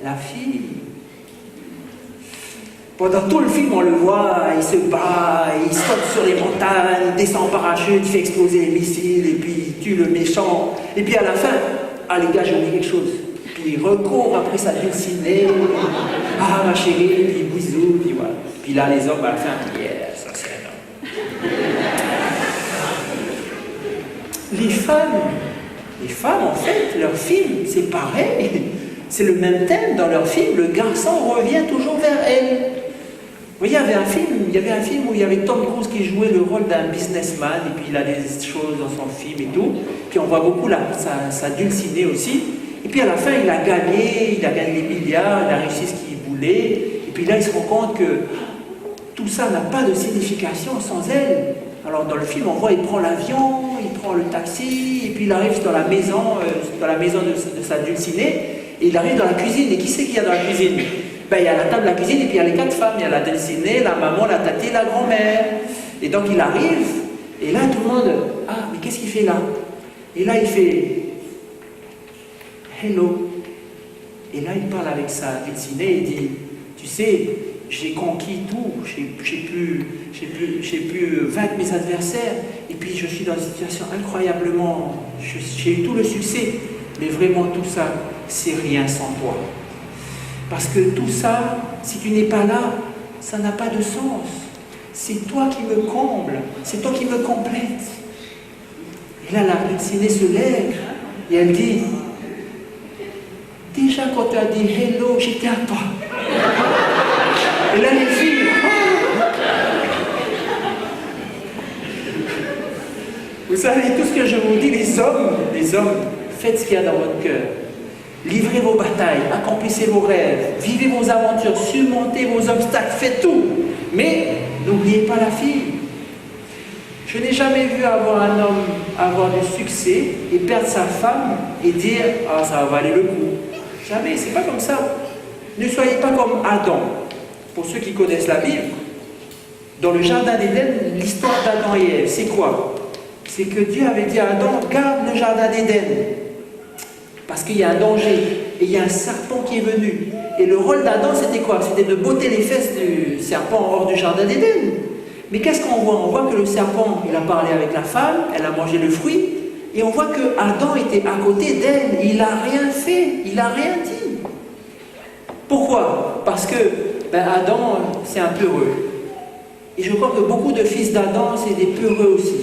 la fille. Pendant tout le film, on le voit, il se bat, il saute sur les montagnes, il descend en parachute, il fait exploser les missiles, et puis il tue le méchant. Et puis à la fin, ah les gars, j'ai oublié quelque chose. Puis il recourt après sa dessinée. Ah ma chérie, puis bisous, puis voilà. Puis là, les hommes, à la fin, yeah, ça c'est énorme. Les femmes, en fait, leur film, c'est pareil. C'est le même thème dans leur film. Le garçon revient toujours vers elle. Vous voyez, il y avait un film où il y avait Tom Cruise qui jouait le rôle d'un businessman, et puis il a des choses dans son film et tout. Puis on voit beaucoup sa dulcinée aussi. Et puis à la fin, il a gagné des milliards, il a réussi ce qu'il voulait. Et puis là, il se rend compte que tout ça n'a pas de signification sans elle. Alors dans le film, on voit, il prend l'avion, il prend le taxi, et puis il arrive dans la maison de sa dulcinée, et il arrive dans la cuisine. Et qui c'est qu'il y a dans la cuisine? Ben, il y a la table de la cuisine, et puis il y a les 4 femmes. Il y a la dulcinée, la maman, la tatie, la grand-mère. Et donc il arrive, et là tout le monde, ah, mais qu'est-ce qu'il fait là? Et là il fait, hello. Et là il parle avec sa dulcinée, et dit, tu sais, j'ai conquis tout, j'ai pu vaincre mes adversaires, et puis je suis dans une situation incroyablement, j'ai eu tout le succès, mais vraiment tout ça, c'est rien sans toi. Parce que tout ça, si tu n'es pas là, ça n'a pas de sens. C'est toi qui me combles, c'est toi qui me complètes. Et là, la médecine se lève et elle dit, déjà quand tu as dit hello, j'étais à toi. Et là, les filles, vous savez, tout ce que je vous dis, les hommes, faites ce qu'il y a dans votre cœur. Livrez vos batailles, accomplissez vos rêves, vivez vos aventures, surmontez vos obstacles, faites tout. Mais n'oubliez pas la fille. Je n'ai jamais vu avoir un homme avoir du succès et perdre sa femme et dire « Ah, ça va valer le coup ». Jamais, c'est pas comme ça. Ne soyez pas comme Adam. Pour ceux qui connaissent la Bible, dans le jardin d'Éden, l'histoire d'Adam et Ève, c'est quoi? C'est que Dieu avait dit à Adam, garde le jardin d'Éden. Parce qu'il y a un danger, et il y a un serpent qui est venu. Et le rôle d'Adam, c'était quoi? C'était de botter les fesses du serpent hors du jardin d'Éden. Mais qu'est-ce qu'on voit? On voit que le serpent, il a parlé avec la femme, elle a mangé le fruit, et on voit que Adam était à côté d'elle, il n'a rien fait, il n'a rien dit. Pourquoi? Parce que Adam, c'est un peureux. Et je crois que beaucoup de fils d'Adam, c'est des peureux aussi.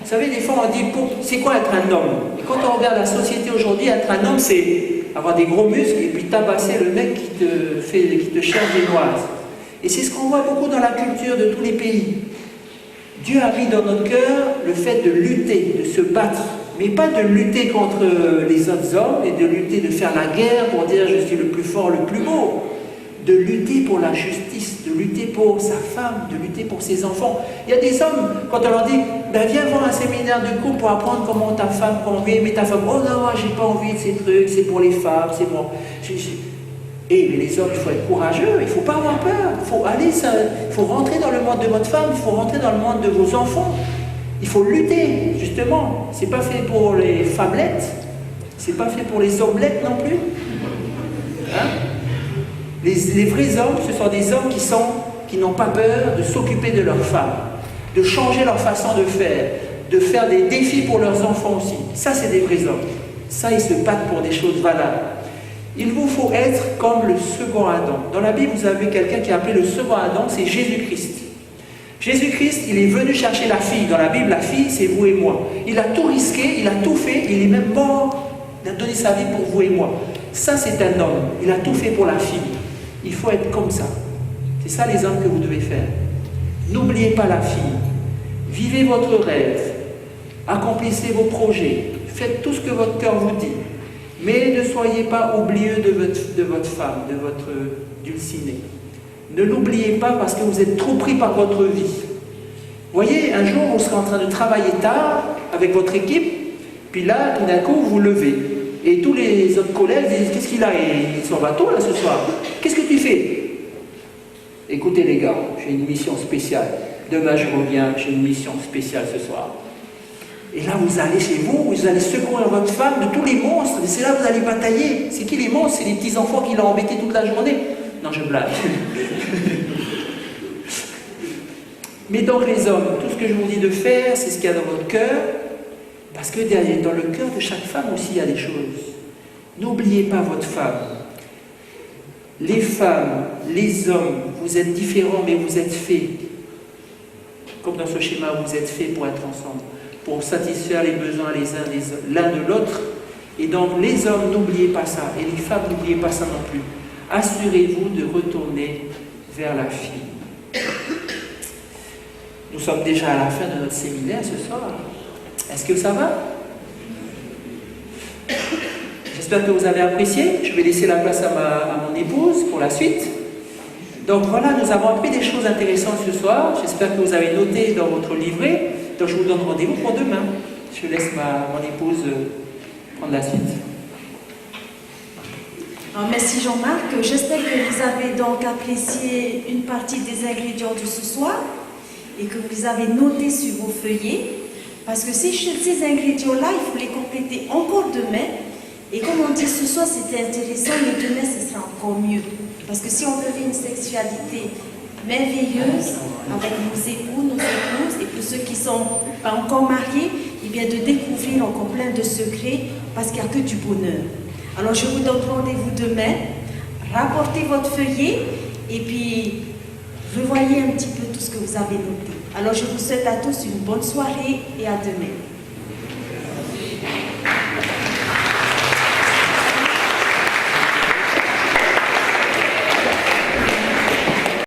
Vous savez, des fois on dit, c'est quoi être un homme? Et quand on regarde la société aujourd'hui, être un homme, c'est avoir des gros muscles et puis tabasser le mec qui te cherche des noises. Et c'est ce qu'on voit beaucoup dans la culture de tous les pays. Dieu a mis dans notre cœur le fait de lutter, de se battre, mais pas de lutter contre les autres hommes et de lutter, de faire la guerre pour dire je suis le plus fort, le plus beau. De lutter pour la justice, de lutter pour sa femme, de lutter pour ses enfants. Il y a des hommes, quand on leur dit viens voir un séminaire de couple pour apprendre comment ta femme, comment aimer ta femme. Oh non, j'ai pas envie de ces trucs, c'est pour les femmes, c'est moi. Mais les hommes, il faut être courageux, il ne faut pas avoir peur. Il faut aller, il faut rentrer dans le monde de votre femme, il faut rentrer dans le monde de vos enfants. Il faut lutter, justement. C'est pas fait pour les femmelettes, c'est pas fait pour les omelettes non plus. Hein? Les vrais hommes, ce sont des hommes qui n'ont pas peur de s'occuper de leurs femmes, de changer leur façon de faire des défis pour leurs enfants aussi. Ça, c'est des vrais hommes. Ça, ils se battent pour des choses valables. Il vous faut être comme le second Adam. Dans la Bible, vous avez quelqu'un qui est appelé le second Adam, c'est Jésus-Christ. Jésus-Christ, il est venu chercher la fille. Dans la Bible, la fille, c'est vous et moi. Il a tout risqué, il a tout fait, il est même mort. Il a donné sa vie pour vous et moi. Ça, c'est un homme. Il a tout fait pour la fille. Il faut être comme ça. C'est ça les hommes que vous devez faire. N'oubliez pas la fille. Vivez votre rêve. Accomplissez vos projets. Faites tout ce que votre cœur vous dit. Mais ne soyez pas oublieux de votre femme, de votre dulcinée. Ne l'oubliez pas parce que vous êtes trop pris par votre vie. Voyez, un jour, vous serez en train de travailler tard avec votre équipe, puis là, tout d'un coup, vous vous levez. Et tous les autres collègues disent, qu'est-ce qu'il a? Il s'en va tôt là ce soir. Qu'est-ce que tu fais? Écoutez les gars, j'ai une mission spéciale. Demain je reviens, j'ai une mission spéciale ce soir. Et là vous allez chez vous, vous allez secourir votre femme de tous les monstres. Et c'est là que vous allez batailler. C'est qui les monstres? C'est les petits enfants qui l'ont embêté toute la journée. Non, je blague. Mais donc les hommes, tout ce que je vous dis de faire, c'est ce qu'il y a dans votre cœur. Parce que derrière, dans le cœur de chaque femme aussi, il y a des choses. N'oubliez pas votre femme. Les femmes, les hommes, vous êtes différents, mais vous êtes faits. Comme dans ce schéma, vous êtes faits pour être ensemble, pour satisfaire les besoins l'un de l'autre. Et donc, les hommes, n'oubliez pas ça. Et les femmes, n'oubliez pas ça non plus. Assurez-vous de retourner vers la fille. Nous sommes déjà à la fin de notre séminaire ce soir. Est-ce que ça va? J'espère que vous avez apprécié. Je vais laisser la place à mon épouse pour la suite. Donc voilà, nous avons appris des choses intéressantes ce soir. J'espère que vous avez noté dans votre livret. Donc je vous donne rendez-vous pour demain. Je laisse mon épouse prendre la suite. Alors, merci Jean-Marc. J'espère que vous avez donc apprécié une partie des ingrédients de ce soir et que vous les avez notés sur vos feuillets. Parce que ces ingrédients-là, il faut les compléter encore demain. Et comme on dit ce soir, c'était intéressant, mais demain, ce sera encore mieux. Parce que si on veut une sexualité merveilleuse avec nos époux, nos épouses, et pour ceux qui ne sont pas encore mariés, eh bien de découvrir encore plein de secrets, parce qu'il n'y a que du bonheur. Alors je vous donne rendez-vous demain. Rapportez votre feuillet, et puis revoyez un petit peu tout ce que vous avez noté. Alors je vous souhaite à tous une bonne soirée et à demain.